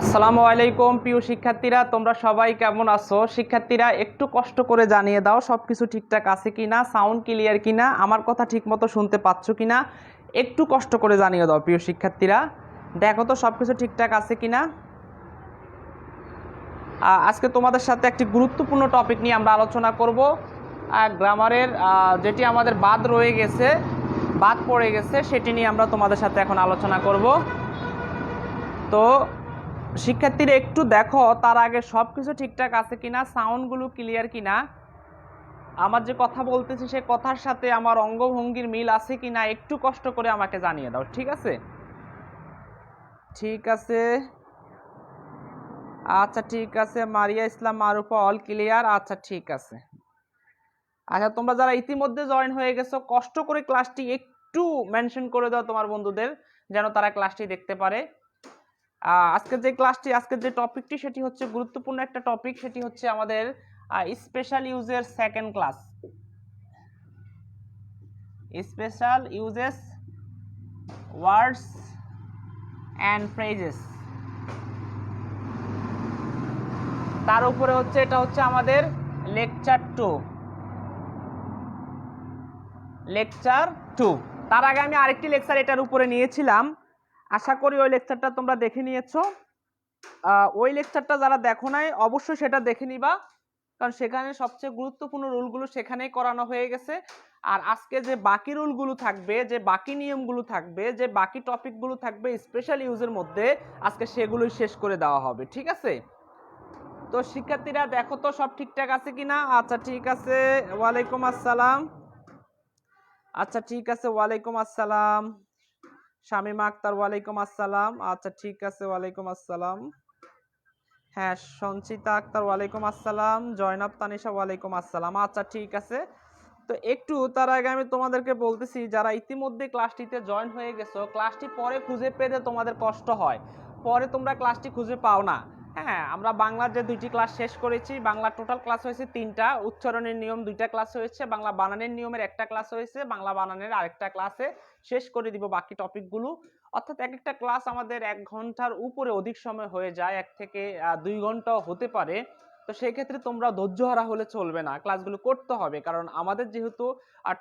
আসসালামু আলাইকুম প্রিয় শিক্ষার্থীরা, তোমরা সবাই কেমন আছো? শিক্ষার্থীরা একটু কষ্ট করে জানিয়ে দাও সবকিছু ঠিকঠাক আছে কিনা, সাউন্ড ক্লিয়ার কিনা, আমার কথা ঠিকমতো শুনতে পাচ্ছ কিনা। একটু কষ্ট করে জানিয়ে দাও প্রিয় শিক্ষার্থীরা, দেখো তো সবকিছু ঠিকঠাক আছে কিনা। আজকে তোমাদের সাথে একটি গুরুত্বপূর্ণ টপিক নিয়ে আমরা আলোচনা করব। গ্রামারের যেটি আমাদের বাদ রয়ে গেছে, বাদ পড়ে গেছে, সেটি নিয়ে আমরা তোমাদের সাথে এখন আলোচনা করব। তো শিক্ষার্থীরা একটু দেখো তার আগে সবকিছু ঠিকঠাক আছে কিনা, সাউন্ডগুলো ক্লিয়ার কিনা, আমার যে কথা বলতেছি সে কথার সাথে আমার অঙ্গভঙ্গির মিল আছে কিনা একটু কষ্ট করে আমাকে জানিয়ে দাও। ঠিক আছে? ঠিক আছে, আচ্ছা ঠিক আছে। মারিয়া ইসলাম মারুফা অল ক্লিয়ার। আচ্ছা ঠিক আছে। আচ্ছা, তোমরা যারা ইতিমধ্যে জয়েন হয়ে গেছো কষ্ট করে ক্লাসটি একটু মেনশন করে দাও তোমার বন্ধুদের, যেন তারা ক্লাসটি দেখতে পারে। আজকের যে টপিকটি সেটি হচ্ছে গুরুত্বপূর্ণ একটা টপিক, সেটি হচ্ছে আমাদের স্পেশাল ইউজের second class, special uses words and phrases. তার উপরে হচ্ছে এটা হচ্ছে আমাদের লেকচার 2। তার আগে আমি আরেকটি লেকচার এটার উপরে নিয়েছিলাম, আশা করি ওই লেকচারটা তোমরা দেখে নিয়েছো। ওই লেকচারটা যারা দেখো নাই অবশ্যই সেটা দেখে নিবা, কারণ সেখানে সবচেয়ে গুরুত্বপূর্ণ রুলগুলো সেখানেই করানো হয়ে গেছে। আর আজকে যে বাকি রুলগুলো থাকবে, যে বাকি নিয়মগুলো থাকবে, যে বাকি টপিকগুলো থাকবে স্পেশাল ইউজের মধ্যে, আজকে সেগুলোই শেষ করে দেওয়া হবে। ঠিক আছে? তো শিক্ষার্থীরা দেখো তো সব ঠিকঠাক আছে কিনা। আচ্ছা ঠিক আছে, ওয়ালাইকুম আসসালাম। আচ্ছা ঠিক আছে, ওয়ালাইকুম আসসালাম। শামিমা আক্তার ওয়ালাইকুম আসসালাম। আচ্ছা ঠিক আছে, ওয়ালাইকুম আসসালাম। হ্যাঁ, সঞ্চিতা আক্তার ওয়ালাইকুম আসসালাম। জয়নাব তানিশা ওয়ালাইকুম আসসালাম। আচ্ছা ঠিক আছে। তো একটু তার আগে আমি তোমাদেরকে বলতেছি, যারা ইতিমধ্যে ক্লাসটিতে জয়েন হয়ে গেছো, ক্লাসটি পরে খুঁজে পেতে তোমাদের কষ্ট হয়, পরে তোমরা ক্লাসটি খুঁজে পাও না। হ্যাঁ, আমরা বাংলার যে 2টি ক্লাস শেষ করেছি, বাংলা টোটাল ক্লাস হয়েছে 3টা, উচ্চারণের নিয়ম 2টা ক্লাস হয়েছে, বাংলা বানানের নিয়মের একটা ক্লাস হয়েছে, বাংলা বানানের আরেকটা ক্লাসে শেষ করে দিব বাকি টপিকগুলো। অর্থাৎ এক একটা ক্লাস আমাদের 1 ঘন্টার উপরে অধিক সময় হয়ে যায়, 1 থেকে 2 ঘন্টাও হতে পারে। তো সেই ক্ষেত্রে তোমরা ধৈর্যহারা হলে চলবে না, ক্লাসগুলো করতে হবে, কারণ আমাদের যেহেতু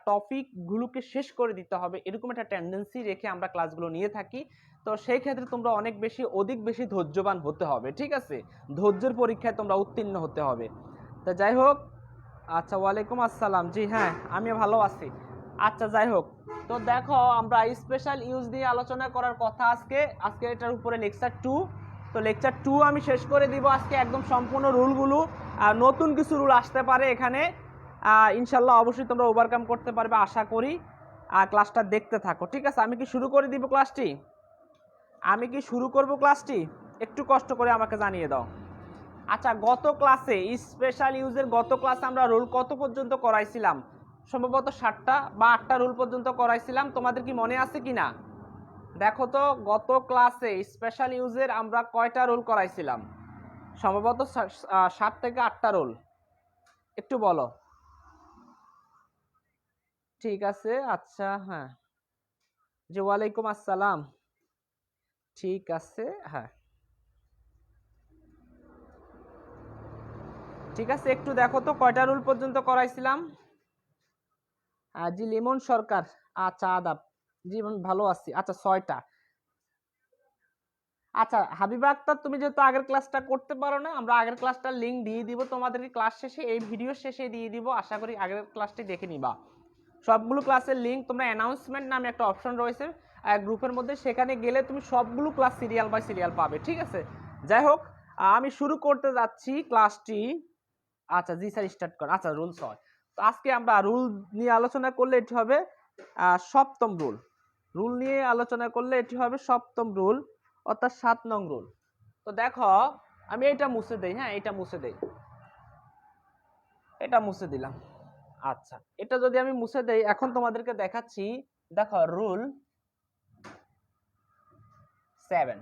টপিকগুলোকে শেষ করে দিতে হবে এরকম একটা টেন্ডেন্সি রেখে আমরা ক্লাসগুলো নিয়ে থাকি। তো সেই ক্ষেত্রে তোমরা অধিক বেশি ধৈর্যবান হতে হবে। ঠিক আছে? ধৈর্যের পরীক্ষায় তোমরা উত্তীর্ণ হতে হবে। তো যাই হোক, আচ্ছা ওয়ালাইকুম আসসালাম। জি হ্যাঁ, আমি ভালো আছি। আচ্ছা যাই হোক, তো দেখো আমরা স্পেশাল ইউজ নিয়ে আলোচনা করার কথা আজকে এটার উপরে লেকচার 2। তো লেকচার 2 আমি শেষ করে দিব আজকে একদম সম্পূর্ণ রুলগুলো। নতুন কিছু রুল আসতে পারে এখানে, ইনশাল্লাহ অবশ্যই তোমরা ওভারকাম করতে পারবে আশা করি। ক্লাসটা দেখতে থাকো। ঠিক আছে? আমি কি শুরু করে দিব ক্লাসটি? আমি কি শুরু করব ক্লাসটি? একটু কষ্ট করে আমাকে জানিয়ে দাও। আচ্ছা, গত ক্লাসে স্পেশাল ইউজের গত ক্লাসে আমরা রুল কত পর্যন্ত করাইছিলাম? সম্ভবত 7টা বা 8টা রুল পর্যন্ত করাইছিলাম। তোমাদের কি মনে আছে কিনা দেখো তো, গত ক্লাসে স্পেশাল ইউজের আমরা কয়টা রুল করাইছিলাম? সম্ভবত 7 থেকে 8টা রুল। একটু বলো। ঠিক আছে, আচ্ছা হ্যাঁ, জি ওয়ালাইকুম আসসালাম। ঠিক আছে, হ্যাঁ ঠিক আছে, একটু দেখো তো কয়টা রুল পর্যন্ত করাইছিলাম। জি লিমন সরকার, আচ্ছা আদাব। জি ভালো আছি। আচ্ছা 6টা। আচ্ছা হাবিবা আক্তার, তুমি যেহেতু আগের ক্লাসটা করতে পারো না, আমরা আগের ক্লাসটার লিংক দিয়ে দিব তোমাদেরকে ক্লাস শেষে, এই ভিডিও শেষে দিয়ে দিব। আশা করি আগের ক্লাসটি দেখে নিবা। সবগুলো ক্লাসের লিংক তোমরা অ্যানাউন্সমেন্ট নামে একটা অপশন রয়েছে গ্রুপের মধ্যে, সেখানে গেলে তুমি সবগুলো ক্লাস সিরিয়াল বাই সিরিয়াল পাবে। ঠিক আছে? যাই হোক, আমি শুরু করতে যাচ্ছি ক্লাসটি। আচ্ছা জি স্যার, স্টার্ট কর। আচ্ছা রুলস হয়, তো আজকে আমরা রুল নিয়ে আলোচনা করলে এটি হবে সপ্তম রুল। রুল নিয়ে আলোচনা করলে এটি হবে সপ্তম রুল, অর্থাৎ 7 নং রুল। তো দেখো, আমি এটা মুছে দেই। হ্যাঁ, এটা মুছে দেই, এটা মুছে দিলাম। আচ্ছা, এটা যদি আমি মুছে দেই, এখন তোমাদেরকে দেখাচ্ছি। দেখো রুল 7।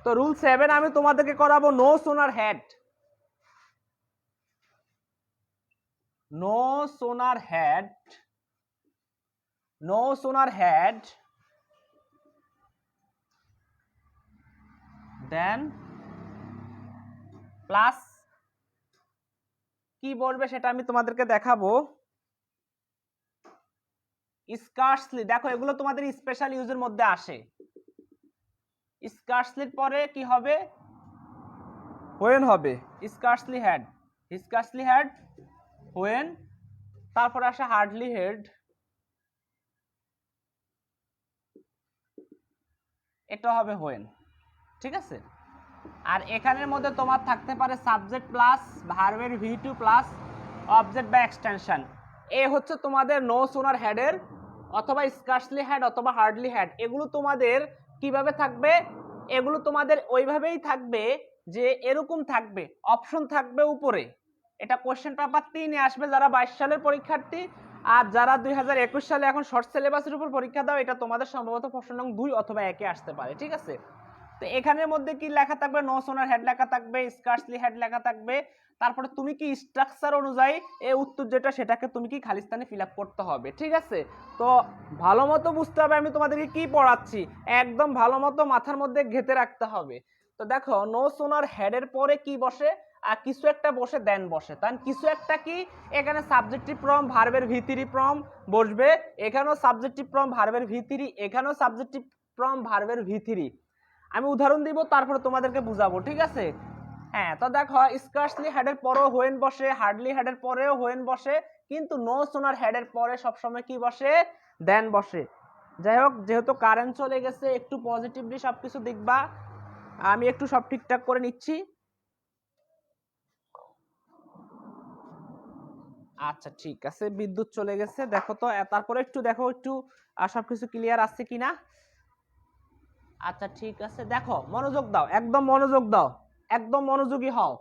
তো রুল 7 আমি তোমাদেরকে করাবো no sooner had. No sooner had, no sooner had then plus কি বলবে সেটা আমি তোমাদেরকে দেখাবো। স্কার্সলি, দেখো এগুলো তোমাদের স্পেশাল ইউজের মধ্যে আসে। স্কার্সলির পরে কি হবে? হোয়েন হবে। Scarcely had, scarcely had, when, তারপরে আসে হার্ডলি হেড, এটা হবে হোয়েন। ঠিক আছে, আর এখানের মধ্যে তোমার থাকতে পারে সাবজেক্ট প্লাস ভার্বের ভি2 প্লাস অবজেক্ট বা এক্সটেনশন। এ হচ্ছে তোমাদের নো সোনার হেডের অথবা স্কার্সলি হেড অথবা হার্ডলি হেড। এগুলো তোমাদের কিভাবে থাকবে? এগুলো তোমাদের ওইভাবেই থাকবে যে এরকম থাকবে, অপশন থাকবে উপরে। এটা কোশ্চেন পেপার 3-এ আসবে যারা 22 সালের পরীক্ষার্থী, আর যারা 2021 সালে এখন শর্ট সিলেবাসের উপর পরীক্ষা দাও এটা তোমাদের সম্ভবত প্রশ্ন নং 2 অথবা 1-এ আসতে পারে। ঠিক আছে, তো এখানের মধ্যে কি লেখা থাকবে? নো সোনার হেড লেখা থাকবে, স্কার্সলি হেড লেখা থাকবে। তারপরে তুমি কি স্ট্রাকচার অনুযায়ী এই উত্তর যেটা সেটাকে তুমি কি খালি স্থানে ফিল আপ করতে হবে। ঠিক আছে, তো ভালো মতো বুঝতে হবে আমি তোমাদেরকে কি পড়াচ্ছি, একদম ভালো মতো মাথার মধ্যে ঘেঁটে রাখতে হবে। তো দেখো নো সোনার হেডের পরে কি বসে? আর কিছু একটা বসে দেন বসে, তাই কিছু একটা কি? এখানে সাবজেক্টিভ ফর্ম ভার্বের ভি3 ফর্ম বসবে, এখানেও সাবজেক্টিভ ফর্ম ভার্বের ভি3, এখানেও সাবজেক্টিভ ফর্ম ভার্বের ভি3। আমি উদাহরণ দিব তারপরে তোমাদেরকে বুঝাবো। ঠিক আছে, হ্যাঁ, তো দেখো স্কার্সলি হেডের পরেও হোয়েন বসে, হার্ডলি হেডের পরেও হোয়েন বসে, কিন্তু নো সোনার হেডের পরে সবসময় কি বসে? দেন বসে। যাই হোক, যেহেতু কারেন্ট চলে গেছে একটু পজিটিভলি সবকিছু দেখবা, আমি একটু সব ঠিকঠাক করে নিচ্ছি। আচ্ছা ঠিক আছে, বিদ্যুৎ চলে গেছে, দেখো তো তারপরে একটু দেখো একটু সবকিছু ক্লিয়ার আছে কিনা। আচ্ছা ঠিক আছে, দেখো মনোযোগ দাও, একদম মনোযোগ দাও, একদম মনোযোগী হও।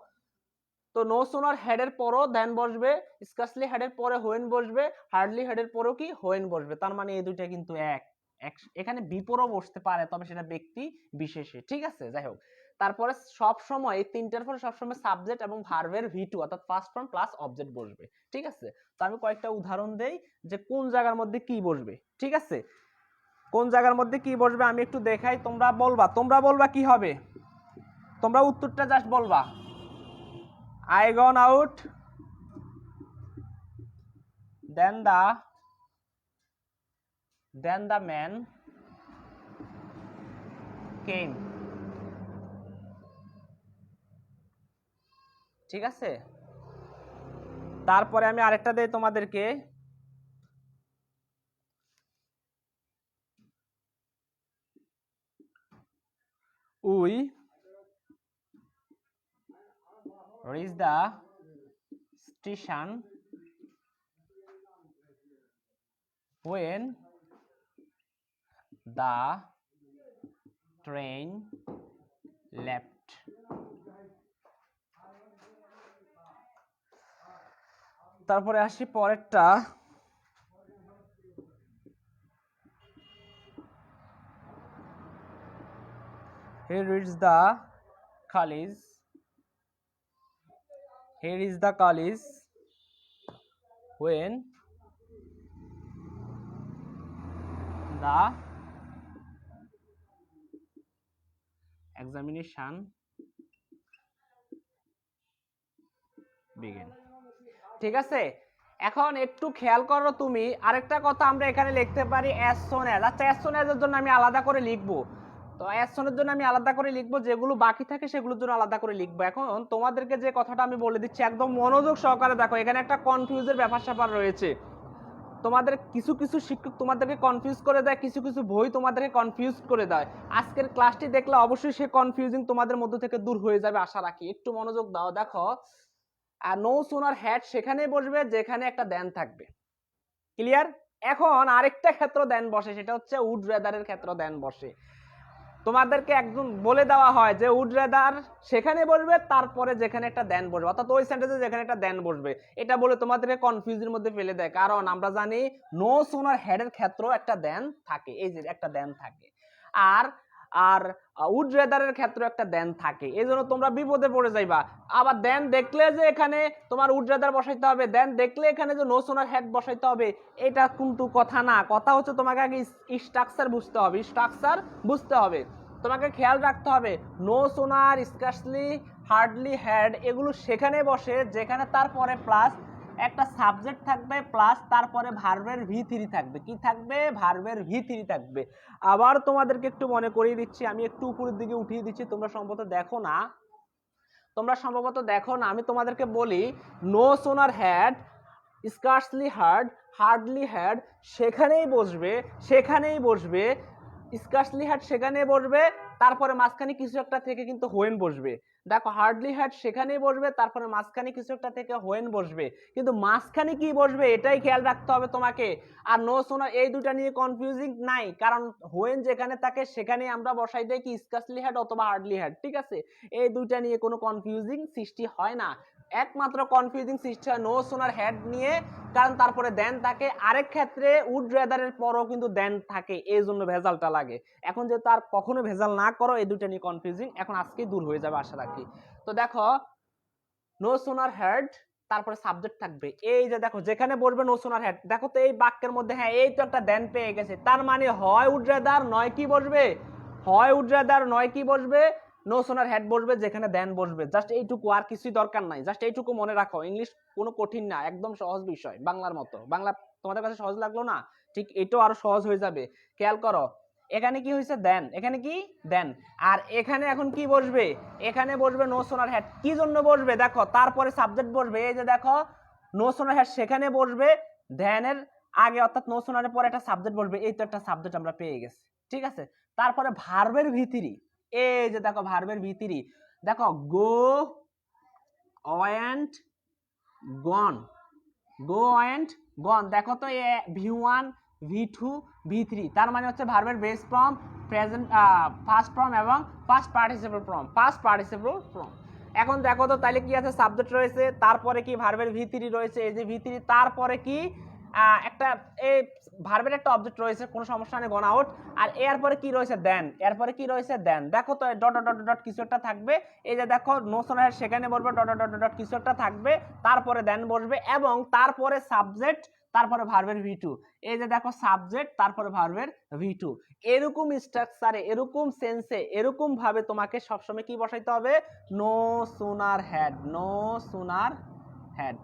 তো নো সোনার হেডের পরও দেন বসবে, স্কার্সলি হেডের পরে হোয়েন বসবে, হার্ডলি হেডের পরেও কি? হোয়েন বসবে। তার মানে এই দুইটা কিন্তু এক। এখানে বিপরও বসতে পারে, তবে সেটা ব্যক্তি বিশেষে। ঠিক আছে, যাই হোক, তারপরে সব সময় এই তিনটার পরে সবসময় সাবজেক্ট এবং ভার্বের ভি2 অর্থাৎ ফার্স্ট ফর্ম প্লাস অবজেক্ট বসবে। ঠিক আছে, তো আমি কয়েকটা উদাহরণ দেই যে কোন জায়গার মধ্যে কি বসবে। ঠিক আছে, কোন জায়গার মধ্যে কি বসবে আমি একটু দেখাই, তোমরা বলবা কি হবে, তোমরা উত্তরটা জাস্ট বলবা। I gone out, then the man came. ঠিক আছে, তারপরে আমি আরেকটা দেই তোমাদেরকে। We reached the station when the train left. তারপরে আসি পরেরটা। He reached the college. He reached the college when the examination began. ঠিক আছে, এখন একটু খেয়াল করো তুমি আরেকটা কথা, আমরা এখানে লিখতে পারি as soon as। আচ্ছা, as soon as এর জন্য আমি আলাদা করে লিখবো, তো as soon এর জন্য আমি আলাদা করে লিখবো, যেগুলো বাকি থাকে সেগুলোর জন্য আলাদা করে লিখবো। এখন তোমাদেরকে যে কথাটা আমি বলে দিচ্ছি একদম মনোযোগ সহকারে দেখো, এখানে একটা কনফিউজের ব্যাপার-স্যাপার রয়েছে। তোমাদের কিছু কিছু শিক্ষক তোমাদেরকে কনফিউজ করে দেয়, কিছু কিছু বই তোমাদেরকে কনফিউজ করে দেয়। আজকের ক্লাসটি দেখলে অবশ্যই সে কনফিউজিং তোমাদের মধ্য থেকে দূর হয়ে যাবে আশা রাখি। একটু মনোযোগ দাও, দেখো আর নো সোনার হেড সেখানে বসবে যেখানে একটা দেন থাকবে। ক্লিয়ার? এখন আরেকটা ক্ষেত্র দেন বসে, সেটা হচ্ছে উড রেদারের ক্ষেত্র দেন বসে। তোমাদেরকে একদম বলে দেওয়া হয় যে উড রেদার সেখানে বসবে, তারপরে যেখানে একটা দেন বসবে, অর্থাৎ ওই সেন্টেন্সে যেখানে একটা দেন বসবে, এটা বলে তোমাদেরকে কনফিউজের মধ্যে ফেলে দেয়। কারণ আমরা জানি নো সোনার হেডের ক্ষেত্র একটা দেন থাকে, এই যে একটা দেন থাকে, আর আর উড রেদারের ক্ষেত্রে একটা দেন থাকে, এই জন্য তোমরা বিপদে পড়ে যাইবা। আবার দেন দেখলে যে এখানে তোমার উড রেদার বসাইতে হবে, দেন দেখলে এখানে যে নো সোনার হেড বসাইতে হবে, এটা কিন্তু কথা না। কথা হচ্ছে তোমাকে আগে স্ট্রাকচার বুঝতে হবে, স্ট্রাকচার বুঝতে হবে। তোমাকে খেয়াল রাখতে হবে no sooner, scarcely, hardly, had এগুলো সেখানে বসে যেখানে তারপরে প্লাস একটা সাবজেক্ট থাকবে প্লাস তারপরে ভার্বের V3 থাকবে। কি থাকবে? ভার্বের V3 থাকবে। আবার তোমাদেরকে একটু মনে করিয়ে দিচ্ছি, আমি একটু উপরের দিকে উঠিয়ে দিচ্ছি, তোমরা সম্ভবত দেখো না, আমি তোমাদেরকে বলি no sooner had, scarcely hard, hardly had সেখানেই বসবে, স্কার্সলি হ্যাড সেখানে বসবে, তারপরে মাঝখানে কিছু একটা থেকে কিন্তু হোয়েন বসবে। দেখো হার্ডলি হ্যাড সেখানেই বসবে, তারপরে মাঝখানে কিছু একটা থেকে হোয়েন বসবে, কিন্তু মাঝখানে কি বসবে এটাই খেয়াল রাখতে হবে তোমাকে। আর নো সোনার এই দুটা নিয়ে কনফিউজিং নাই, কারণ হোয়েন যেখানে থাকে সেখানে আমরা বসাই দেই কি স্কার্সলি হ্যাড অথবা হার্ডলি হ্যাড। ঠিক আছে, এই দুইটা নিয়ে কোনো কনফিউজিং সৃষ্টি হয় না। একমাত্র কনফিউজিং সৃষ্টি হয় নো সোনার হ্যাড নিয়ে, কারণ তারপরে দেন থাকে, আরেক ক্ষেত্রে উড রেদারের পরও কিন্তু দেন থাকে, এই জন্য ভেজালটা লাগে। এখন যেহেতু আর কখনো ভেজাল না করো, এই দুইটা নিয়ে কনফিউজিং এখন আজকেই দূর হয়ে যাবে আশা রাখি। তো দেখো নো সোনার হ্যাড, তারপরে সাবজেক্ট থাকবে, এই যে দেখো যেখানে বলবে নো সোনার হ্যাড, দেখো তো এই বাক্যের মধ্যে হ্যাঁ এই তো একটা দেন পেয়ে গেছে, তার মানে হয় উড রেদার নয় কি বসবে, নো সোনার হ্যাড বসবে যেখানে দেন বসবে। জাস্ট এইটুকু, আর কিছুই দরকার নাই, জাস্ট এইটুকু মনে রাখো। ইংলিশ কোনো কঠিন না, একদম সহজ বিষয়, বাংলার মতো। বাংলা তোমাদের কাছে সহজ লাগলো না, ঠিক এটাও আরো সহজ হয়ে যাবে। খেয়াল করো এখানে কি হয়েছে দেন, এখানে কি দেন, আর এখানে এখন কি বসবে, এখানে বসবে নো সোনার হ্যাড। কি জন্য বসবে দেখো, তারপরে সাবজেক্ট বসবে, এই যে দেখো নো সোনার হ্যাড সেখানে বসবে, দেনের আগে অর্থাৎ নো সোনারের পরে একটা সাবজেক্ট বসবে, এই তো একটা সাবজেক্ট আমরা পেয়ে গেছি। ঠিক আছে, তারপরে ভার্বের ভিতরি, এই যে দেখো ভার্বের ভিতরি, দেখো গো, ওয়েন্ট, গন, দেখো তো V1, V2, V3, তার মানে হচ্ছে ভার্বের base form, present first form এবং পাস্ট পার্টিসিপল ফর্ম। এখন দেখো তো তাহলে কি আছে, সাবজেক্ট রয়েছে, তারপরে কি ভার্বের V3 রয়েছে, এই যে V3, তারপরে কি একটা এই ভার্বের একটা অবজেক্ট রয়েছে, কোনো সমস্যা নেই, গন আউট। আর এরপরে কি রয়েছে দেন, দেখো তো ডট ডট ডট কিছু একটা থাকবে, এই যে দেখো নো সোনার সেখানে বলবে ডট ডট ডট কিছু একটা থাকবে, তারপরে দেন বসবে এবং তারপরে সাবজেক্ট, তারপরে ভার্বের V2, এই যে দেখো সাবজেক্ট তারপরে ভার্বের V2। এরকম স্ট্রাকচারে, এরকম সেন্সে, এরকম ভাবে তোমাকে সবসময় কি বসাইতে হবে, নো সোনার হ্যাড।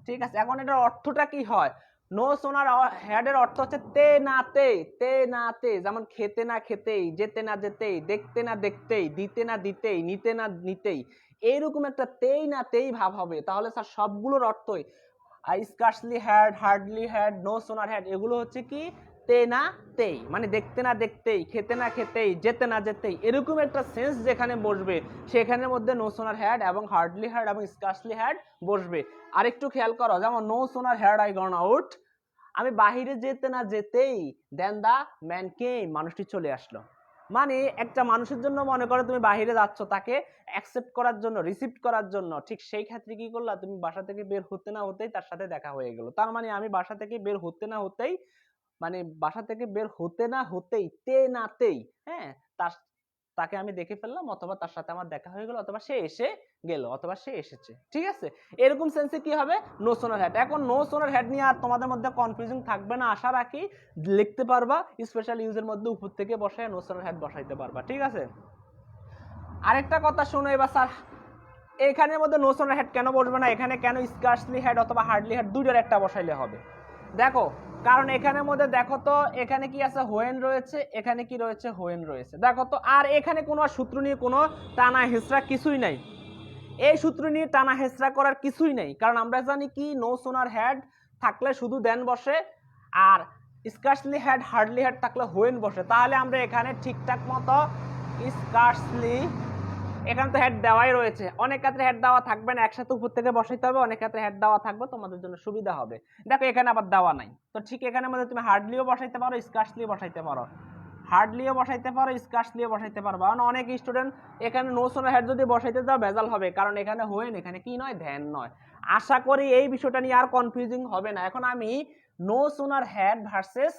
ঠিক আছে, এখন এটার অর্থটা কি হয়, নো সোনার হ্যাডের অর্থ হচ্ছে তে না তে, যেমন খেতে না খেতেই, যেতে না যেতেই, দেখতে না দেখতেই, দিতে না দিতেই, নিতে না নিতেই, এইরকম একটা তেই না তেই ভাব হবে। তাহলে স্যার সবগুলোর অর্থই scarcely had, hardly had, no sooner had এগুলো হচ্ছে কি তে না তেই, মানে দেখতে না দেখতেই, খেতে না খেতেই, যেতে না যেতেই, এরকম একটা সেন্স যেখানে বসবে সেখানের মধ্যে নো সোনার হ্যাড এবং হার্ডলি হ্যাড এবং স্কার্সলি হ্যাড বসবে। আরেকটু খেয়াল করো, যেমন no sooner had I gone out, আমি বাহিরে যেতে না যেতেই দেন দা ম্যান কেম, মানুষটি চলে আসলো। মানে একটা মানুষের জন্য মনে করো তুমি বাহিরে যাচ্ছ তাকে অ্যাকসেপ্ট করার জন্য, রিসিভ করার জন্য, ঠিক সেই ক্ষেত্রে কি করলা, তুমি বাসা থেকে বের হতে না হতেই তার সাথে দেখা হয়ে গেল। তার মানে আমি বাসা থেকে বের হতে না হতেই, তে না তেই, হ্যাঁ, তাকে আমি দেখে ফেললাম, অথবা তার সাথে আমার দেখা হয়ে গেল, অথবা সে এসে গেল, অথবা সে এসেছে। ঠিক আছে, এরকম সেন্সে কি হবে, নো সোনার হ্যাড। এখন নো সোনার হ্যাড নিয়ে আর তোমাদের মধ্যে কনফিউজিং থাকবে না আশা রাখি, লিখতে পারবা, স্পেশাল ইউজের মধ্যে উপর থেকে বসায় নো সোনার হ্যাড বসাইতে পারবা। ঠিক আছে, আরেকটা কথা শোনো এবার স্যার, এখানের মধ্যে নো সোনার হ্যাড কেন বসবে না, এখানে কেন স্কার্সলি হ্যাড অথবা হার্ডলি হ্যাড দুইটার একটা বসাইলে হবে? দেখো, কারণ এখানের মধ্যে দেখো তো এখানে কি আছে, হোয়েন রয়েছে, এখানে কি রয়েছে, হোয়েন রয়েছে। দেখো তো, আর এখানে কোনো সূত্র নিয়ে কোনো টানা হেঁচড়া কিছুই নাই, এই সূত্র নিয়ে টানা হেঁচড়া করার কিছুই নেই, কারণ আমরা জানি কি নো সোনার হ্যাড থাকলে শুধু দেন বসে, আর স্কার্সলি হ্যাড, হার্ডলি হ্যাড থাকলে হোয়েন বসে। তাহলে আমরা এখানে ঠিকঠাক মতো স্কার্সলি, এখানে তো হেড দেওয়াই রয়েছে, অনেক ক্ষেত্রে হেড দেওয়া থাকবে না, একসাথে উপর থেকে বসাইতে হবে, অনেক ক্ষেত্রে হেড দেওয়া থাকবে, তোমাদের জন্য সুবিধা হবে। দেখো এখানে আবার দেওয়া নাই, তো ঠিক এখানে মধ্যে তুমি হার্ডলিও বসাইতে পারো, স্কার্সলিও বসাইতে পারো, স্কার্সলিও বসাইতে পারো। কারণ অনেক স্টুডেন্ট এখানে নো সোনার হেড যদি বসাইতে যাও ভেজাল হবে, কারণ এখানে হোয়েন, এখানে কি নয়, ধ্যান নয়। আশা করি এই বিষয়টা নিয়ে আর কনফিউজিং হবে না। এখন আমি no sooner head versus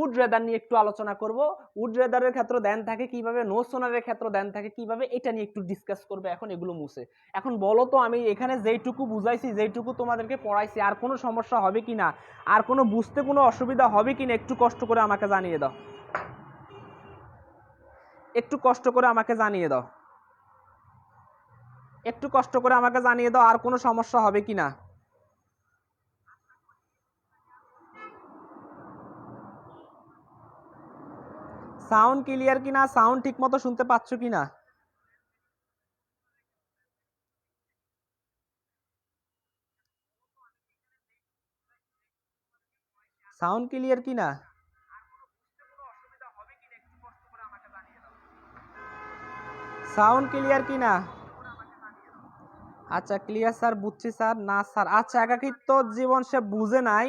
would rather নিয়ে একটু আলোচনা করব। উড রেদারের ক্ষেত্রে দেন থাকে কিভাবে, নো সোনারের ক্ষেত্রে দেন থাকে কিভাবে, এটা নিয়ে একটু ডিসকাস করবে এখন এগুলো মুছে। এখন বলো তো, আমি এখানে যেইটুকু বুঝাইছি, যেইটুকু তোমাদেরকে পড়াইছি, আর কোনো সমস্যা হবে কিনা, আর কোনো বুঝতে কোনো অসুবিধা হবে কিনা, একটু কষ্ট করে আমাকে জানিয়ে দাও। একটু কষ্ট করে আমাকে জানিয়ে দাও, একটু কষ্ট করে আমাকে জানিয়ে দাও আর কোনো সমস্যা হবে কিনা। সাউন্ড ক্লিয়ার কিনা, সাউন্ড ঠিক মতো শুনতে পাচ্ছ কিনা? সাউন্ড ক্লিয়ার কিনা? সাউন্ড ক্লিয়ার কিনা? আচ্ছা ক্লিয়ার স্যার, বুঝছি স্যার। না স্যার, আচ্ছা একাকিত্ব জীবন সে বুঝে নাই।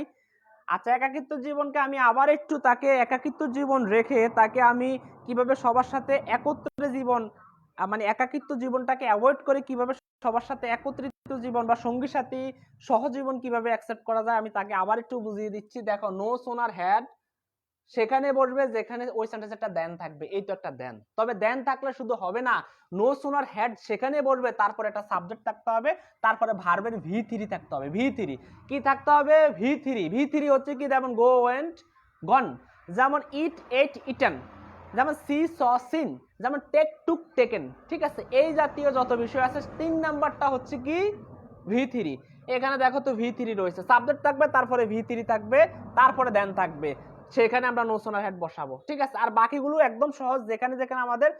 আচ্ছা একাকিত্ব জীবনকে আমি আবার একটু তাকে একাকিত্ব জীবন রেখে তাকে আমি কিভাবে সবার সাথে একত্রে জীবন মানে একাকিত্ব জীবনটাকে অ্যাভয়েড করে কিভাবে সবার সাথে একত্রিত জীবন বা সঙ্গী সাথী সহজীবন কিভাবে অ্যাকসেপ্ট করা যায় আমি তাকে আবার একটু বুঝিয়ে দিচ্ছি। দেখো, নো সোনার হ্যাড সেখানে বসবে যেখানে ওই সেন্টেন্সে একটা দেন থাকবে, এই তো একটা দেন। তবে দেন থাকলে শুধু হবে না, নো সোনার হ্যাড সেখানে বসবে, তারপরে একটা সাবজেক্ট থাকতে হবে, তারপরে ভার্বের ভি3 থাকতে হবে। ভি3 কি থাকতে হবে? ভি3 হচ্ছে কি, যেমন গো ওয়েন্ট গন, যেমন ইট এট ইটেন, যেমন সি স সিন, যেমন টেক টুক টেকেন। ঠিক আছে, এই জাতীয় যত বিষয় আছে 3 নাম্বারটা হচ্ছে কি ভি3। এখানে দেখো তো ভি3 রয়েছে, সাবজেক্ট থাকবে, তারপরে ভি3 থাকবে, তারপরে দেন থাকবে, সেখানে আমরা নো সোনার হেড বসাবো। ঠিক আছে, আর বাকিগুলো একদম সহজ, যেখানে যেখানে আমাদের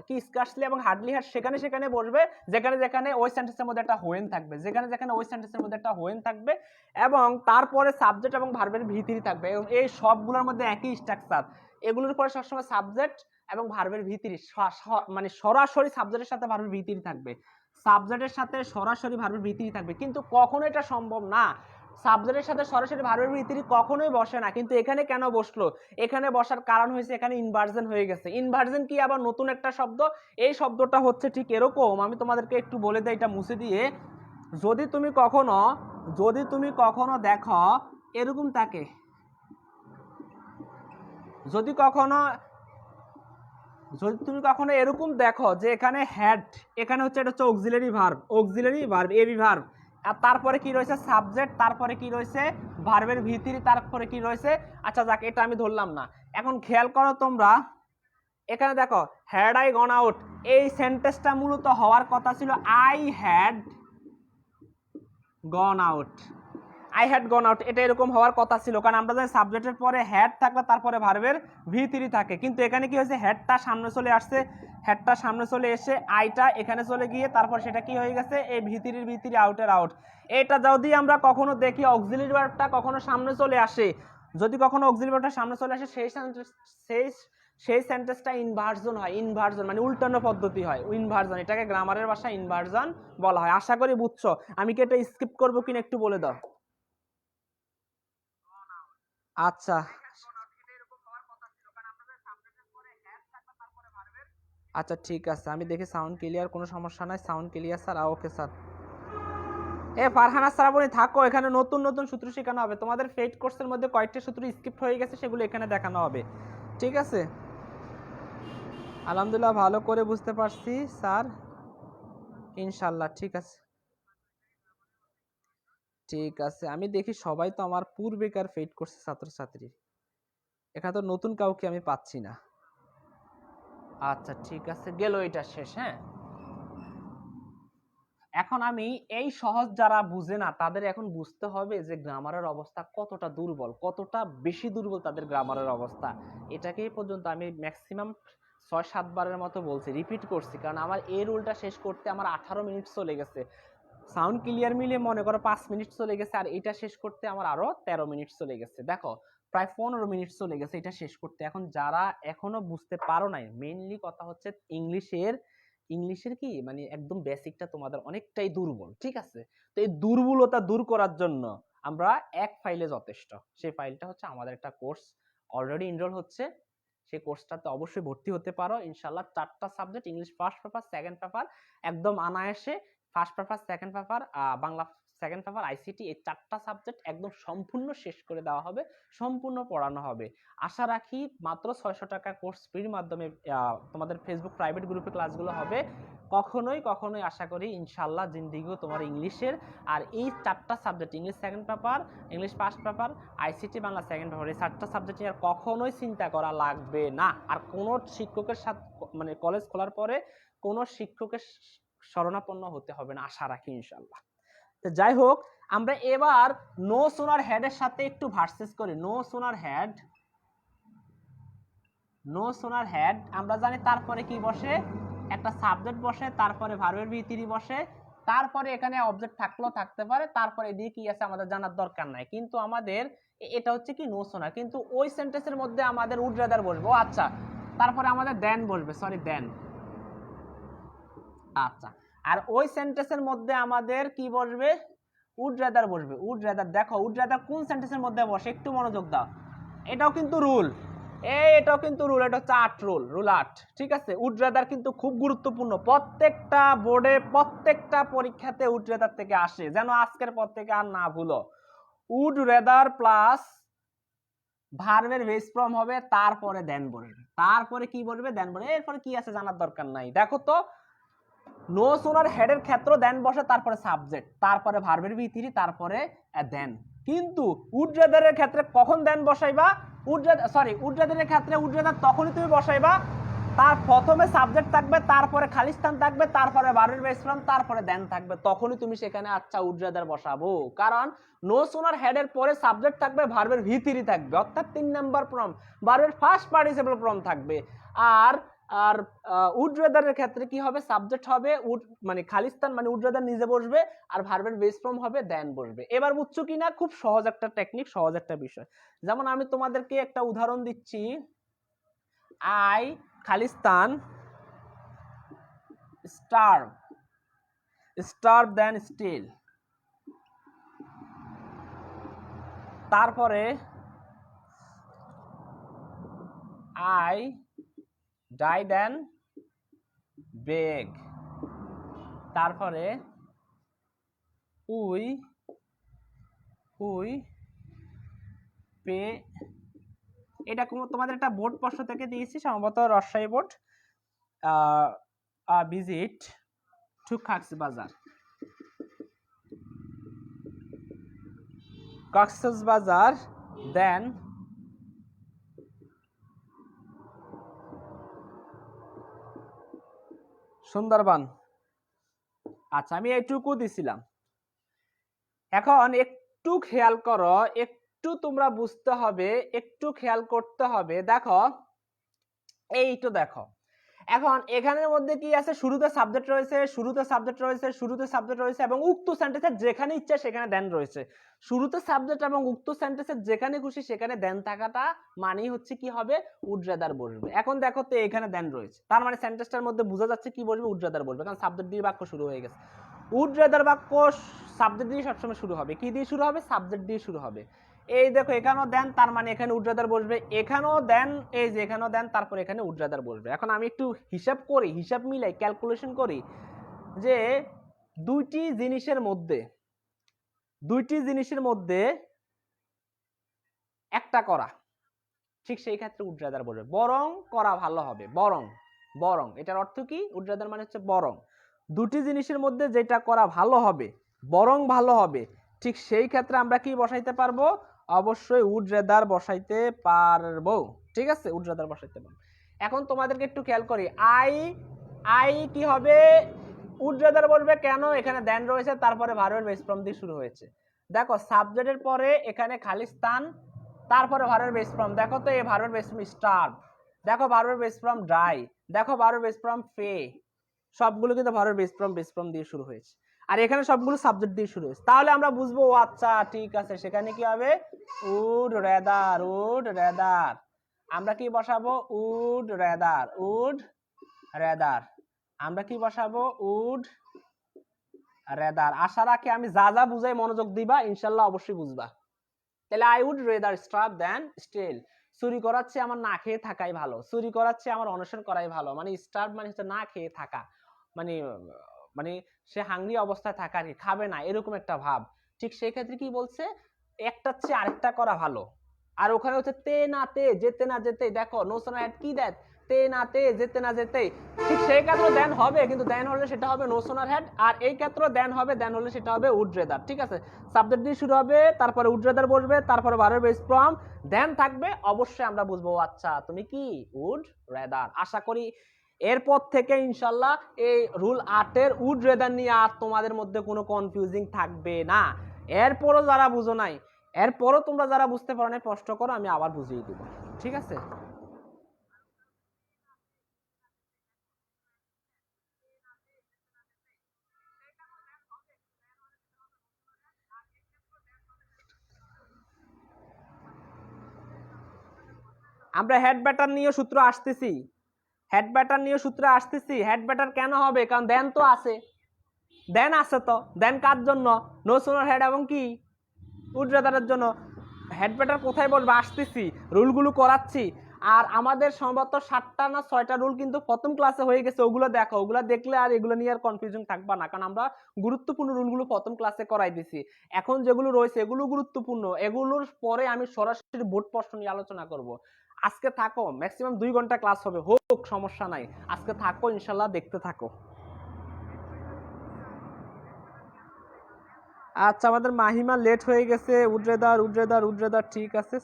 কি স্কার্সলি এবং হার্ডলি হেড সেখানে সেখানে বসবে, যেখানে যেখানে ওই সেন্টেন্সের মধ্যে একটা হোয়েন থাকবে, যেখানে যেখানে ওই সেন্টেন্সের মধ্যে একটা হোয়েন থাকবে, এবং তারপরে সাবজেক্ট এবং ভার্বের ভি3 থাকবে। এবং এই সবগুলোর মধ্যে একই স্ট্রাকচার, এগুলোর পরে সবসময় সাবজেক্ট এবং ভার্বের ভি3, মানে সরাসরি সাবজেক্টের সাথে ভার্বের ভি3 থাকবে, সাবজেক্টের সাথে সরাসরি ভার্বের ভি3 থাকবে। কিন্তু কখনো এটা সম্ভব না, সাবজেক্টের সাথে সরাসরি ভার্বের ভি3 কখনোই বসে না। কিন্তু এখানে কেন বসলো? এখানে বসার কারণ হয়েছে এখানে ইনভার্জন হয়ে গেছে। ইনভার্জন কি আবার নতুন একটা শব্দ? এই শব্দটা হচ্ছে ঠিক এরকম, আমি তোমাদেরকে একটু বলে দেই এটা মুছে দিয়ে। যদি তুমি কখনো দেখো এরকম থাকে, যদি তুমি কখনো এরকম দেখো যে এখানে হ্যাড, এখানে হচ্ছে এটা হচ্ছে অক্সিলারি ভার্ব, এবি ভার্ব, আর তারপরে কি রয়েছে সাবজেক্ট, তারপরে কি রয়েছে ভার্বের ভি3, তারপরে কি রয়েছে, আচ্ছা যাক এটা আমি ধরলাম না। এখন খেয়াল করো তোমরা, এখানে দেখো হ্যাড আই গন আউট, এই সেন্টেন্সটা মূলত হওয়ার কথা ছিল I had gone out. I had gone out, এটা এরকম হওয়ার কথা ছিল, কারণ আমরা জানি সাবজেক্টের পরে হ্যাড থাকলে তারপরে ভার্বের ভি3 থাকে। কিন্তু এখানে কি হয়েছে, হেডটা সামনে চলে আসছে, হেডটা সামনে চলে এসে আইটা এখানে চলে গিয়ে তারপর সেটা কি হয়ে গেছে, এই ভি3 আউটের আউট। এটা যদি আমরা কখনো দেখি অক্সিলারি ভার্বটা কখনো সামনে চলে আসে, যদি কখনো অক্সিলারি ভার্বটা সামনে চলে আসে, সেই সেন্টেন্সটা ইনভার্জন হয়। ইনভার্জন মানে উল্টানো পদ্ধতি হয়, ইনভার্জন, এটাকে গ্রামারের ভাষায় ইনভার্জন বলা হয়। আশা করি বুঝছো। আমি কি এটা স্কিপ করবো কিনা একটু বলে দাও। আচ্ছা আচ্ছা ঠিক আছে, আমি দেখি সাউন্ড ক্লিয়ার, কোনো সমস্যা নাই, sound clear sir. Okay sir. Farhana Shrabani থাকো, এখানে নতুন নতুন সূত্র শেখানো হবে তোমাদের। ফেড কোর্সের মধ্যে কয়েকটা সূত্র স্কিপ হয়ে গেছে, সেগুলো এখানে দেখানো হবে। ঠিক আছে, আলহামদুলিল্লাহ ভালো করে বুঝতে পারছি স্যার, ইনশাল্লাহ। ঠিক আছে ঠিক আছে, আমি দেখি সবাই তো আমার পূর্বেকার ফেড কোর্সের ছাত্রছাত্রী, এখানে তো নতুন কাউকে আমি পাচ্ছি না। আচ্ছা ঠিক আছে, গেল এটা শেষ। হ্যাঁ, এখন আমি এই সহজ যারা বুঝে না তাদের এখন বুঝতে হবে যে গ্রামারের অবস্থা কতটা দুর্বল, কতটা বেশি দুর্বল তাদের গ্রামারের অবস্থা। এটাকে পর্যন্ত আমি ম্যাক্সিমাম 6-7 বারের মতো বলছি, রিপিট করছি, কারণ আমার এই রুলটা শেষ করতে আমার 18 মিনিট চলে গেছে। সাউন্ড ক্লিয়ার মিলিয়ে মনে করো 5 মিনিট চলে গেছে, আর এটা শেষ করতে আমার আরো 13 মিনিট চলে গেছে। দেখো প্রায় 15 মিনিট চলে গেছে এটা শেষ করতে। এখন যারা এখনো বুঝতে পারো নাই, মেইনলি কথা হচ্ছে ইংলিশের কি মানে একদম বেসিকটা তোমাদের অনেকটাই দুর্বল। ঠিক আছে, তো এই দুর্বলতা দূর করার জন্য আমরা এক ফাইলে যথেষ্ট। সেই ফাইলটা হচ্ছে আমাদের একটা কোর্স অলরেডি এনরোল হচ্ছে, সেই কোর্সটাতে অবশ্যই ভর্তি হতে পারো ইনশাআল্লাহ। 4টা subject, English first paper, second paper, একদম অনায়াসে first paper, second paper, Bangla second paper, ICT, এই 4টা সাবজেক্ট একদম সম্পূর্ণ শেষ করে দেওয়া হবে, সম্পূর্ণ পড়ানো হবে। আশা রাখি মাত্র 600 টাকা কোর্স ফির মাধ্যমে তোমাদের ফেসবুক প্রাইভেট গ্রুপে ক্লাসগুলো হবে। কখনোই কখনোই আশা করি ইনশাল্লাহ জিন্দিগিও তোমার ইংলিশের আর এই 4টা subject, English second paper, English first paper, ICT Bangla second paper, এই 4টা সাবজেক্ট নিয়ে আর কখনোই চিন্তা করা লাগবে না। আর কোনো শিক্ষকের সাথে মানে কলেজ খোলার পরে কোনো শিক্ষকের শরণাপন্ন হতে হবে না, আশা রাখি ইনশাল্লাহ। তো যাই হোক, আমরা এবার নো সোনার হেডের সাথে একটু ভার্সেস করি। No sooner had, no sooner head আমরা জানি তারপরে কি বসে, একটা সাবজেক্ট বসে, তারপরে ভার্বের ভিতরি বসে, তারপরে এখানে অবজেক্ট থাকলেও থাকতে পারে, তারপরে এদিকে কি আছে আমাদের জানার দরকার নাই। কিন্তু আমাদের এটা হচ্ছে কি নো সোনার, কিন্তু ওই সেন্টেন্সের মধ্যে আমাদের উড রাদার বসবে। ও আচ্ছা, তারপরে আমাদের দেন বসবে, সরি দেন। আচ্ছা, আর ওই সেন্টেন্সের মধ্যে আমাদের কি বসবে, উড রাদার বসবে। উড রাদার, দেখো উড রাদার কোন সেন্টেন্সের মধ্যে বসে, একটু মনোযোগ দাও। এটাও কিন্তু রুল, এটাও কিন্তু রুল, এটা হচ্ছে 8 রুল 8, ঠিক আছে। উড রাদার কিন্তু খুব গুরুত্বপূর্ণ, প্রত্যেকটা বোর্ডে প্রত্যেকটা পরীক্ষাতে উড রাদার থেকে আসে, যেন আজকের পর থেকে আর না ভুলো। উড রাদার প্লাস ভার্বের বেস ফর্ম হবে, তারপরে দেন বসবে, তারপরে কি বলবে দেন বলবে, এরপরে কি আছে জানার দরকার নাই। দেখো তো নো সোনার হেডের ক্ষেত্রে দেন বসে, তারপরে সাবজেক্ট, তারপরে ভার্বের ভিতরি, তারপরে দেন। কিন্তু উড রাদারের ক্ষেত্রে কখন দেন বসাইবা, উড রাদারের ক্ষেত্রে উড রাদার তখনই তুমি বসাইবা তার প্রথমে সাবজেক্ট থাকবে, তারপরে খালি স্থান থাকবে, তারপরে ভার্বের বেস ফর্ম, তারপরে দেন থাকবে, তখনই তুমি সেখানে আচ্ছা উড রাদার বসাবো। কারণ নো সোনার হেডের পরে সাবজেক্ট থাকবে, ভার্বের ভিতরি থাকবে, অর্থাৎ 3 নাম্বার ফর্ম, ভার্বের ফার্স্ট পার্টিসিপল ফর্ম থাকবে। আর আর উড রাদারের ক্ষেত্রে কি হবে, সাবজেক্ট হবে উড মানে খালিস্তান মানে উড রাদার নিজে বসবে, আর ভার্বের বেস ফর্ম হবে দেন বসবে। এবার বুঝছো কিনা, খুব সহজ একটা টেকনিক, সহজ একটা বিষয়। যেমন আমি তোমাদেরকে একটা উদাহরণ দিচ্ছি, আই খালিস্তান স্টার্ভ, স্টার্ভ দেন স্টিল, তারপরে আই ডাই দেন বেগ, তারপরে উই পে। এটা তোমাদের একটা বোর্ড প্রশ্ন থেকে দিয়েছি, সম্ভবত Rajshahi board. Visit to Cox's Bazar, Cox's Bazar then Sundarbans. আচ্ছা, আমি এইটুকু দিছিলাম। এখন একটু খেয়াল করো, একটু তোমরা বুঝতে হবে, একটু খেয়াল করতে হবে। দেখো এইটা দেখো, এখন এখানের মধ্যে কি আছে, শুরুতে সাবজেক্ট রয়েছে, শুরুতে সাবজেক্ট রয়েছে, শুরুতে সাবজেক্ট রয়েছে, এবং উক্ত সেন্টেন্সের যেখানে ইচ্ছা সেখানে দেন রয়েছে। শুরুতে সাবজেক্ট এবং উক্ত সেন্টেন্সের যেখানে খুশি সেখানে দেন থাকাটা মানেই হচ্ছে কি হবে, উড রাদার বসবে। এখন দেখো তো এখানে দেন রয়েছে, তার মানে সেন্টেন্সটার মধ্যে বোঝা যাচ্ছে কি বসবে, উড রাদার বসবে, কারণ সাবজেক্ট দিয়ে বাক্য শুরু হয়ে গেছে। উড রাদার বাক্য সাবজেক্ট দিয়ে সবসময় শুরু হবে, কি দিয়ে শুরু হবে, সাবজেক্ট দিয়ে শুরু হবে। এই দেখো এখানেও দেন, তার মানে এখানে উড রাদার বসবে, এখানেও দেন, এই যে এখানেও দেন, তারপর এখানে উড রাদার বসবে। এখন আমি একটু হিসাব করি, হিসাব মিলাই ক্যালকুলেশন করি, যে দুইটি জিনিসের মধ্যে একটা করা, ঠিক সেই ক্ষেত্রে উড রাদার বসবে। বরং করা ভালো হবে, বরং এটার অর্থ কি, উড রাদার মানে হচ্ছে বরং, দুটি জিনিসের মধ্যে যেটা করা ভালো হবে, বরং ভালো হবে, ঠিক সেই ক্ষেত্রে আমরা কি বসাইতে পারবো, অবশ্যই উড রাদার বসাইতে পারবো, ঠিক আছে, উড রাদার বসাইতে পারবো। এখন তোমাদেরকে একটু খেয়াল করি, আই কি হবে, উড রাদার বলবে কেন, এখানে দেন রয়েছে, তারপরে ভার্বের বেস ফর্ম দিয়ে শুরু হয়েছে। দেখো সাবজেক্টের পরে এখানে খালি স্থান, তারপরে ভার্বের বেস ফর্ম, দেখো তো এই ভার্বের বেস ফর্ম স্টার্ভ, দেখো ভার্বের বেস ফর্ম ড্রাই, দেখো ভার্বের বেস ফর্ম পে, সবগুলো কিন্তু ভার্বের বেস ফর্ম দিয়ে শুরু হয়েছে, আর এখানে সবগুলো সাবজেক্ট দিয়ে শুরু হয়েছে। তাহলে আমরা বুঝবো ও আচ্ছা ঠিক আছে, সেখানে কি হবে, উড রাদার, আমরা কি বসাবো, উড রাদার, আমরা কি বসাবো, উড রাদার। আশা রাখি আমি যা যা বুঝাই মনোযোগ দিবা, ইনশাল্লাহ অবশ্যই বুঝবা। তাহলে I would rather starve than steal, চুরি করাচ্ছে আমার না খেয়ে থাকাই ভালো, চুরি করাচ্ছে আমার অনশন করাই ভালো, মানে স্টার্ভ মানে হচ্ছে না খেয়ে থাকা, মানে মানে সে হাংরি অবস্থায় থাকা, আর কি খাবে না, এরকম একটা ভাব। ঠিক সেই ক্ষেত্রে কি বলছে, একটা চেয়ে আরেকটা করা ভালো। আর ওখানে হচ্ছে তে না তে, যেতে না যেতে, দেখো নো সোনার হেড কি দেয়, তে নাতে যেতে না যেতে, ঠিক সেই ক্ষেত্রে দেন হবে, কিন্তু দেন হলে সেটা হবে নো সোনার হ্যাড, আর এই ক্ষেত্রে দেন হবে, দেন হলে সেটা হবে উড রেদার। ঠিক আছে, সাবজেক্ট দিয়ে শুরু হবে, তারপরে উড রেদার বসবে, তারপরে ভার্বের বেস ফর্ম, দেন থাকবে, অবশ্যই আমরা বুঝবো আচ্ছা তুমি কি উড রেদার। আশা করি এরপর থেকে ইনশাল্লাহ এই রুল 8 এর উড রেদার নিয়ে আর তোমাদের মধ্যে কোনো কনফিউজিং থাকবে না। এরপরও যারা বুঝো নাই, এরপরও তোমরা যারা বুঝতে পারো না প্রশ্ন করো, আমি আবার বুঝিয়ে দিব। ঠিক আছে, আমরা হেড ব্যাটার নিয়ে সূত্র আসতেছি, হেড ব্যাটার নিয়ে সূত্র আসতেছি। হেড ব্যাটার কেন হবে, কারণ দেন তো আছে, দেন আছে, তো দেন কার জন্য, নো সোনার হেড এবং কি উড রেদারের জন্য। হেড ব্যাটার কোথায় বলবো, আসতেছি, রুলগুলো করাচ্ছি। আর আমাদের সম্ভবত 7টা না 6টা রুল কিন্তু প্রথম ক্লাসে হয়ে গেছে, ওগুলো দেখো, ওগুলো দেখলে আর এগুলো নিয়ে আর কনফিউশন থাকবা না, কারণ আমরা গুরুত্বপূর্ণ রুলগুলো প্রথম ক্লাসে করাই দিছি। এখন যেগুলো রয়েছে এগুলো গুরুত্বপূর্ণ, এগুলোর পরে আমি সরাসরি বোর্ড প্রশ্ন নিয়ে আলোচনা করব। আজকে থাকো, ম্যাক্সিমাম 2 ঘন্টা ক্লাস হবে, হোক সমস্যা নাই, আজকে থাকো, ইনশাল্লাহ দেখতে থাকো। আচ্ছা, আমাদের মাহিমা লেট হয়ে গেছে, উড্রেদার উড্রেদার উড্রেদার, ঠিক আছে।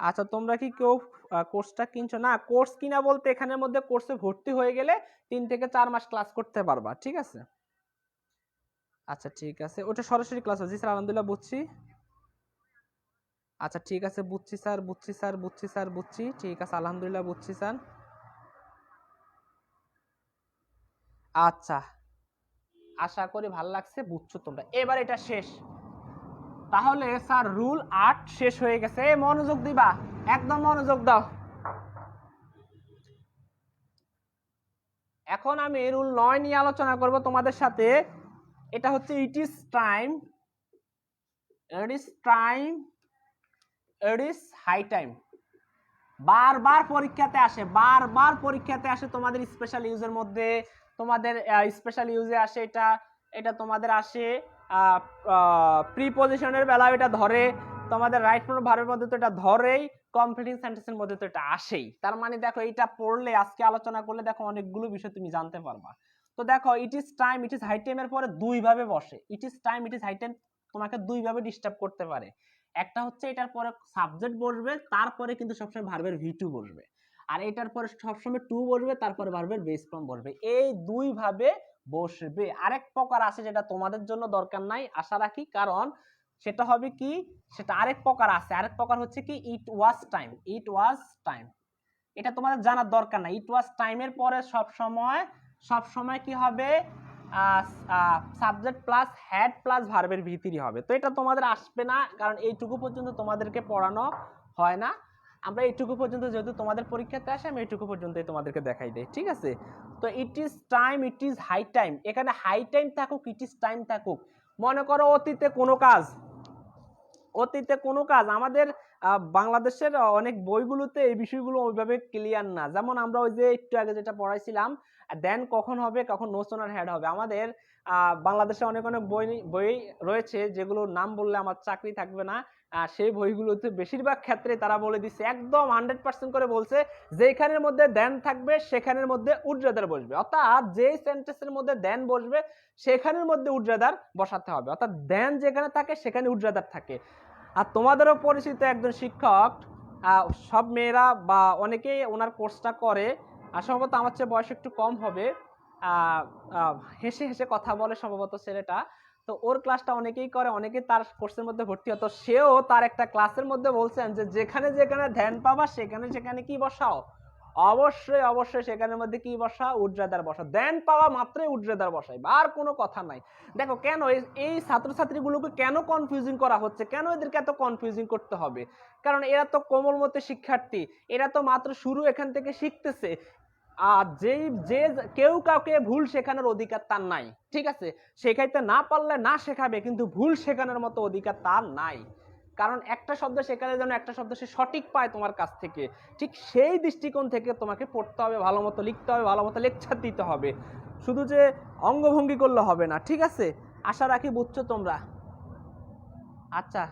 আচ্ছা, তোমরা কি কেউ কোর্সটা কিনছো? না, কোর্স কিনা বলতে এখানের মধ্যে কোর্সে ভর্তি হয়ে গেলে 3 থেকে 4 মাস ক্লাস করতে পারবা। ঠিক আছে, আচ্ছা ঠিক আছে, ওটা সরাসরি ক্লাস হবে। জি স্যার, আলহামদুলিল্লাহ বুঝছি। আচ্ছা ঠিক আছে, বুঝছি স্যার, বুঝছি স্যার, বুঝছি স্যার, বুঝছি, ঠিক আছে, আলহামদুলিল্লাহ বুঝছি স্যার। আচ্ছা, আশা করি ভালো লাগছে, বুঝছো তোমরা। এবার এটা শেষ, তাহলে স্যার রুল 8 শেষ হয়ে গেছে। মনোযোগ দিবা, একদম মনোযোগ দাও। এখন আমি রুল 9 নিয়ে আলোচনা করব তোমাদের সাথে। এটা হচ্ছে it is time, it is time, it is high time. বারবার পরীক্ষাতে আসে, বারবার পরীক্ষাতে আসে তোমাদের স্পেশাল ইউজের মধ্যে, তোমাদের স্পেশাল ইউজে আসে এটা, এটা তোমাদের আসে প্রিপজিশনের বেলায় এটা ধরে, তোমাদের রাইট ফর্ম ভার্বের মধ্যে তো এটা ধরেই, কমপ্লিটিং সেন্টেন্সের মধ্যে তো এটা আসেই। তার মানে দেখো, এটা পড়লে, আজকে আলোচনা করলে দেখো অনেকগুলো বিষয় তুমি জানতে পারবা। তো দেখো, it is time, it is high টাইমের পরে দুই ভাবে বসে। It is time, it is high time তোমাকে দুই ভাবে ডিস্টার্ব করতে পারে। একটা হচ্ছে এটার পরে সাবজেক্ট বসবে, তারপরে কিন্তু সবসময় ভার্বের ভি টু বসবে, আর এটার পরে সবসময় টু বসবে, তারপরে ভার্বের বেস ফর্ম বসবে। এই দুই ভাবে বসবে। আরেক প্রকার আছে যেটা তোমাদের জন্য দরকার নাই আশা রাখি, কারণ সেটা হবে কি, সেটা আরেক প্রকার আছে। আরেক প্রকার হচ্ছে কি, ইট was time, it was time. এটা তোমাদের জানার দরকার নাই। ইট ওয়াজ টাইমের পরে সব সময় কি হবে, সাবজেক্ট প্লাস হ্যাড প্লাস ভার্বের ভিতরই হবে। তো এটা তোমাদের আসবে না, কারণ এইটুকু পর্যন্ত তোমাদেরকে পড়ানো হয় না। আমরা এইটুকু পর্যন্ত, যেহেতু তোমাদের পরীক্ষাতে আসে, আমি এইটুকু পর্যন্তই তোমাদেরকে দেখাই দেই। ঠিক আছে, তো it is time, it is high time, এখানে হাই টাইম থাকুক, ইট ইজ টাইম থাকুক। মনে করো অতীতে কোনো কাজ, অতীতে কোনো কাজ, আমাদের বাংলাদেশের অনেক বইগুলোতে এই বিষয়গুলো ওইভাবে ক্লিয়ার না। যেমন আমরা ওই যে একটু আগে যেটা পড়াইছিলাম, দেন কখন হবে, কখন নো সোনার হেড হবে। আমাদের বাংলাদেশে অনেক অনেক বই রয়েছে যেগুলোর নাম বললে আমার চাকরি থাকবে না। সেই বইগুলোতে বেশিরভাগ ক্ষেত্রে তারা বলে দিচ্ছে, একদম 100% করে বলছে, যেখানের মধ্যে দেন থাকবে সেখানের মধ্যে উড রেদার বসবে। অর্থাৎ যেই সেন্টেন্সের মধ্যে দেন বসবে সেখানের মধ্যে উড রেদার বসাতে হবে। অর্থাৎ দেন যেখানে থাকে সেখানে উড রেদার থাকে। আর তোমাদেরও পরিচিত একজন শিক্ষক, সব মেয়েরা বা অনেকেই ওনার কোর্সটা করে, আর সম্ভবত আমার চেয়ে বয়স একটু কম হবে, হেসে হেসে কথা বলে সম্ভবত ছেলেটা। তো ওর ক্লাসটা অনেকেই করে, অনেকেই তার কোর্সের মধ্যে ভর্তি হতো। সেও তার একটা ক্লাসের মধ্যে বলছেন যে যেখানে যেখানে ধ্যান পাবা সেখানে সেখানে কি বসাও, অবশ্যই অবশ্যই সেখানের মধ্যে কি বসা, উড রেদার বসা। দেন পাওয়া মাত্রই উড রেদার বসাই, আর কোনো কথা নাই। দেখো কেন এই ছাত্রছাত্রীগুলোকে কেন কনফিউজিং করা হচ্ছে, কেন এদেরকে এত কনফিউজিং করতে হবে, কারণ এরা তো কোমলমতি শিক্ষার্থী, এরা তো মাত্র শুরু এখান থেকে শিখতেছে। আর যে কেউ কাউকে ভুল শেখানোর অধিকার তার নাই। ঠিক আছে, শেখাইতে না পারলে না শেখাবে, কিন্তু ভুল শেখানোর মতো অধিকার তার নাই। কারণ একটা শব্দ শেখানোর জন্য একটা শব্দ সে সঠিক পায় তোমার কাছ থেকে, ঠিক সেই দৃষ্টিকোণ থেকে তোমাকে পড়তে হবে, ভালো মতো লিখতে হবে, ভালো মতো লেকচার দিতে হবে। শুধু যে অঙ্গভঙ্গি করলে হবে না। ঠিক আছে, আশা রাখি বুঝছো তোমরা। আচ্ছা,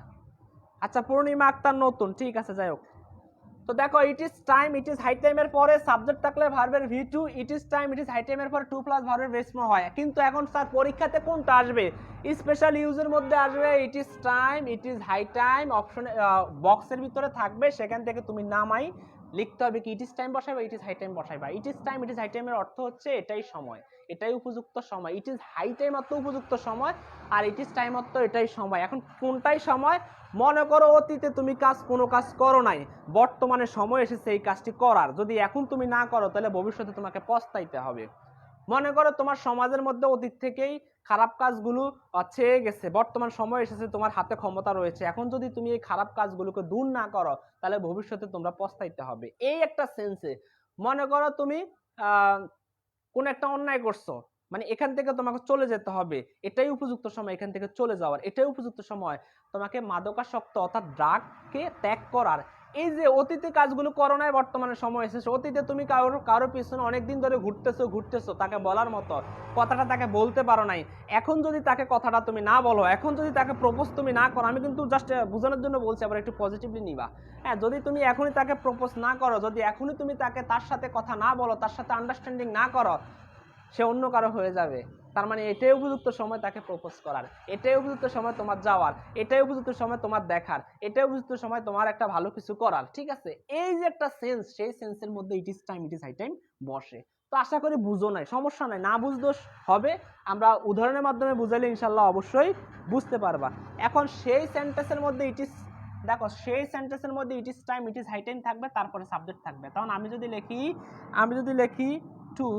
আচ্ছা পূর্ণিমা আক্তার নতুন, ঠিক আছে যাই হোক। তো দেখো it is time, it is high টাইমের পরে সাবজেক্ট থাকলে ভার্বের V2, it is time, it is high টাইমের পরে 2 প্লাস ভার্বের বেস ফর্ম হয়। কিন্তু এখন স্যার পরীক্ষাতে কোনটা আসবে? স্পেশাল ইউজের মধ্যে আসবে it is time, it is high time, অপশনে বক্সের ভিতরে থাকবে, সেখান থেকে তুমি নামাই লিখতে হবে কি ইট ইজ টাইম বসাইবা, ইট ইজ হাই টাইম বসাইবা। It is time, it is high টাইমের অর্থ হচ্ছে এটাই সময়, এটাই উপযুক্ত সময়। ইট ইজ হাই টাইম অর্থ উপযুক্ত সময়, আর ইট ইজ টাইম অর্থ এটাই সময়। এখন কোনটাই সময়? মনে করো অতীতে তুমি কোনো কাজ করো নাই, বর্তমানে সময় এসেছে এই কাজটি করার। যদি এখন তুমি না করো তাহলে ভবিষ্যতে তোমাকে পস্তাইতে হবে। মনে করো তোমার সমাজের মধ্যে অতীত থেকেই খারাপ কাজগুলো ছেয়ে গেছে, বর্তমান সময় এসেছে, তোমার হাতে ক্ষমতা রয়েছে, এখন যদি তুমি এই খারাপ কাজগুলোকে দূর না করো তাহলে ভবিষ্যতে তোমরা পস্তাইতে হবে। এই একটা সেন্সে মনে করো তুমি কোন একটা অন্যায় করছো, মানে এখান থেকে তোমাকে চলে যেতে হবে, এটাই উপযুক্ত সময় এখান থেকে চলে যাওয়ার, এটাই উপযুক্ত সময় তোমাকে মাদকাসক্ত অর্থাৎ ড্রাগকে ত্যাগ করার। এই যে অতীতে কাজগুলো করো নাই, বর্তমানে সময় এসেছে। অতীতে তুমি কারোর পিছনে অনেকদিন ধরে ঘুরতেছো তাকে বলার মতো কথাটা তাকে বলতে পারো নাই, এখন যদি তাকে কথাটা তুমি না বলো, এখন যদি তাকে প্রপোজ তুমি না করো, আমি কিন্তু জাস্ট বোঝানোর জন্য বলছি, আবার একটু পজিটিভলি নিবা। হ্যাঁ, যদি তুমি এখনই তাকে প্রপোজ না করো, যদি এখনই তুমি তার সাথে কথা না বলো, তার সাথে আন্ডারস্ট্যান্ডিং না করো, সে অন্য কারো হয়ে যাবে। তার মানে এটাই উপযুক্ত সময় তাকে প্রপোজ করার, এটাই উপযুক্ত সময় তোমার যাওয়ার, এটাই উপযুক্ত সময় তোমার দেখার, এটাই উপযুক্ত সময় তোমার একটা ভালো কিছু করার। ঠিক আছে, এই যে একটা সেন্স, সেই সেন্সের মধ্যে it is time, it is high time বসে। তো আশা করি বুঝো নাই, সমস্যা নাই, না বুঝদোষ হবে, আমরা উদাহরণের মাধ্যমে বুঝাইলে ইনশাল্লাহ অবশ্যই বুঝতে পারবা। এখন সেই সেন্টেন্সের মধ্যে ইট ইজ, দেখো সেই সেন্টেন্সের মধ্যে it is time, it is high time থাকবে, তারপরে সাবজেক্ট থাকবে। তখন আমি যদি লিখি টু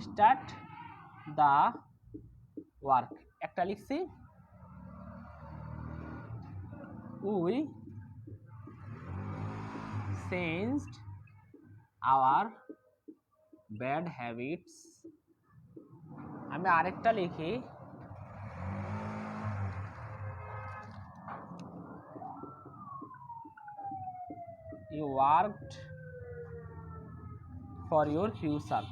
স্টার্ট দ্য ওয়ার্ক, একটা লিখছি we changed our bad habits, আমি আরেকটা লিখি you worked for your future.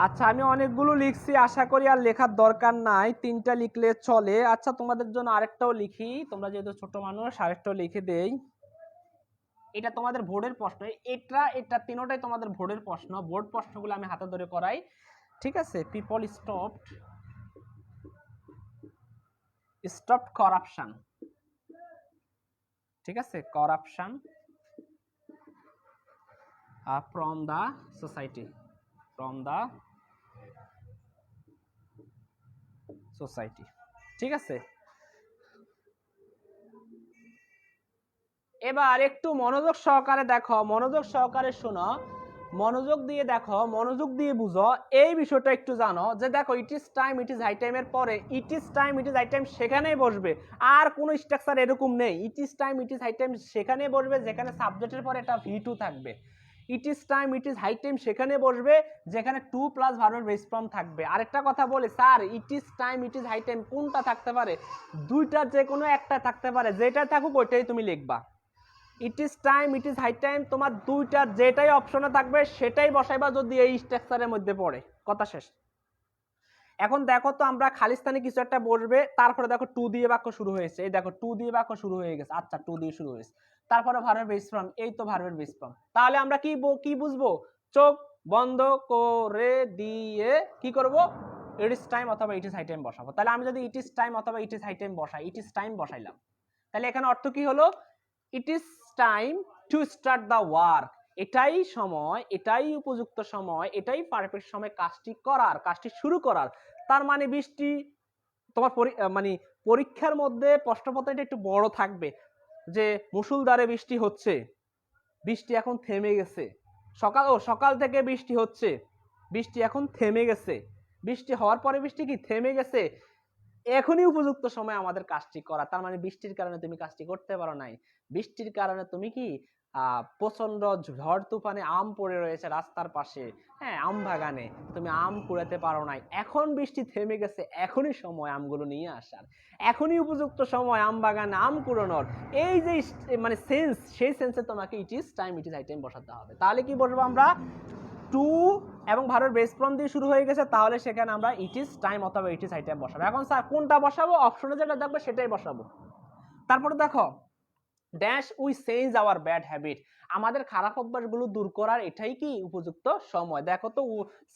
আচ্ছা আমি অনেকগুলো লিখছি, আশা করি আর লেখার দরকার নাই, 3টা লিখলে চলে। আচ্ছা তোমাদের জন্য আরেকটাও লিখি, তোমরা যেহেতু ছোট মানুষ আরেকটাও লিখে দেই। এটা তোমাদের বোর্ডের প্রশ্ন, এটা তিনটাই তোমাদের বোর্ডের প্রশ্ন, বোর্ড প্রশ্নগুলো আমি হাতে ধরে করাই। ঠিক আছে, পিপল স্টপড করাপশন। ঠিক আছে, করাপশন ফ্রম দ্য সোসাইটি, ঠিক আছে। এবার একটু মনোযোগ সহকারে দেখো, মনোযোগ সহকারে শোনো, মনোযোগ দিয়ে দেখো, মনোযোগ দিয়ে বুঝো, এই বিষয়টা একটু জানো যে দেখো it is time, it is high টাইমের পরে it is time, it is high time সেখানেই বসবে, আর কোনো স্ট্রাকচার এরকম নেই। It is time, it is high time সেখানেই বসবে যেখানে সাবজেক্টের পরে একটা V2 থাকবে। It is time, it is high time সেখানে বসবে যেখানে 2 প্লাস ভার্বের বেস ফর্ম থাকবে। আরেকটা কথা বলি sir, it is time, it is high time কোনটা থাকতে পারে? দুইটা যে কোনো একটা থাকতে পারে, যেটা থাকুক ওইটাই তুমি লিখবা। It is time, it is high time তোমার দুইটা যেটাই অপশনে থাকবে সেটাই বসাইবা যদি এই স্ট্রাকচারের মধ্যে পড়ে, কথা শেষ। এখন দেখো তো আমরা খালিস্তানে কিছু একটা বসবে, তারপরে দেখো টু দিয়ে বাক্য শুরু হয়েছে, এই দেখো টু দিয়ে বাক্য শুরু হয়ে গেছে, আচ্ছা টু দিয়ে শুরু হয়েছে, তারপরে ভার্বের বেস ফর্ম, এই তো ভার্বের বেস ফর্ম। তাহলে আমরা কি বুঝবো? চোখ বন্ধ করে দিয়ে কি করব? ইট ইজ টাইম অথবা ইট ইজ হাই টাইম বসাবো। তাহলে আমি যদি ইট ইজ টাইম অথবা ইট ইজ হাই টাইম বসাই, ইট ইজ টাইম বসাইলাম, তাহলে এখানে অর্থ কি হলো? ইট is time to start the work, এটাই সময়, এটাই উপযুক্ত সময়, এটাই পারফেক্ট সময় কাজটি করার, কাজটি শুরু করার। তার মানে বৃষ্টি তোমার মানে পরীক্ষার মধ্যে প্রশ্নপত্রটা একটু বড় থাকবে যে মুষলধারে বৃষ্টি হচ্ছে, বৃষ্টি এখন থেমে গেছে, সকাল থেকে বৃষ্টি হচ্ছে, বৃষ্টি এখন থেমে গেছে, বৃষ্টি হওয়ার পরে বৃষ্টি কি থেমে গেছে, এখনই উপযুক্ত সময় আমাদের কাজটি করা। তার মানে বৃষ্টির কারণে তুমি কাজটি করতে পারো নাই, বৃষ্টির কারণে তুমি কি প্রচন্ড ঝড় তুফানে আম পড়ে রয়েছে রাস্তার পাশে, হ্যাঁ আম বাগানে তুমি আম কুড়াতে পারো নাই, এখন বৃষ্টি থেমে গেছে, এখনই সময় আমগুলো নিয়ে আসার, এখনই উপযুক্ত সময় আম বাগানে আম কুড়ানোর। এই যে মানে সেন্স, সেই সেন্সে তোমাকে it is time, it is high time বসাতে হবে। তাহলে কি বলবো আমরা? টু এবং ভার্বের বেস ফর্ম দিয়ে শুরু হয়ে গেছে, তাহলে সেখানে আমরা ইট ইজ টাইম অথবা ইট ইজ হাই টাইম বসাবো। এখন স্যার কোনটা বসাবো? অপশনে যেটা দেখবে সেটাই বসাবো। তারপরে দেখো dash we change our bad habit, আমাদের খারাপ অভ্যাসগুলো দূর করার এটাই কি উপযুক্ত সময়। দেখো তো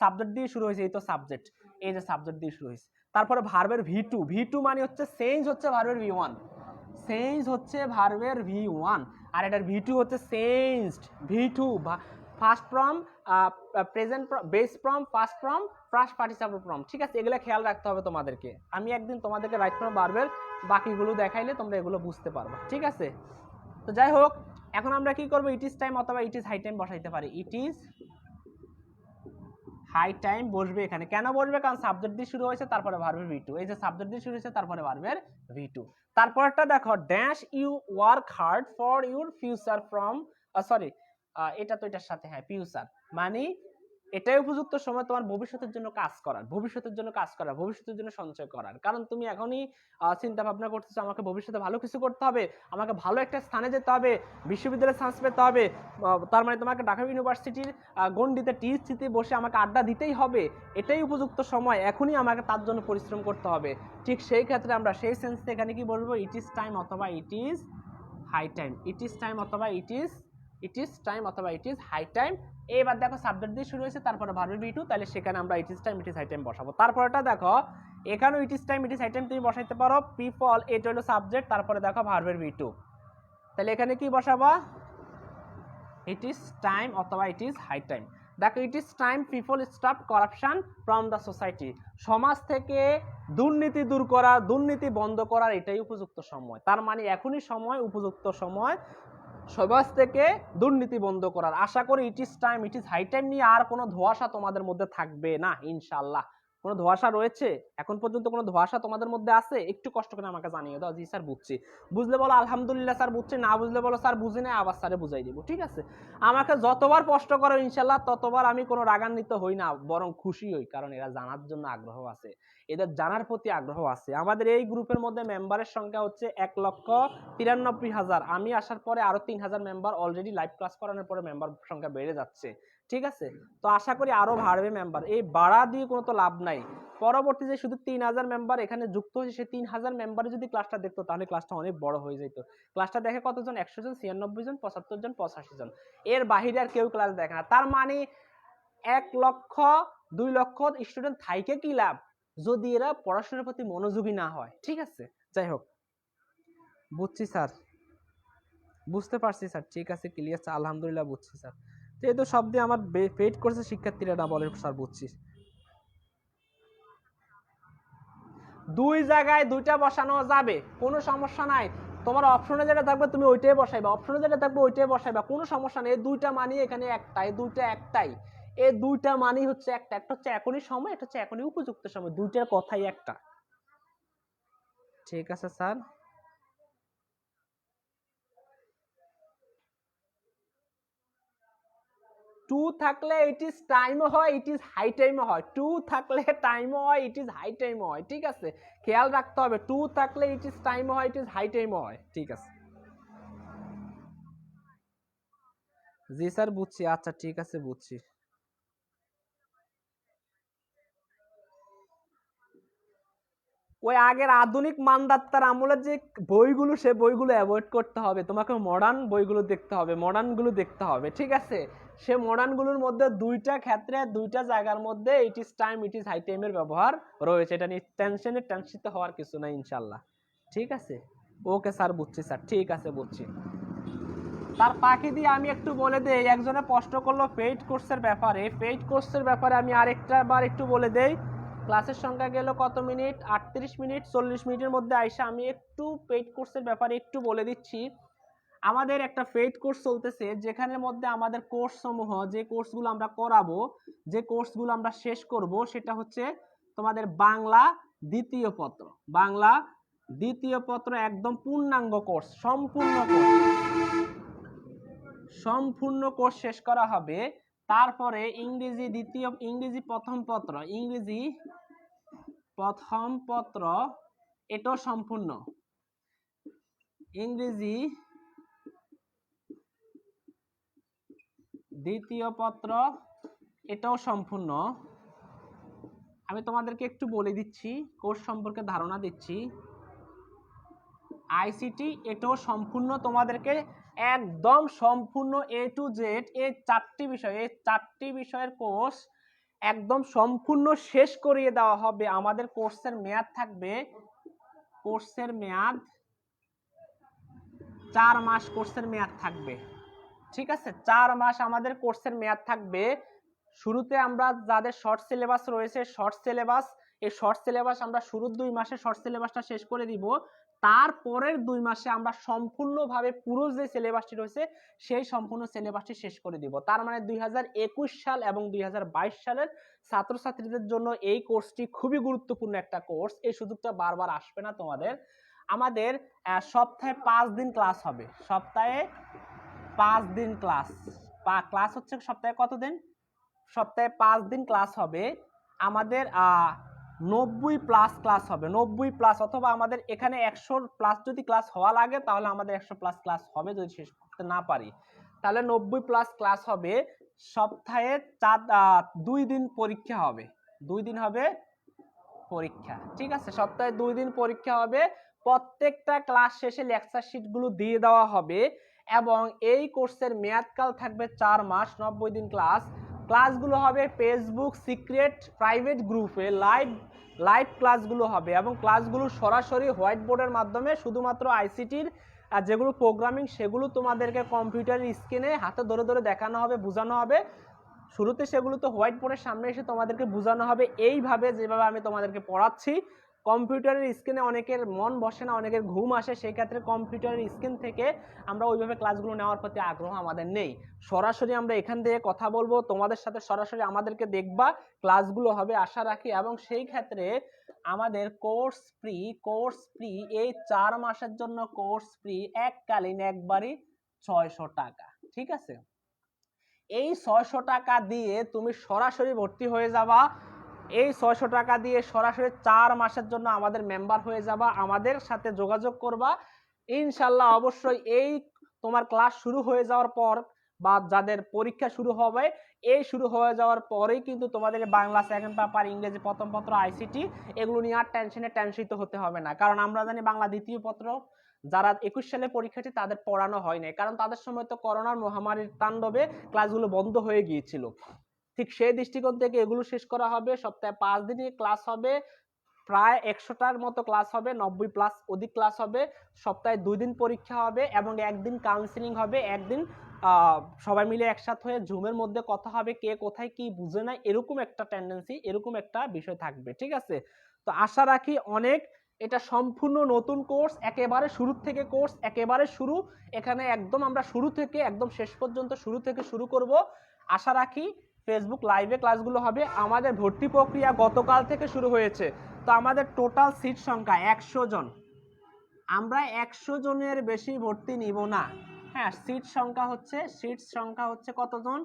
সাবজেক্ট দিয়ে শুরু হয়েছে, এই তো সাবজেক্ট, এই যে সাবজেক্ট দিয়ে শুরু হয়েছে। তারপরে ভার্বের ভি টু মানে হচ্ছে চেঞ্জ হচ্ছে ভার্বের ভি1, চেঞ্জ হচ্ছে ভার্বের ভি1, আর এটার ভি2 হচ্ছে changed ভি2, first form present base form first form first participle form. ঠিক আছে, এগুলো খেয়াল রাখতে হবে তোমাদেরকে। আমি একদিন তোমাদেরকে রাইট ফর্ম ভার্বের বাকিগুলো দেখাইলে তোমরা এগুলো বুঝতে পারবে। ঠিক আছে, তো যাই হোক, এখন আমরা কি করব? ইট ইজ টাইম অথবা ইট ইজ হাই টাইম বসাইতে পারি। ইট ইজ হাই টাইম বসবে এখানে। কেন বসবে? কারণ সাবজেক্ট দিয়ে শুরু হয়েছে, তারপরে ভার্বের ভি2, এই যে সাবজেক্ট দিয়ে শুরু হয়েছে, তারপরে ভার্বের ভি2। তারপরটা দেখো dash you work hard for your future from sorry এটা তো এটার সাথে, হ্যাঁ ফিউচার মানে এটাই উপযুক্ত সময় তোমার ভবিষ্যতের জন্য কাজ করার, ভবিষ্যতের জন্য কাজ করার, ভবিষ্যতের জন্য সঞ্চয় করার। কারণ তুমি এখনই চিন্তা ভাবনা করতেছো আমাকে ভবিষ্যতে ভালো কিছু করতে হবে, আমাকে ভালো একটা স্থানে যেতে হবে, বিশ্ববিদ্যালয়ে চান্স পেতে হবে, তার মানে তোমাকে ঢাকা ইউনিভার্সিটির গণ্ডিতে টিএসসিতে বসে আমাকে আড্ডা দিতেই হবে, এটাই উপযুক্ত সময়, এখনই আমাকে তার জন্য পরিশ্রম করতে হবে। ঠিক সেই ক্ষেত্রে আমরা সেই সেন্সে এখানে কি বলবো? ইট ইজ টাইম অথবা it is high time. It is time অথবা ইট ইজ টাইম অথবা ইট ইজ হাই টাইম। এবার দেখো সাবজেক্ট দিয়ে শুরু হয়েছে, তারপরে ভার্বের ভি2, তাহলে সেখানে আমরা it is time it is high time বসাবো। তারপরটা দেখো এখানেও it is time it is high time তুমি বসাইতে পারো। পিপল এটা হলো সাবজেক্ট, তারপরে দেখো ভার্বের ভি2, তাহলে এখানে কি বসাবা? ইট ইজ টাইম অথবা ইট ইজ হাই টাইম। দেখো it is time people stop corruption from the society, সমাজ থেকে দুর্নীতি দূর করা, দুর্নীতি বন্ধ করার এটাই উপযুক্ত সময়। তার মানে এখনই সময়, উপযুক্ত সময় সমাজ থেকে দুর্নীতি বন্ধ করার। আশা করি it is time it is high time নিয়ে আর কোনো ধোঁয়াশা তোমাদের মধ্যে থাকবে না ইনশাআল্লাহ। কোনো ধোঁয়াশা রয়েছে এখন পর্যন্ত? কোনো ধোঁয়াশা তোমাদের মধ্যে আছে? একটু কষ্ট করে আমাকে জানিয়ে দাও। জি স্যার বুঝছি, বুঝলে বলো আলহামদুলিল্লাহ স্যার বুঝছি, না বুঝলে বলো স্যার বুঝি না, আবার স্যারে বুঝাই দিব। ঠিক আছে, আমাকে যতবার কষ্ট করো ইনশাআল্লাহ ততবার আমি কোনো রাগান্বিত হই না, বরং খুশি হই, কারণ এরা জানার জন্য আগ্রহ আছে, এদের জানার প্রতি আগ্রহ আছে। আমাদের এই গ্রুপের মধ্যে মেম্বারের সংখ্যা হচ্ছে 1,93,000। আমি আসার পরে আরো 3,000 মেম্বার অলরেডি লাইভ ক্লাস করানোর পরে মেম্বার সংখ্যা বেড়ে যাচ্ছে। ঠিক আছে, তো আশা করি আরো বাড়বে মেম্বার। এই বাড়া দিয়ে কোনো তো লাভ নাই। পরবর্তী যে শুধু 3,000 মেম্বার এখানে যুক্ত হয়েছে, সেই 3,000 মেম্বারে যদি ক্লাসটা দেখতো তাহলে ক্লাসটা অনেক বড় হয়ে যেত। ক্লাসটা দেখে কতজন? 100 জন, 96 জন, 75 জন, 85 জন, এর বাহিরে আর কেউ ক্লাস দেখে না। তার মানে 1 লক্ষ 2 লক্ষ স্টুডেন্ট থাইকে কি লাভ যদি এরা পড়াশোনার প্রতি মনোযোগী না হয়। ঠিক আছে, যাই হোক, বুঝছি স্যার, বুঝতে পারছি স্যার, ঠিক আছে ক্লিয়ার স্যার, আলহামদুলিল্লাহ বুঝছি স্যার। তো এই তো সব দিয়ে আমার পেইড করছে শিক্ষার্থীরা না বলে স্যার, বুঝছি। দুই জায়গায় দুইটা বসানো যাবে, কোনো সমস্যা নাই। তোমার অপশনে যেটা থাকবে তুমি ওইটাই বসাইবা, অপশনে যেটা থাকবে ওইটাই বসাইবা, কোনো সমস্যা নেই। এই দুইটা মানি এখানে একটাই, দুইটা একটাই, এই দুইটা মানি হচ্ছে একটা, একটা হচ্ছে এখনই সময়, এটা হচ্ছে এখনই উপযুক্ত সময়, দুইটার কথাই একটা। ঠিক আছে স্যার, টু থাকলে ইট ইজ টাইমও হয়, ইট ইজ হাই টাইমও হয়। টু থাকলে টাইমও হয়, ইট ইজ হাই টাইমও হয়। ঠিক আছে, খেয়াল রাখতে হবে, টু থাকলে ইট ইজ টাইমও হয়, ইট ইজ হাই টাইমও হয়। ঠিক আছে, জি স্যার বুঝছি, আচ্ছা ঠিক আছে বুঝছি। ওই আগের আধুনিক মানদাত্তার আমলের যে বইগুলো, সে বইগুলো অ্যাভয়েড করতে হবে, তোমাকে মডার্ন বইগুলো দেখতে হবে, মডার্নগুলো দেখতে হবে। ঠিক আছে, সে মডার্নগুলোর মধ্যে দুইটা ক্ষেত্রে, দুইটা জায়গার মধ্যে it is time it is high টাইমের ব্যবহার রয়েছে, এটা নিয়ে টেনশনিত হওয়ার কিছু নাই ইনশাল্লাহ। ঠিক আছে, ওকে স্যার বুঝছি স্যার, ঠিক আছে বুঝছি। তার পাখি দিয়ে আমি একটু বলে দেই, একজনে প্রশ্ন করলো পেইড কোর্সের ব্যাপারে। পেইড কোর্সের ব্যাপারে আমি আরেকটা বার একটু বলে দেই। ক্লাসের সংখ্যা গেল কত মিনিট? 38 মিনিট। 40 মিনিটের মধ্যে আইসা আমি একটু পেইড কোর্সের ব্যাপারে একটু বলে দিচ্ছি। আমাদের একটা পেইড কোর্স চলতেছে, যেখানের মধ্যে আমাদের কোর্স সমূহ, যে কোর্সগুলো আমরা করাবো, যে কোর্সগুলো আমরা শেষ করব, সেটা হচ্ছে তোমাদের বাংলা দ্বিতীয় পত্র। বাংলা দ্বিতীয় পত্র একদম পূর্ণাঙ্গ কোর্স, সম্পূর্ণ কোর্স শেষ করা হবে। তারপরে ইংরেজি প্রথম পত্র, ইংরেজি প্রথম পত্র এটাও সম্পূর্ণ। ইংরেজি দ্বিতীয় পত্র এটাও সম্পূর্ণ। আমি তোমাদেরকে একটু বলে দিচ্ছি, কোর্স সম্পর্কে ধারণা দিচ্ছি। আইসিটি এটাও সম্পূর্ণ তোমাদেরকে একদম সম্পূর্ণ A to Z এই 4টি বিষয়, এই 4টি বিষয়ের কোর্স একদম সম্পূর্ণ শেষ করিয়ে দেওয়া হবে। আমাদের কোর্সের মেয়াদ থাকবে, কোর্সের মেয়াদ 4 মাস কোর্সের মেয়াদ থাকবে। ঠিক আছে, 4 মাস আমাদের কোর্সের মেয়াদ থাকবে। শুরুতে আমরা যাদের শর্ট সিলেবাস রয়েছে, শর্ট সিলেবাস, এই শর্ট সিলেবাস আমরা শুরুর 2 মাসে শর্ট সিলেবাসটা শেষ করে দিব। তারপরের 2 মাসে আমরা সম্পূর্ণভাবে পুরো যে সিলেবাসটি রয়েছে সেই সম্পূর্ণ সিলেবাসটি শেষ করে দিব। তার মানে 2021 সাল এবং 2022 সালের ছাত্রছাত্রীদের জন্য এই কোর্সটি খুবই গুরুত্বপূর্ণ একটা কোর্স। এই সুযোগটা বারবার আসবে না তোমাদের। আমাদের সপ্তাহে 5 দিন ক্লাস হবে, সপ্তাহে 5 দিন ক্লাস। ক্লাস হচ্ছে সপ্তাহে কত দিন? সপ্তাহে 5 দিন ক্লাস হবে। আমাদের 90+ ক্লাস হবে, 90+ অথবা আমাদের এখানে 100+ যদি ক্লাস হওয়া লাগে তাহলে আমাদের 100+ ক্লাস হবে। যদি শেষ করতে না পারি তাহলে 90+ ক্লাস হবে। সপ্তাহে 2 দিন পরীক্ষা হবে, 2 দিন হবে পরীক্ষা। ঠিক আছে, সপ্তাহে 2 দিন পরীক্ষা হবে। প্রত্যেকটা ক্লাস শেষে লেকচার শিটগুলো দিয়ে দেওয়া হবে এবং এই কোর্সের মেয়াদকাল থাকবে 4 মাস, 90 দিন ক্লাস। ক্লাসগুলো হবে ফেসবুক সিক্রেট প্রাইভেট গ্রুপে লাইভ ক্লাসগুলো হবে এবং ক্লাসগুলো সরাসরি হোয়াইট বোর্ডের মাধ্যমে শুধুমাত্র আইসিটির যেগুলো প্রোগ্রামিং সেগুলো তোমাদেরকে কম্পিউটারের স্ক্রিনে হাতে ধরে ধরে দেখানো হবে, বোঝানো হবে। শুরুতে সেগুলো তো হোয়াইট বোর্ডের সামনে এসে তোমাদেরকে বোঝানো হবে এইভাবে যেভাবে আমি তোমাদেরকে পড়াচ্ছি। কম্পিউটারের স্ক্রিনে অনেকের মন বসে না, অনেকের ঘুম আসে, সেই ক্ষেত্রে কম্পিউটারের স্ক্রিন থেকে আমরা ওইভাবে ক্লাসগুলো নেওয়ার প্রতি আগ্রহ আমাদের নেই। সরাসরি আমরা এখান থেকে কথা বলবো, তোমাদের সাথে সরাসরি আমাদেরকে দেখবা, ক্লাসগুলো হবে আশা রাখি। এবং সেই ক্ষেত্রে আমাদের কোর্স ফ্রি এই 4 মাসের জন্য কোর্স ফ্রি, এককালীন একবারই 600 টাকা। ঠিক আছে, এই 600 টাকা দিয়ে তুমি সরাসরি ভর্তি হয়ে যাবা। এই 600 টাকা দিয়ে সরাসরি 4 মাসের জন্য আমাদের মেম্বার হয়ে যাবা, আমাদের সাথে যোগাযোগ করবা। ইনশাল্লাহ অবশ্যই এই তোমার ক্লাস শুরু হয়ে যাওয়ার পর বা যাদের পরীক্ষা শুরু হবে, এই শুরু হয়ে যাওয়ার পরেই কিন্তু তোমাদের বাংলা সেকেন্ড পেপার, ইংরেজি প্রথম পত্র, আইসিটি এগুলো নিয়ে আর টেনশনিত হতে হবে না। কারণ আমরা জানি বাংলা দ্বিতীয় পত্র যারা 21 সালে পরীক্ষার্থী তাদের পড়ানো হয় নাই, কারণ তাদের সময় তো করোনার মহামারীর তাণ্ডবে ক্লাসগুলো বন্ধ হয়ে গিয়েছিল। ঠিক সেই দৃষ্টিকোণ থেকে এগুলো শেষ করা হবে। সপ্তাহে 5 দিনই ক্লাস হবে, প্রায় 100টার মতো ক্লাস হবে, 90+ অধিক ক্লাস হবে। সপ্তাহে 2 দিন পরীক্ষা হবে এবং একদিন কাউন্সিলিং হবে। একদিন সবাই মিলে একসাথে হয়ে জুমের মধ্যে কথা হবে, কে কোথায় কি বুঝে না, এরকম একটা টেন্ডেন্সি, এরকম একটা বিষয় থাকবে। ঠিক আছে, তো আশা রাখি অনেক, এটা সম্পূর্ণ নতুন কোর্স, একেবারে শুরু থেকে কোর্স, একেবারে শুরু। এখানে একদম আমরা শুরু থেকে একদম শেষ পর্যন্ত শুরু থেকে শুরু করব। আশা রাখি ফেসবুক লাইভে ক্লাসগুলো হবে। আমাদের ভর্তি প্রক্রিয়া গতকাল থেকে শুরু হয়েছে। তো আমাদের টোটাল সিট সংখ্যা 100 জন। আমরা 100 জনের বেশি ভর্তি নিব না। হ্যাঁ, সিট সংখ্যা হচ্ছে কতজন?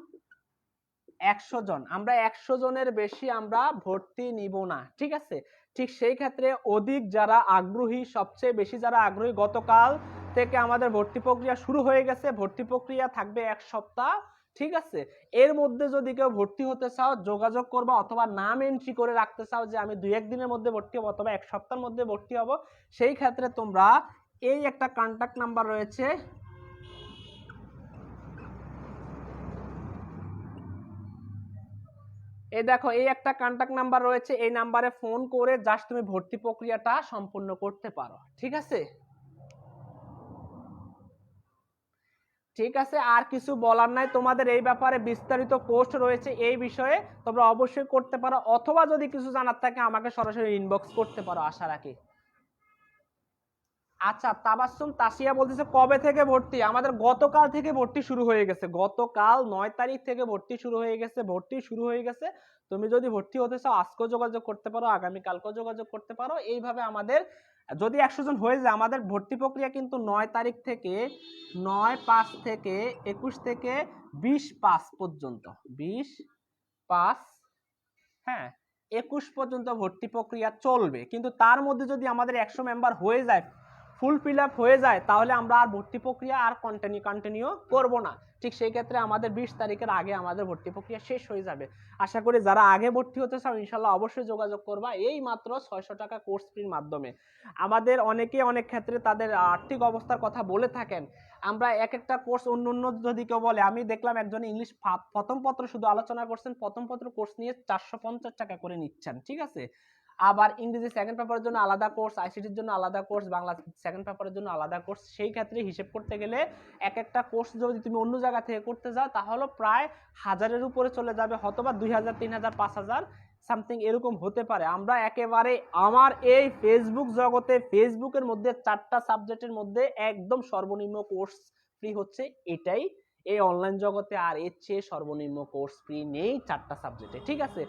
100 জন। আমরা 100 জনের বেশি আমরা ভর্তি নিব না। ঠিক আছে, ঠিক সেই ক্ষেত্রে অধিক যারা আগ্রহী, সবচেয়ে বেশি যারা আগ্রহী, গতকাল থেকে আমাদের ভর্তি প্রক্রিয়া শুরু হয়ে গেছে। ভর্তি প্রক্রিয়া থাকবে 1 সপ্তাহ। ঠিক আছে, এর মধ্যে যদি কেউ ভর্তি হতে চাও যোগাযোগ করবা, অথবা নাম এন্ট্রি করে রাখতে চাও যে আমি 2-1 দিনের মধ্যে ভর্তি হব অথবা 1 সপ্তাহের মধ্যে ভর্তি হব, সেই ক্ষেত্রে তোমরা এই একটা কন্টাক্ট নাম্বার রয়েছে, এই দেখো এই একটা কন্টাক্ট নাম্বার রয়েছে, এই নাম্বারে ফোন করে জাস্ট তুমি ভর্তি প্রক্রিয়াটা সম্পূর্ণ করতে পারো। ঠিক আছে, ঠিক আছে, আর কিছু বলার নাই। তোমাদের এই ব্যাপারে বিস্তারিত পোস্ট রয়েছে, এই বিষয়ে তোমরা অবশ্যই করতে পারো, অথবা যদি কিছু জানার থাকে আমাকে সরাসরি ইনবক্স করতে পারো, আশা রাখি। আচ্ছা, তাবাসসুম তাসিয়া বলতেছে কবে থেকে ভর্তি? আমাদের গতকাল থেকে ভর্তি শুরু হয়ে গেছে, গতকাল 9 তারিখ থেকে ভর্তি শুরু হয়ে গেছে, ভর্তি শুরু হয়ে গেছে। তুমি যদি ভর্তি হতে চাও আজকেও যোগাযোগ করতে পারো, আগামীকালকেও যোগাযোগ করতে পারো। এইভাবে আমাদের যদি 100 জন হয়ে যায়, আমাদের ভর্তি প্রক্রিয়া কিন্তু 9 তারিখ থেকে 9/5 থেকে 21 থেকে 20/5 পর্যন্ত, 20/5, হ্যাঁ 21 পর্যন্ত ভর্তি প্রক্রিয়া চলবে। কিন্তু তার মধ্যে যদি আমাদের 100 মেম্বার হয়ে যায়, ফুল ফিল আপ হয়ে যায় তাহলে আমরা আর ভর্তি প্রক্রিয়া আর কন্টিনিউ করব না। ঠিক সেই ক্ষেত্রে আমাদের 20 তারিখের আগে আমাদের ভর্তি প্রক্রিয়া শেষ হয়ে যাবে। আশা করি যারা আগে ভর্তি হতে চাও ইনশাল্লাহ অবশ্যই যোগাযোগ করবা এই মাত্র 600 টাকা কোর্স ফির মাধ্যমে। আমাদের অনেকে অনেক ক্ষেত্রে তাদের আর্থিক অবস্থার কথা বলে থাকেন। আমরা এক একটা কোর্স অন্য যদি কেউ বলে, আমি দেখলাম একজন ইংলিশ প্রথম পত্র শুধু আলোচনা করছেন, প্রথম পত্র কোর্স নিয়ে 450 টাকা করে নিচ্ছেন, ঠিক আছে। আবার ইংরেজি সেকেন্ড পেপারের জন্য আলাদা কোর্স, আইসিটির জন্য আলাদা কোর্স, বাংলা সেকেন্ড পেপারের জন্য আলাদা কোর্স। সেই ক্ষেত্রে হিসেব করতে গেলে এক একটা কোর্স যদি তুমি অন্য জায়গা থেকে করতে যাও তাহলে প্রায় 1000-এর উপরে চলে যাবে, হয়তোবা 2000, 3000, 5000 সামথিং এরকম হতে পারে। আমরা একেবারে আমার এই ফেসবুক জগতে, ফেসবুকের মধ্যে 4টা সাবজেক্টের মধ্যে একদম সর্বনিম্ন কোর্স ফ্রি হচ্ছে এটাই এই অনলাইন জগতে। আর এর চেয়ে সর্বনিম্ন কোর্স ফ্রি নেই 4টা সাবজেক্টে, ঠিক আছে।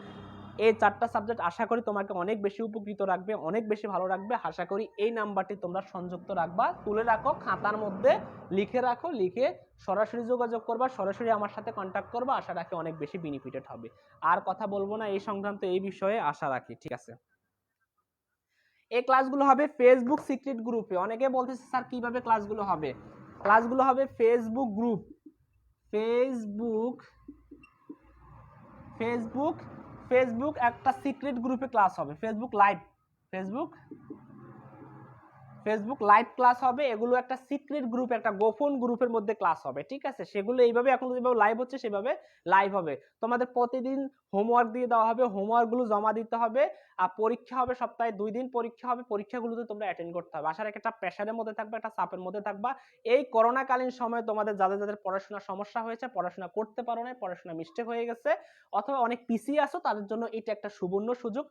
এই 4টা সাবজেক্ট আশা করি তোমাকে অনেক বেশি উপকৃত রাখবে, অনেক বেশি ভালো রাখবে। আশা করি এই নাম্বারটি তোমরা সংযুক্ত রাখবা, তুলে রাখো, খাতার মধ্যে লিখে রাখো, লিখে সরাসরি যোগাযোগ করবা, সরাসরি আমার সাথে কন্ট্যাক্ট করবা। আশা রাখি অনেক বেশি বেনিফিটেড হবে। আর কথা বলবো না এই সংক্রান্ত এই বিষয়ে, আশা রাখি, ঠিক আছে। এই ক্লাসগুলো হবে ফেসবুক সিক্রেট গ্রুপে। অনেকে বলতেছে স্যার কিভাবে ক্লাসগুলো হবে? ক্লাসগুলো হবে ফেসবুক গ্রুপ, ফেসবুক একটা সিক্রেট গ্রুপে ক্লাস হবে। ফেসবুক লাইভ ক্লাস হবে। এগুলো একটা সিক্রেট গ্রুপ, একটা গোপন গ্রুপের মধ্যে ক্লাস হবে, ঠিক আছে। সেগুলো এইভাবে এখন যেভাবে লাইভ হচ্ছে সেভাবে লাইভ হবে। তোমাদের প্রতিদিন হোমওয়ার্ক দিয়ে দেওয়া হবে, হোমওয়ার্কগুলো জমা দিতে হবে। আর পরীক্ষা হবে, সপ্তাহে 2 দিন পরীক্ষা হবে। পরীক্ষাগুলোতে তোমরা অ্যাটেন্ড করতে হবে। আশা রাখি একটা প্রেশারের মধ্যে থাকবে, একটা চাপের মধ্যে থাকবা। এই করোনাকালীন সময়ে তোমাদের যাদের পড়াশোনার সমস্যা হয়েছে, পড়াশোনা করতে পারো না, পড়াশোনা মিস্টেক হয়ে গেছে, অথবা অনেক পিছিয়ে আছো, তাদের জন্য এটা একটা সুবর্ণ সুযোগ।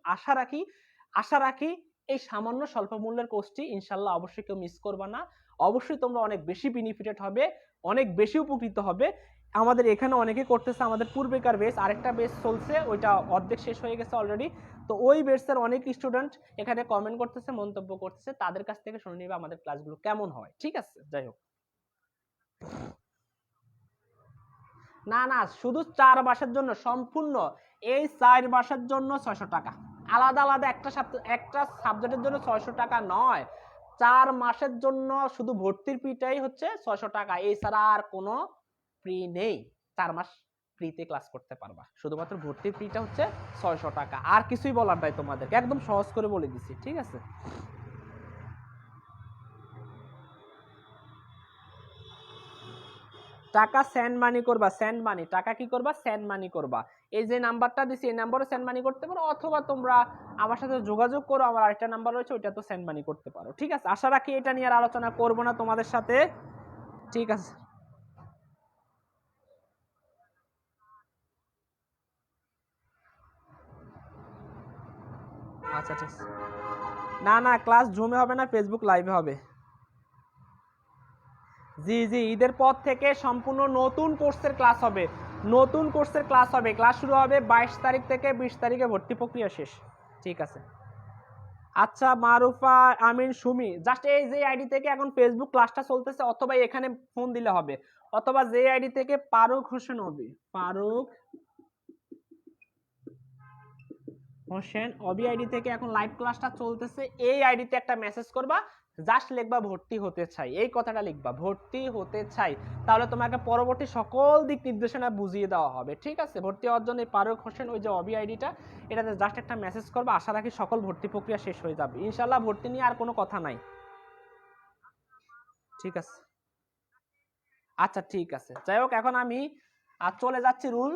আশা রাখি এই সামান্য স্বল্প মূল্যের কোর্সটি ইনশাল্লাহ অবশ্যই কেউ মিস করবা না। অবশ্যই তোমরা অনেক বেশি বেনিফিটেড হবে, অনেক বেশি উপকৃত হবে। আমাদের এখানে অনেকে করতেছে, আমাদের পূর্বেকার বেস আরেকটা বেস চলছে, ওইটা অর্ধেক শেষ হয়ে গেছে অলরেডি। তো ওই বেসের অনেক স্টুডেন্ট এখানে কমেন্ট করতেছে, মন্তব্য করতেছে, তাদের কাছ থেকে শুনে নিবে আমাদের ক্লাসগুলো কেমন হয়, ঠিক আছে। যাই হোক, না শুধু 4 মাসের জন্য সম্পূর্ণ, এই 4 মাসের জন্য 600 টাকা। আলাদা আলাদা একটা সাবজেক্টের জন্য 600 টাকা নয়, 4 মাসের জন্য শুধু ভর্তির ফিটাই হচ্ছে 600 টাকা। এছাড়া আর কোনো ফ্রি নেই। 4 মাস ফ্রিতে ক্লাস করতে পারবা, শুধুমাত্র ভর্তির ফিটা হচ্ছে 600 টাকা। আর কিছুই বলার নাই তোমাদেরকে, একদম সহজ করে বলে দিচ্ছি, ঠিক আছে। টাকা সেন্ড মানি করবা, সেন্ড মানি, টাকা কি করবা? সেন্ড মানি করবা। এই যে নাম্বারটা দিছি এই নাম্বারে সেন্ড মানি করতে পারো, অথবা তোমরা আমার সাথে যোগাযোগ করো, আমার আরেকটা নাম্বার রয়েছে ওইটা তো সেন্ড মানি করতে পারো, ঠিক আছে। আশা রাখি এটা নিয়ে আর আলোচনা করব না তোমাদের সাথে, ঠিক আছে। আচ্ছা ঠিক আছে। না ক্লাস জুমে হবে না, ফেসবুক লাইভে হবে। জি ঈদের পর থেকে সম্পূর্ণ নতুন কোর্সের ক্লাস হবে, ক্লাস শুরু হবে 22 তারিখ থেকে 20 তারিখে ভর্তি প্রক্রিয়া শেষ, ঠিক আছে। আচ্ছা মারুফা আমিন সুমি, জাস্ট এই যে আইডি থেকে এখন ফেসবুক ক্লাসটা চলতেছে, অথবা এখানে ফোন দিলে হবে, অথবা যে আইডি থেকে ফারুক হোসেন অবি আইডি থেকে এখন লাইভ ক্লাসটা চলতেছে, এই আইডিতে একটা মেসেজ করবা, জাস্ট লিখবা ভর্তি হতে চাই, এই কথাটা লিখবা, ভর্তি হতে চাই। তাহলে তোমাকে পরবর্তী সকল দিক নির্দেশনা বুঝিয়ে দেওয়া হবে, ঠিক আছে। ভর্তি হওয়ার জন্য ফারুক হোসেন ওই যে অবি আইডিটা, এটাতে জাস্ট একটা মেসেজ করবা। আশা রাখি সকল ভর্তি প্রক্রিয়া শেষ হয়ে যাবে ইনশাল্লাহ, ভর্তি নিয়ে আর কোনো কথা নাই, ঠিক আছে। আচ্ছা ঠিক আছে, যাই হোক, এখন আমি চলে যাচ্ছি রুল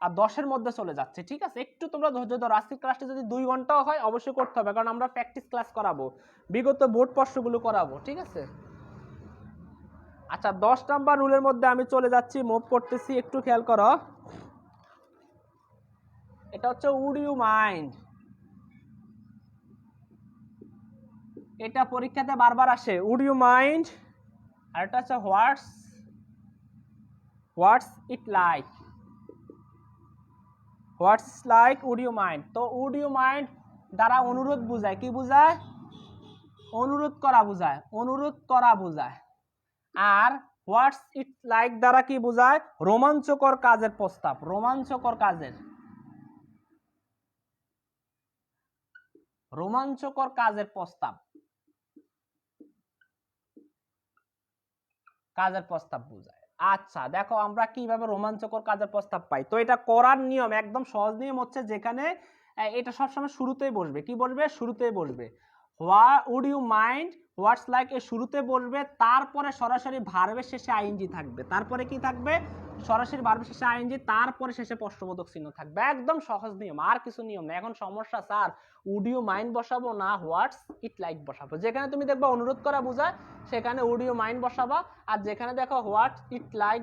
আর 10-এর মধ্যে চলে যাচ্ছে, ঠিক আছে। একটু তোমরা ধৈর্য ধরো, আজকের ক্লাসটা যদি 2 ঘন্টাও হয় অবশ্যই করতে হবে, কারণ আমরা প্র্যাকটিস ক্লাস করাবো, বিগত বোর্ড প্রশ্নগুলো করাবো, ঠিক আছে। আচ্ছা 10 নাম্বার রুলের মধ্যে আমি চলে যাচ্ছি, মুভ করতেছি, একটু খেয়াল করো। এটা হচ্ছে উড ইউ মাইন্ড, এটা পরীক্ষাতে বারবার আসে, উড ইউ মাইন্ড। আর এটা হচ্ছে what's it like, would you mind. তো উড ইউ মাইন্ড দ্বারা অনুরোধ বুঝায়, কি বুঝায়? অনুরোধ করা বুঝায়। আর হোয়াটস ইট লাইক দ্বারা কি বুঝায়? রোমাঞ্চকর কাজের প্রস্তাব, রোমাঞ্চকর কাজের প্রস্তাব। কাজের প্রস্তাব বোঝায়। আচ্ছা দেখো আমরা কিভাবে রোমাঞ্চকর কাজের প্রস্তাব পাই। তো এটা করার নিয়ম একদম সহজ নিয়ম হচ্ছে, যেখানে এটা সবসময় শুরুতেই বসবে। কি বসবে? শুরুতেই বসবে। Would you mind, what's like এর শুরুতে বসবে, তারপরে সরাসরি ভার্বের শেষে আইএনজি থাকবে। তারপরে কি থাকবে? সরাসরি ভার্বের শেষে আইএনজি, তারপরে শেষে প্রশ্নবোধক চিহ্ন থাকবে। একদম সহজ নিয়ম, আর কিছু নিয়ম না। এখন সমস্যা স্যার উড ইউ মাইন্ড বসাবো না হোয়াটস ইট লাইক বসাবো? যেখানে তুমি দেখবা অনুরোধ করা বোঝায় সেখানে উড ইউ মাইন্ড বসাবা, আর যেখানে দেখো what it like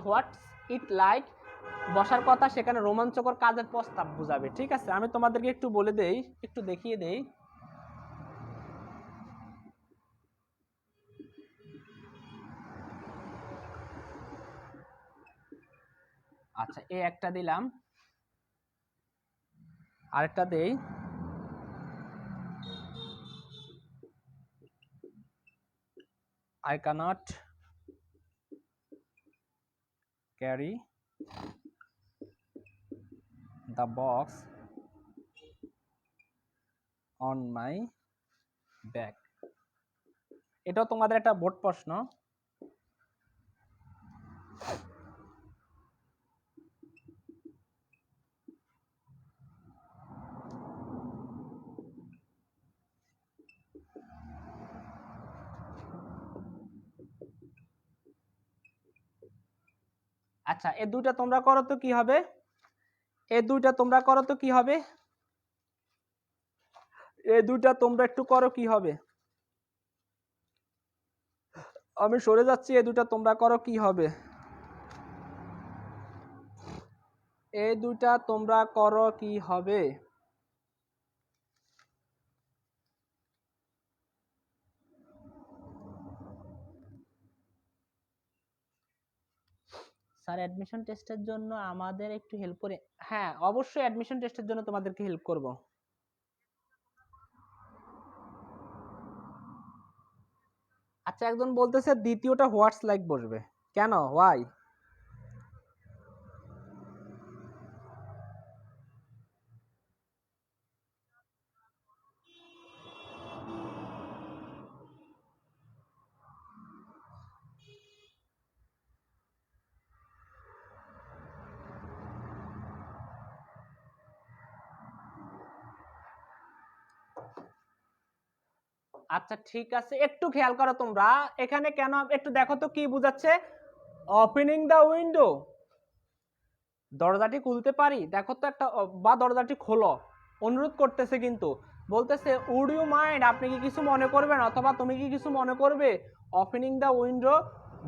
what's it like বসার কথা সেখানে রোমাঞ্চকর কাজের প্রস্তাব বুঝাবে। ঠিক আছে, আমি তোমাদেরকে একটু বলে দেই, একটু দেখিয়ে দেই। আচ্ছা এই একটা দিলাম, আরেকটা দেই। I cannot carry the box on my back. এটাও তোমাদের একটা বোর্ড প্রশ্ন। আচ্ছা এই দুইটা তোমরা করো তো কি হবে? এই দুইটা তোমরা করো তো কি হবে? এই দুইটা তোমরা একটু করো কি হবে? আমি সরে যাচ্ছি, এই দুইটা তোমরা করো কি হবে? এই দুইটা তোমরা করো কি হবে? স্যার অ্যাডমিশন টেস্টের জন্য আমাদের একটু হেল্প করে। হ্যাঁ অবশ্যই অ্যাডমিশন টেস্টের জন্য তোমাদেরকে হেল্প করব। আচ্ছা একজন বলতেছে দ্বিতীয়টা হোয়াটস লাইক বসবে, কেন? ওয়াই? আচ্ছা ঠিক আছে, একটু খেয়াল করো তোমরা এখানে কেন, একটু দেখো তো কি বুঝাচ্ছে। ওপেনিং দ্য উইন্ডো, দরজাটি খুলতে পারি, দেখো তো একটা, বা দরজাটি খোলো, অনুরোধ করতেছে, কিন্তু বলতেছে উড ইউ মাইন্ড, আপনি কি কিছু মনে করবেন, অথবা তুমি কি কিছু মনে করবে। ওপেনিং দ্য উইন্ডো,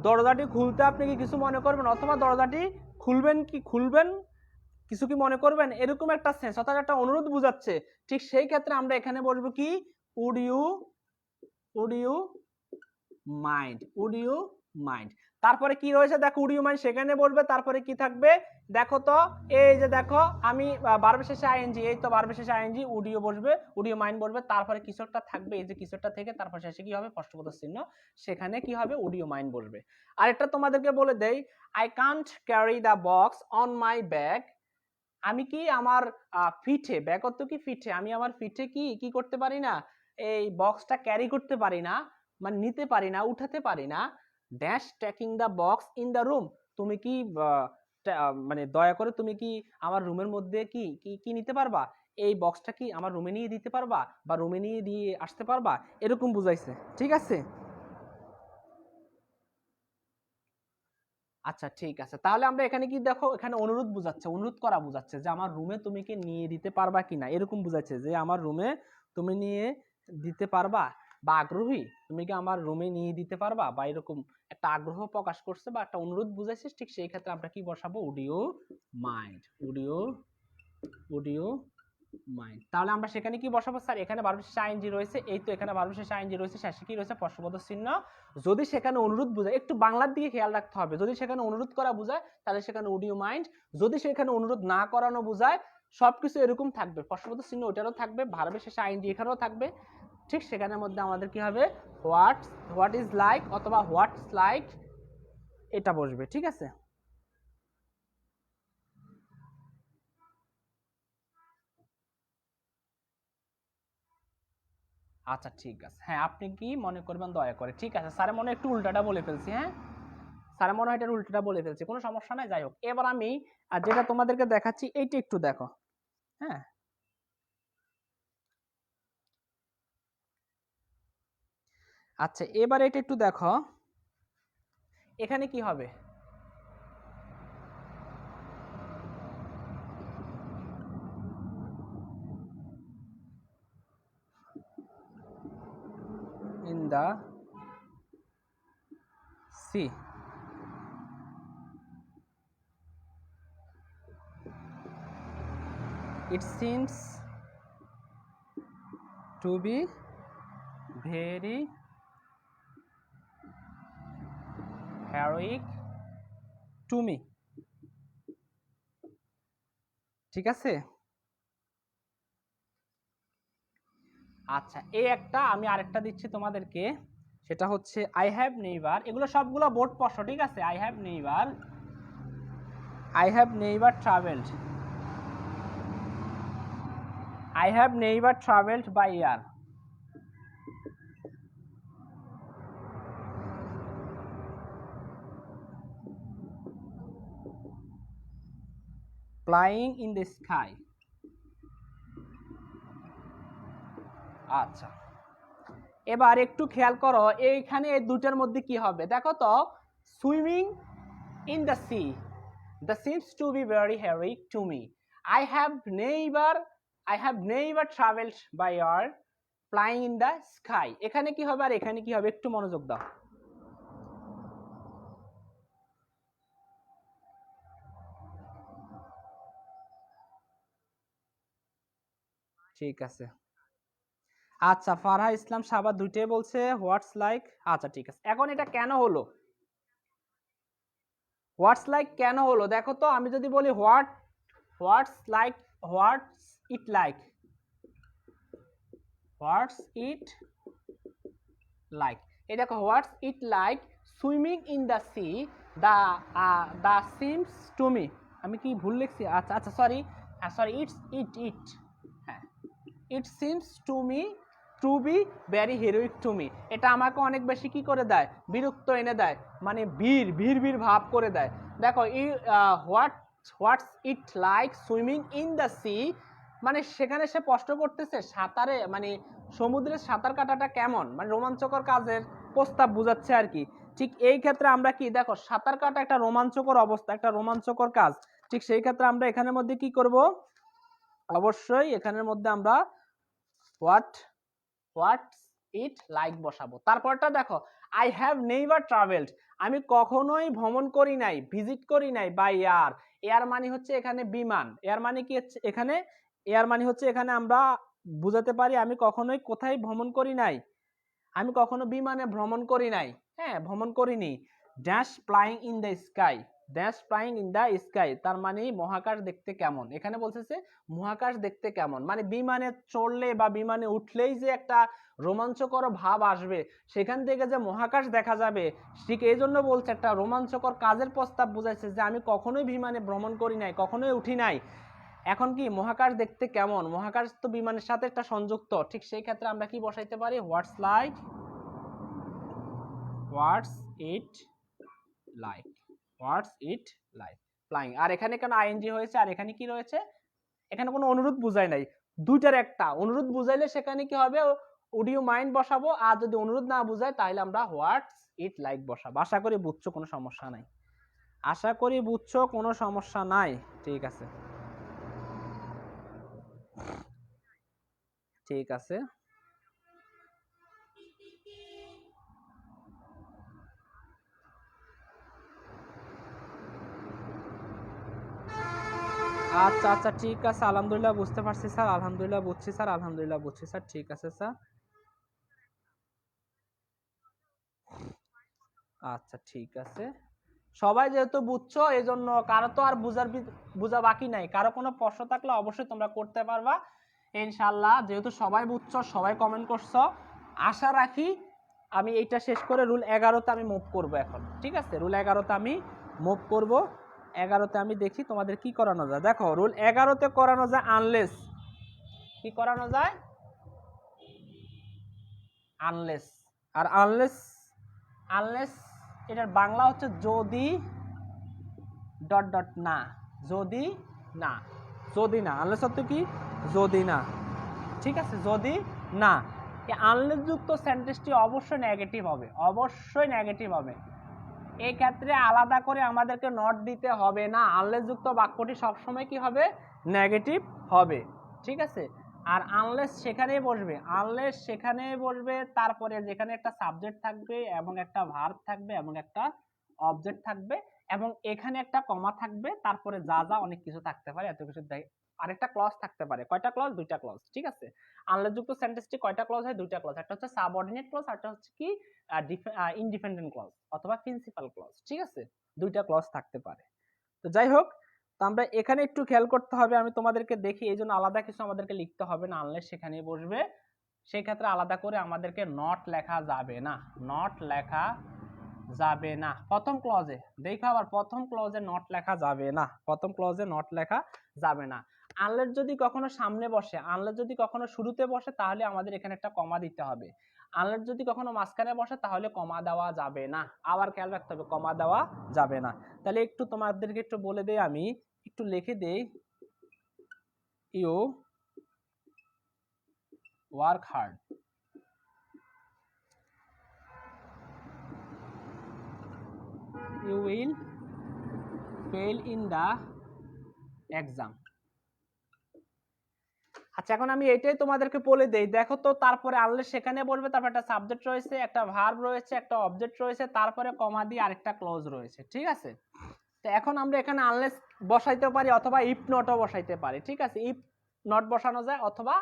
দরজাটি খুলতে আপনি কি কিছু মনে করবেন, অথবা দরজাটি খুলবেন, কি খুলবেন, কিছু কি মনে করবেন, এরকম একটা সেন্স, অর্থাৎ একটা অনুরোধ বুঝাচ্ছে। ঠিক সেই ক্ষেত্রে আমরা এখানে বলবো কি would you mind, would you mind. তারপরে কি রয়েছে দেখো, উড ইউ মাইন্ড সেখানে বলবে, তারপরে কি থাকবে দেখো তো, এই যে দেখো আমি ভার্বের শেষে আইএনজি, এই তো ভার্বের শেষে আইএনজি, উড ইউ বসবে, উড ইউ মাইন্ড বসবে, তারপরে কিছু একটা থাকবে, এই যে কিছু একটা থেকে তারপর শেষে কি হবে প্রশ্নবোধক চিহ্ন, সেখানে কি হবে উড ইউ মাইন্ড বসবে। আরেকটা তোমাদেরকে বলে দেই, I can't carry the box on my bag, আমি কি আমার পিঠে, ব্যাগ অর্থ কি পিঠে, আমি আমার পিঠে কি কি করতে পারি না, এই বক্সটা ক্যারি করতে পারি না, মানে নিতে পারি না, উঠাতে পারি না। Dash taking the box in the room, তুমি কি মানে দয়া করে তুমি কি আমার রুমের মধ্যে কি কি কি নিতে পারবা, এই বক্সটা কি আমার রুমে নিয়ে দিতে পারবা, বা রুমে নিয়ে দিয়ে আসতে পারবা, এরকম বুঝাইছে। ঠিক আছে, আচ্ছা ঠিক আছে, তাহলে আমরা এখানে কি দেখো, এখানে অনুরোধ বুঝাচ্ছে, অনুরোধ করা বুঝাচ্ছে যে আমার রুমে তুমি কি নিয়ে দিতে পারবা কিনা, এরকম বুঝাচ্ছে যে আমার রুমে তুমি নিয়ে দিতে পারবা, বা আগ্রহী, তুমি কি আমার রুমে নিয়ে দিতে পারবা, বা এরকম একটা আগ্রহ প্রকাশ করছে বা একটা অনুরোধ বুঝাইছে। ঠিক সেই ক্ষেত্রে আমরা কি বসাবো, would you mind, would you mind. তাহলে আমরা সেখানে কি বসাবো স্যার, এখানে ভার্বের শেষে আইএনজি রয়েছে, এই তো এখানে ভার্বের শেষে আইএনজি রয়েছে, শেষে কি রয়েছে প্রশ্নবোধক চিহ্ন। যদি সেখানে অনুরোধ বোঝায়, একটু বাংলার দিকে খেয়াল রাখতে হবে, যদি সেখানে অনুরোধ করা বোঝায় তাহলে সেখানে উড ইউ মাইন্ড, যদি সেখানে অনুরোধ না করানো বোঝায়, সবকিছু এরকম থাকবে, প্রশ্নবোধক চিহ্ন ওটারও থাকবে, ভার্বের শেষে আইএনজি এখানেও থাকবে। ঠিক সেখানের মধ্যে আমাদের কি হবে, হোয়াট ইজ লাইক অথবা হোয়াটস লাইক এটা বসবে। ঠিক আছে, আচ্ছা ঠিক আছে, হ্যাঁ আপনি কি মনে করবেন দয়া করে, ঠিক আছে স্যার মনে হয় একটু উল্টাটা বলে ফেলছি, হ্যাঁ স্যার মনে হয় এটা উল্টাটা বলে ফেলছি, কোনো সমস্যা নাই। যাই হোক, এবার আমি যেটা তোমাদেরকে দেখাচ্ছি এইটা একটু দেখো। হ্যাঁ, আচ্ছা এবার এটা একটু দেখো, এখানে কি হবে? In the sea, it seems to be very heroic to me, ঠিক আছে। আচ্ছা এই একটা, আমি আরেকটা দিচ্ছি তোমাদেরকে, সেটা হচ্ছে আই হ্যাভ নেইবার, এগুলো সবগুলো বোর্ড প্রশ্ন, ঠিক আছে। I have neighbour travelled, I have never traveled by air. Flying in the sky. আচ্ছা এবার একটু খেয়াল করো এইখানে এই দুটার মধ্যে কি হবে, দেখো তো, swimming in the sea, the seems two be very হেরোইক to me, I have never traveled by air, flying in the sky, এখানে কি হবে আর এখানে কি হবে, একটু মনোযোগ দাও। ঠিক আছে, আচ্ছা ফারহা ইসলাম সাবা দুইটাই বলছে হোয়াটস লাইক, আচ্ছা ঠিক আছে। এখন এটা কেন হলো, হোয়াটস লাইক কেন হলো দেখো তো, আমি যদি বলি what's like, what's it like, what's it like, এই দেখো what's it like swimming in the sea, the seems to me, আমি কি ভুল লিখছি, আচ্ছা আচ্ছা সরি, সরি ইট হ্যাঁ, it seems to me two be very heroic to me, এটা আমাকে অনেক বেশি কি করে দেয়, বিরক্ত এনে দেয়, মানে ভিড় ভাব করে দেয়। দেখো what's it like swimming in the sea, মানে সেখানে সে প্রশ্ন করতেছে সাঁতারে, মানে সমুদ্রের সাঁতার কাটাটা কেমন, মানে রোমাঞ্চকর কাজের প্রস্তাব বুঝাচ্ছে আর কি। ঠিক এই ক্ষেত্রে আমরা কি দেখো, সাঁতার কাটা একটা রোমাঞ্চকর অবস্থা, একটা রোমাঞ্চকর কাজ, ঠিক সেই ক্ষেত্রে আমরা এখানের মধ্যে কি করব, অবশ্যই এখানের মধ্যে আমরা হোয়াটস ইট লাইক বসাবো। তারপরটা দেখো, আই হ্যাভ নেভার ট্রাভেলড, আমি কখনোই ভ্রমণ করি নাই, ভিজিট করি নাই বাই এয়ার, এয়ার মানে হচ্ছে এখানে বিমান, এয়ার মানে কি হচ্ছে এখানে, এয়ার মানে হচ্ছে এখানে আমরা বুঝাতে পারি আমি কখনোই কোথায় ভ্রমণ করি নাই, আমি কখনো বিমানে ভ্রমণ করি নাই, হ্যাঁ ভ্রমণ করিনি। Dash flying in the sky, dash flying in the sky, তার মানে মহাকাশ দেখতে কেমন, এখানে বলতেছে মহাকাশ দেখতে কেমন, মানে বিমানে চড়লে বা বিমানে উঠলেই যে একটা রোমাঞ্চকর ভাব আসবে, সেখান থেকে যে মহাকাশ দেখা যাবে, ঠিক এই জন্য বলছে একটা রোমাঞ্চকর কাজের প্রস্তাব বুঝাইছে যে আমি কখনোই বিমানে ভ্রমণ করি নাই, কখনোই উঠি নাই, এখন কি মহাকাশ দেখতে কেমন, মহাকাশ তো বিমানের সাথে একটা সংযুক্ত, ঠিক সেই ক্ষেত্রে আমরা কি বসাইতে পারি, what's it like, what's it like flying, আর এখানে কেন আইএনজি হয়েছে, আর এখানে কি রয়েছে, এখানে কোনো অনুরোধ বুঝাই নাই, দুইটার একটা অনুরোধ বুঝাইলে সেখানে কি হবে, উড ইউ মাইন্ড বসাবো, আর যদি অনুরোধ না বুঝায় তাহলে আমরা হোয়াটস ইট লাইক বসাবো। আশা করি বুঝছো, কোনো সমস্যা নাই, আশা করি বুঝছো, কোনো সমস্যা নাই, ঠিক আছে ঠিক আছে। আচ্ছা আচ্ছা ঠিক আছে, আলহামদুলিল্লাহ বুঝতে পারছি স্যার, আলহামদুলিল্লাহ বুঝছি স্যার, আলহামদুলিল্লাহ বুঝছি স্যার, ঠিক আছে স্যার, আচ্ছা ঠিক আছে। সবাই যেহেতু বুঝছো এই জন্য কারো তো আর বোঝা বাকি নাই, কারো কোনো প্রশ্ন থাকলে অবশ্যই তোমরা করতে পারবা ইনশাল্লাহ, যেহেতু সবাই বুঝছো, সবাই কমেন্ট করছো, আশা রাখি আমি এইটা শেষ করে রুল 11তে আমি মুভ করব এখন, ঠিক আছে রুল 11তে আমি মুভ করব, 11তে আমি দেখি তোমাদের কি করানো যায়। দেখো রুল 11তে করানো যায় আনলেস, কি করানো যায়, আনলেস। আর আনলেস আনলেস এটার বাংলা হচ্ছে যদি ডট ডট না, যদি না, যদি না, আনলেস অর্থ কি যদি না, ঠিক আছে, যদি না। এই আনলেস যুক্ত সেন্টেন্সটি অবশ্যই নেগেটিভ হবে, অবশ্যই নেগেটিভ হবে। এই ক্ষেত্রে আলাদা করে আমাদেরকে নট দিতে হবে না, আনলেস যুক্ত বাক্যটি সবসময় কি হবে, নেগেটিভ হবে, ঠিক আছে। আর আনলেস সেখানেই বসবে, আনলেস সেখানেই বসবে, তারপরে যেখানে একটা সাবজেক্ট থাকবে এবং একটা ভার্ব থাকবে এবং একটা অবজেক্ট থাকবে এবং এখানে একটা কমা থাকবে, তারপরে যা যা অনেক কিছু থাকতে পারে, এত কিছু আরেকটা ক্লজ থাকতে পারে। কয়টা ক্লজ? দুইটা ক্লজ, ঠিক আছে। আনলেস যুক্ত সেন্টেন্সটি কয়টা ক্লজ হয়? দুইটা ক্লজ, একটা হচ্ছে সাবঅর্ডিনেট ক্লজ, একটা হচ্ছে কি ইনডিপেন্ডেন্ট ক্লজ অথবা প্রিন্সিপাল ক্লজ, ঠিক আছে, দুইটা ক্লজ থাকতে পারে। তো যাই হোক, তো আমরা এখানে একটু খেয়াল করতে হবে, আমি তোমাদেরকে দেখি, এই জন্য আলাদা কিছু আমাদেরকে লিখতে হবে না, আনলেস সেখানেই বসবে, সেই ক্ষেত্রে আলাদা করে আমাদেরকে নট লেখা যাবে না, নট লেখা যাবে না। প্রথম ক্লজে দেখো, আবার প্রথম ক্লজে নট লেখা যাবে না, প্রথম ক্লজে নট লেখা যাবে না। আনলেস যদি কখনো সামনে বসে, আনলেস যদি কখনো শুরুতে বসে, তাহলে আমাদের এখানে একটা কমা দিতে হবে। আনলেস যদি কখনো মাঝখানে বসে, তাহলে কমা দেওয়া যাবে না, আবার খেয়াল রাখতে হবে, কমা দেওয়া যাবে না। তাহলে একটু তোমাদেরকে একটু বলে দেই, আমি একটু লিখে দেই, you work hard, you will fail in the exam। আচ্ছা, এখন আমি এটাই তোমাদেরকে বলে দেই, দেখো তো, তারপরে আনলেস সেখানে বলবে, তারপর একটা সাবজেক্ট রয়েছে, একটা ভার্ব রয়েছে, একটা অবজেক্ট রয়েছে, তারপরে কমা দিয়ে আরেকটা ক্লজ রয়েছে, ঠিক আছে। তো এখন আমরা এখানে আনলেস বসাইতে পারি অথবা ইফ নটও বসাইতে পারি, ঠিক আছে, ইফ নট বসানো যায় অথবা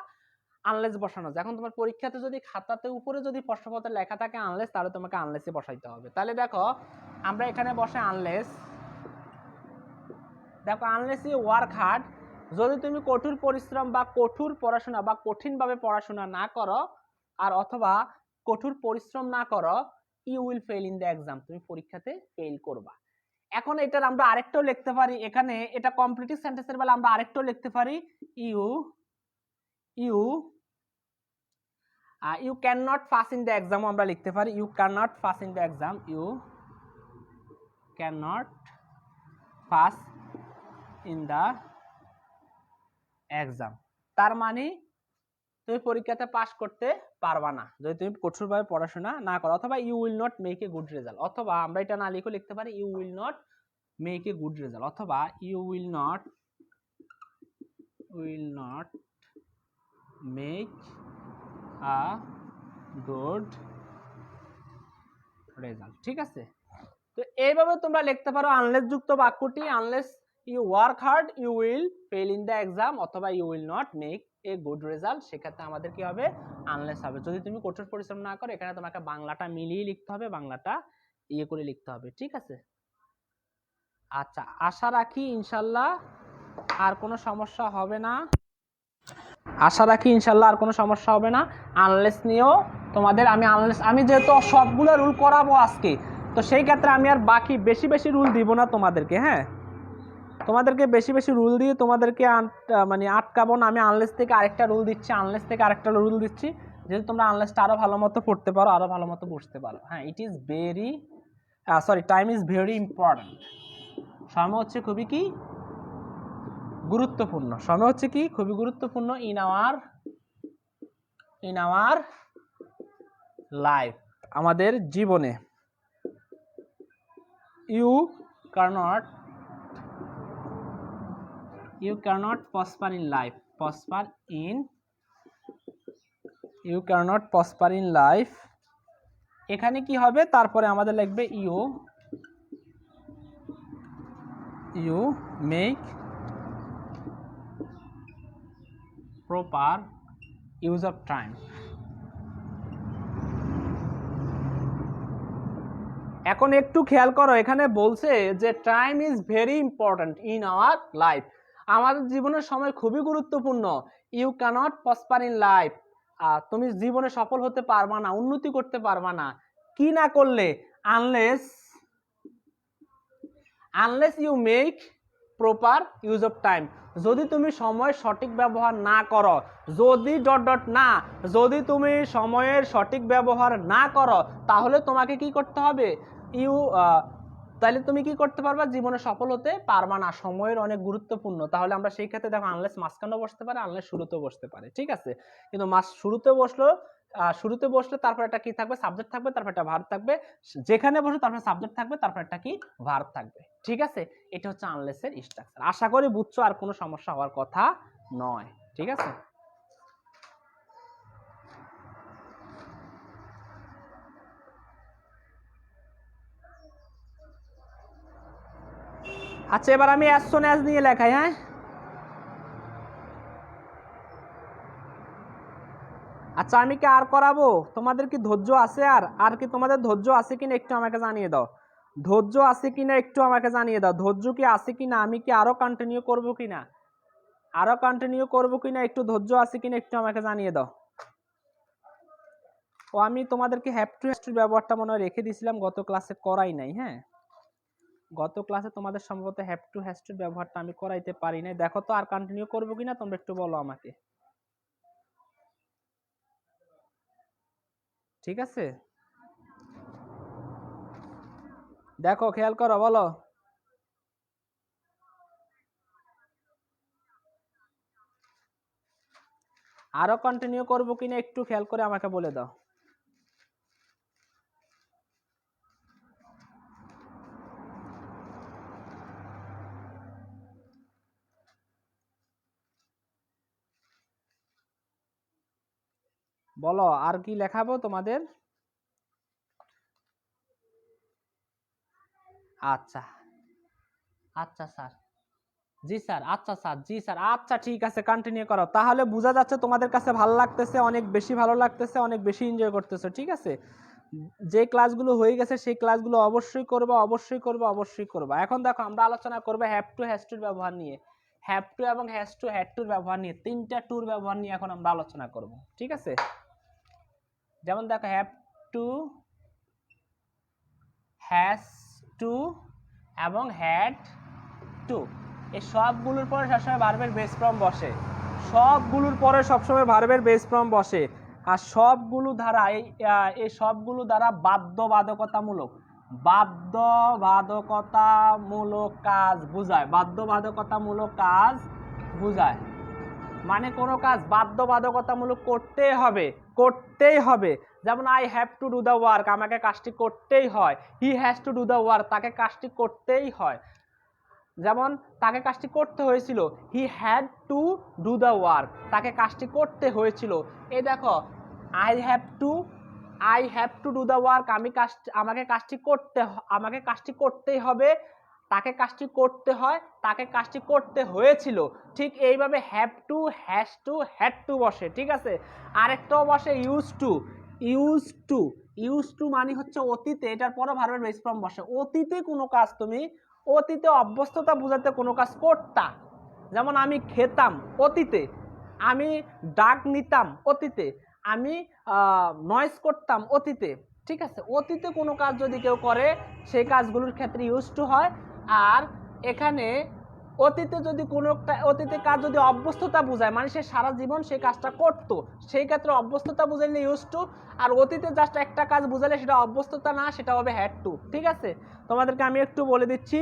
আনলেস বসানো যায়। এখন তোমার পরীক্ষাতে যদি খাতাতে উপরে যদি প্রশ্নপত্রে লেখা থাকে আনলেস, তাহলে তোমাকে আনলেসে বসাইতে হবে। তাহলে দেখো, আমরা এখানে বসে আনলেস, দেখো আনলেস ইউ ওয়ার্ক হার্ড, যদি তুমি কঠোর পরিশ্রম বা কঠোর পড়াশোনা বা কঠিনভাবে পড়াশোনা না করো, আর অথবা কঠোর পরিশ্রম না করো, you will fail in the exam, তুমি পরীক্ষাতে ফেল করবা। এখন এটার আমরা আরেকটাও লিখতে পারি, এখানে এটা কমপ্লিটিভ সেন্টেন্সের বেলা আমরা আরেকটাও লিখতে পারি, you you you can not pass in the exam, আমরা লিখতে পারি you can not pass in the exam, you can not pass in the exam. তার মানে তুমি পরীক্ষাতে পাস করতে পারবা না যদি তুমি কঠোরভাবে পড়াশোনা না করো, অথবা you will not make a good result, অথবা আমরা এটা না লিখে লিখতে পারি you will not make a good result, অথবা you will not make a good result, ঠিক আছে। তো এইভাবে তোমরা লিখতে পারো আনলেস যুক্ত বাক্যটি, unless you work hard you will fail in the exam, অথবা you will not make a good result, সেক্ষেত্রে আমাদের কি হবে, আনলেস হবে। যদি তুমি কঠোর পরিশ্রম না করো, এখানে তোমাকে বাংলাটা মিলিয়ে লিখতে হবে, বাংলাটা ইয়ে করে লিখতে হবে, ঠিক আছে। আচ্ছা, আশা রাখি ইনশাল্লাহ আর কোনো সমস্যা হবে না, আশা রাখি ইনশাল্লাহ আর কোনো সমস্যা হবে না। আনলেস নিয়েও তোমাদের আমি যেহেতু সবগুলো রুল করাবো আজকে, তো সেই ক্ষেত্রে আমি আর বাকি বেশি বেশি রুল দিব না তোমাদেরকে, হ্যাঁ, তোমাদেরকে বেশি বেশি রুল দিয়ে তোমাদেরকে মানে আটকাবো না। আমি আনলেস থেকে আরেকটা রুল দিচ্ছি, আনলেস থেকে আরেকটা রুল দিচ্ছি, যেহেতু তোমরা আনলেসটা আরো ভালো মতো পড়তে পারো, আরো ভালো মতো বুঝতে পারো। হ্যাঁ, it is very time is very important, সময় হচ্ছে খুবই কি গুরুত্বপূর্ণ, সময় হচ্ছে কি খুবই গুরুত্বপূর্ণ ইন আওয়ার লাইফ, আমাদের জীবনে। You cannot prosper in life, you cannot prosper in life, এখানে কি হবে, তারপরে আমাদের লিখবে you make proper use of time। এখন একটু খেয়াল করো, এখানে বলছে যে time is very important in our life, আমাদের জীবনের সময় খুবই গুরুত্বপূর্ণ। You cannot prosper in life, তুমি জীবনে সফল হতে পারবা না, উন্নতি করতে পারবা না, কি না করলে, unless you make proper use of time. যদি তুমি সময়ের সঠিক ব্যবহার না করো, যদি যদি তুমি সময়ের সঠিক ব্যবহার না করো, তাহলে তোমাকে কি করতে হবে? তাহলে তুমি কি করতে পারবা? জীবনে সফল হতে পারবা না। সময়ের অনেক গুরুত্বপূর্ণ। তাহলে আমরা সেই ক্ষেত্রে দেখো আনলেস মাঝখানেও বসতে পারে, আনলেস শুরুতেও বসতে পারে, ঠিক আছে? কিন্তু শুরুতে বসলে তারপর একটা কি থাকবে? সাবজেক্ট থাকবে, তারপর একটা ভার্ব থাকবে। যেখানে বসে তারপর সাবজেক্ট থাকবে, তারপর একটা কি? ভার্ব থাকবে, ঠিক আছে? এটা হচ্ছে আনলেসের স্ট্রাকচার। আশা করি বুঝছো, আর কোনো সমস্যা হওয়ার কথা নয়, ঠিক আছে? আচ্ছা, এবার আমি অ্যাজ সুন অ্যাজ নিয়ে লেখাই। হ্যাঁ, আচ্ছা, আমি কি আর করাবো? তোমাদের কি ধৈর্য আছে? আর কি তোমাদের ধৈর্য আছে কিনা একটু আমাকে জানিয়ে দাও। ধৈর্য আছে কিনা একটু আমাকে জানিয়ে দাও। ধৈর্য কি আছে কিনা? আমি কি আরো কন্টিনিউ করবো কিনা? একটু ধৈর্য আছে কিনা একটু আমাকে জানিয়ে দাও। ও, আমি তোমাদেরকে হ্যাভ টু হ্যাজ ব্যবহারটা মনে হয় রেখে দিয়েছিলাম, গত ক্লাসে করাই নাই। হ্যাঁ, গত ক্লাসে তোমাদের সম্ভবত হ্যাভ টু হ্যাজ টু ব্যবহারটা আমি করাইতে পারি নাই। দেখো তো আর কন্টিনিউ করবো কিনা, তোমরা একটু বলো আমাকে, ঠিক আছে? দেখো, খেয়াল করো, বলো। আরো কন্টিনিউ করবো কিনা একটু খেয়াল করে আমাকে বলে দাও। বলো, আর কি লেখাবো তোমাদের? আচ্ছা আচ্ছা স্যার, জি স্যার, আচ্ছা স্যার, জি স্যার, আচ্ছা ঠিক আছে, কন্টিনিউ করো। তাহলে বোঝা যাচ্ছে তোমাদের কাছে ভালো লাগতেছে, অনেক বেশি ভালো লাগতেছে, অনেক বেশি এনজয় করতেছো, ঠিক আছে? যে ক্লাসগুলো হয়ে গেছে সেই ক্লাসগুলো অবশ্যই করবা, অবশ্যই করবা, অবশ্যই করবা। এখন দেখো আমরা আলোচনা করবো হ্যাভ টু হ্যাজ টুর ব্যবহার নিয়ে। হ্যাভ টু এবং হ্যাজ টু হ্যাড টুর ব্যবহার নিয়ে, তিনটা টুর ব্যবহার নিয়ে এখন আমরা আলোচনা করব, ঠিক আছে? যেমন দেখো, হ্যাভ টু, হ্যাজ টু এবং হ্যাড টু, এই সবগুলোর পরে সবসময় ভার্বের বেস ফর্ম বসে। সবগুলোর পরে সবসময় ভার্বের বেস ফর্ম বসে। আর সবগুলো ধারা এই সবগুলো দ্বারা বাধ্যবাধকতামূলক কাজ বুঝায়। বাধ্যবাধকতামূলক কাজ বুঝায় মানে কোনো কাজ বাধ্যবাধকতামূলক করতেই হবে। যেমন I have to do the work, আমাকে কাজটি করতেই হয়। He has to do the work, তাকে কাজটি করতেই হয়। যেমন তাকে কাজটি করতে হয়েছিল, he had to do the work, তাকে কাজটি করতে হয়েছিল। এই দেখো, I have to do the work, আমাকে কাজটি করতেই হবে, তাকে কাজটি করতে হয়, তাকে কাজটি করতে হয়েছিল। ঠিক এইভাবে have to, has to, had to বসে, ঠিক আছে? আরেকটাও বসে ইউজ টু মানে হচ্ছে অতীতে, এটার পরে ভার্বের বেস ফর্ম বসে। অতীতে কোনো কাজ তুমি অতীতে অভ্যস্ততা বোঝাতে কোনো কাজ করতা। যেমন আমি খেতাম, অতীতে। আমি ডাক নিতাম, অতীতে। আমি নয়েজ করতাম, অতীতে, ঠিক আছে? অতীতে কোনো কাজ যদি কেউ করে সেই কাজগুলোর ক্ষেত্রে ইউজ টু হয়। আর এখানে অতীতে কাজ যদি অভ্যস্ততা বোঝায়, মানে সে সারা জীবন সেই কাজটা করতো, সেই ক্ষেত্রে অভ্যস্ততা বুঝাইলে ইউজ টু। আর অতীতে জাস্ট একটা কাজ বুঝালে সেটা অভ্যস্ততা না, সেটা হবে হ্যাড টু, ঠিক আছে? তোমাদেরকে আমি একটু বলে দিচ্ছি।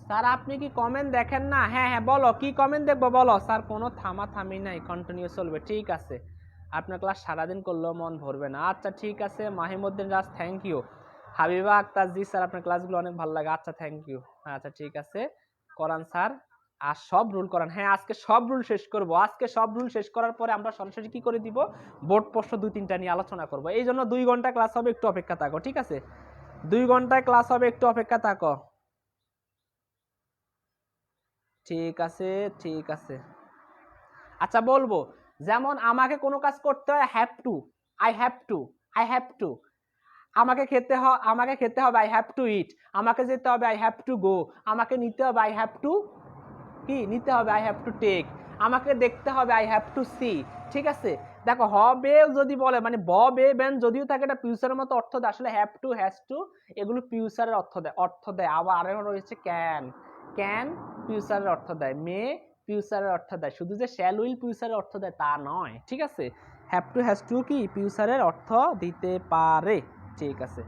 স্যার, আপনি কি কমেন্ট দেখেন না? হ্যাঁ হ্যাঁ, বলো কি কমেন্ট দেখবো, বলো। স্যার, কোনো থামাথামি নাই, কন্টিনিউ চলবে, ঠিক আছে? আপনার ক্লাস সারাদিন করলেও মন ভরবে না। আচ্ছা ঠিক আছে, মাহিমুদ্দিন রাজ, থ্যাংক ইউ। হাবিবা আক্তার, জি স্যার, আপনার ক্লাসগুলো অনেক ভালো লাগে। আচ্ছা, থ্যাংক ইউ। আচ্ছা ঠিক আছে, করান স্যার। আর সব রুল করান। হ্যাঁ, আজকে সব রুল শেষ করব। আজকে সব রুল শেষ করার পরে আমরা সরাসরি কি করে দিব? বোর্ড প্রশ্ন 2-3টা নিয়ে আলোচনা করব। এই জন্য 2 ঘন্টা ক্লাস হবে, একটু অপেক্ষা থাকো, ঠিক আছে? 2 ঘন্টায় ক্লাস হবে, একটু অপেক্ষা থাকো। ঠিক আছে, ঠিক আছে। আচ্ছা, বলবো। যেমন আমাকে কোনো কাজ করতে হয়, have to, I have to. আমাকে খেতে হবে, আই হ্যাভ টু ইট। আমাকে যেতে হবে, আই হ্যাভ টু গো। আমাকে নিতে হবে, আই হ্যাভ টু কি নিতে হবে, আই হ্যাভ টু টেক। আমাকে দেখতে হবে, আই হ্যাভ টু সি। ঠিক আছে, দেখো হবে যদি বলে মানে ব বে বেন যদিও থাকে এটা ফিউচারের মতো অর্থ দেয়, আসলে হ্যাভ টু হ্যাজ টু এগুলো ফিউচারের অর্থ দেয়। আবার আরো রয়েছে ক্যান, ক্যান ফিউচারের অর্থ দেয়, মে ফিউচারের অর্থ দেয়, শুধু যে শ্যাল উইল ফিউচারের অর্থ দেয় তা নয়। ঠিক আছে, হ্যাভ টু হ্যাজ টু কি ফিউচারের অর্থ দিতে পারে। ঠিক আছে,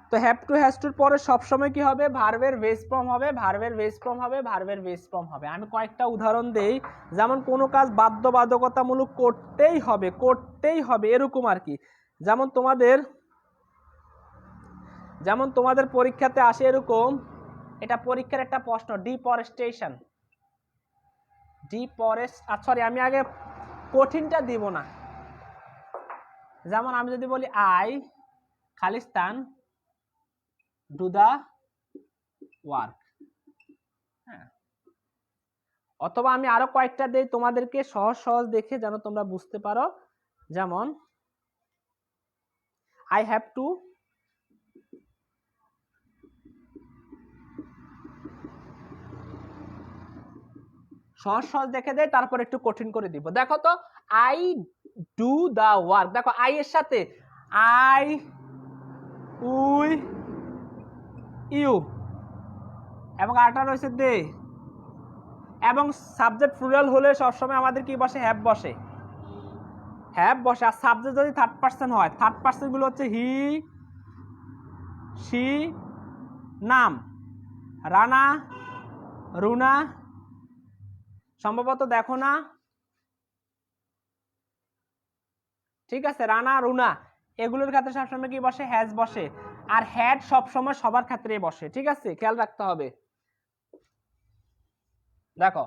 তো হ্যাভ টু হ্যাজ টুর পরে সবসময় কি হবে, ভার্বের বেস ফর্ম হবে, ভার্বের বেস ফর্ম হবে, ভার্বের বেস ফর্ম হবে। আমি কয়েকটা উদাহরণ দেই, যেমন কোনো কাজ বাধ্যবাধকতামূলক করতেই হবে, করতেই হবে এরকম আর কি। যেমন তোমাদের পরীক্ষাতে আসে এরকম, এটা পরীক্ষার একটা প্রশ্ন, ডিফরেস্টেশন, সরি আমি আগে কঠিনটা দিব না। যেমন আমি যদি বলি আই খালিস্তান ডু দা ওয়ার্ক, হ্যাঁ, অথবা আমি আরো কয়েকটা দেই তোমাদেরকে সহজ সহজ দেখে যেন তোমরা বুঝতে পারো। যেমন আই হ্যাভ টু সহজ সহজ দেখে দেয়, তারপর একটু কঠিন করে দিব। দেখো তো আই ডু দা ওয়ার্ক, দেখো আই এর সাথে আই, উই, ইউ এবং আরটা রয়েছে দে, এবং সাবজেক্ট প্লুরাল হলে সবসময় আমাদের কি বসে, হ্যাভ বসে, হ্যাভ বসে। আর সাবজেক্ট যদি থার্ড পার্সন হয়, থার্ড পার্সন গুলো হচ্ছে হি, শি, নাম, রানা, রুনা, সম্ভবত দেখো না, ঠিক আছে, রানা, রুনা এগুলোর ক্ষেত্রে সবসময় কি বসে, হ্যাজ বসে। আর হ্যাড সবসময় সবার ক্ষেত্রেই বসে। ঠিক আছে, খেয়াল রাখতে হবে। দেখো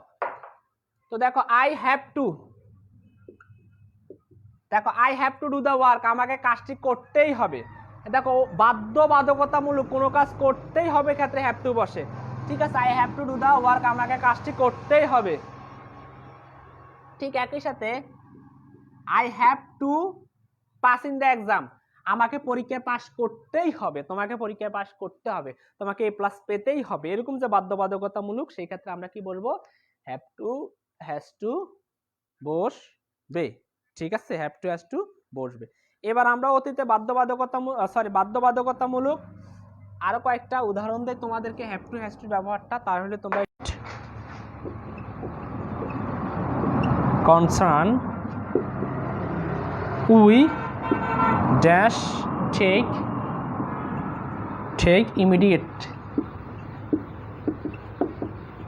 তো দেখো আই হ্যাভ টু, দেখো I have to do the work, আমাকে কাজটি করতেই হবে। দেখো বাধ্যবাধকতামূলক কোনো কাজ করতেই হবে ক্ষেত্রে হ্যাভ টু বসে। ঠিক আছে, I have to do the work, আমাকে কাজটি করতেই হবে। ঠিক একই সাথে I have to pass in the exam, আমাকে পরীক্ষায় পাস করতেই হবে, তোমাকে পরীক্ষায় পাস করতে হবে, তোমাকে এ প্লাস পেতেই হবে, এরকম যে বাধ্যবাধকতামূলক, সেই ক্ষেত্রে আমরা কি বলবো, হ্যাভ টু হ্যাজ টু বসবে। ঠিক আছে, হ্যাভ টু হ্যাজ টু বসবে। এবার আমরা অতীতে বাধ্যবাধকতামূলক আরো কয়েকটা উদাহরণ দেই তোমাদেরকে হ্যাভ টু হ্যাজ টু ব্যবহারটা, তাহলে তোমরা concern we dash take immediate,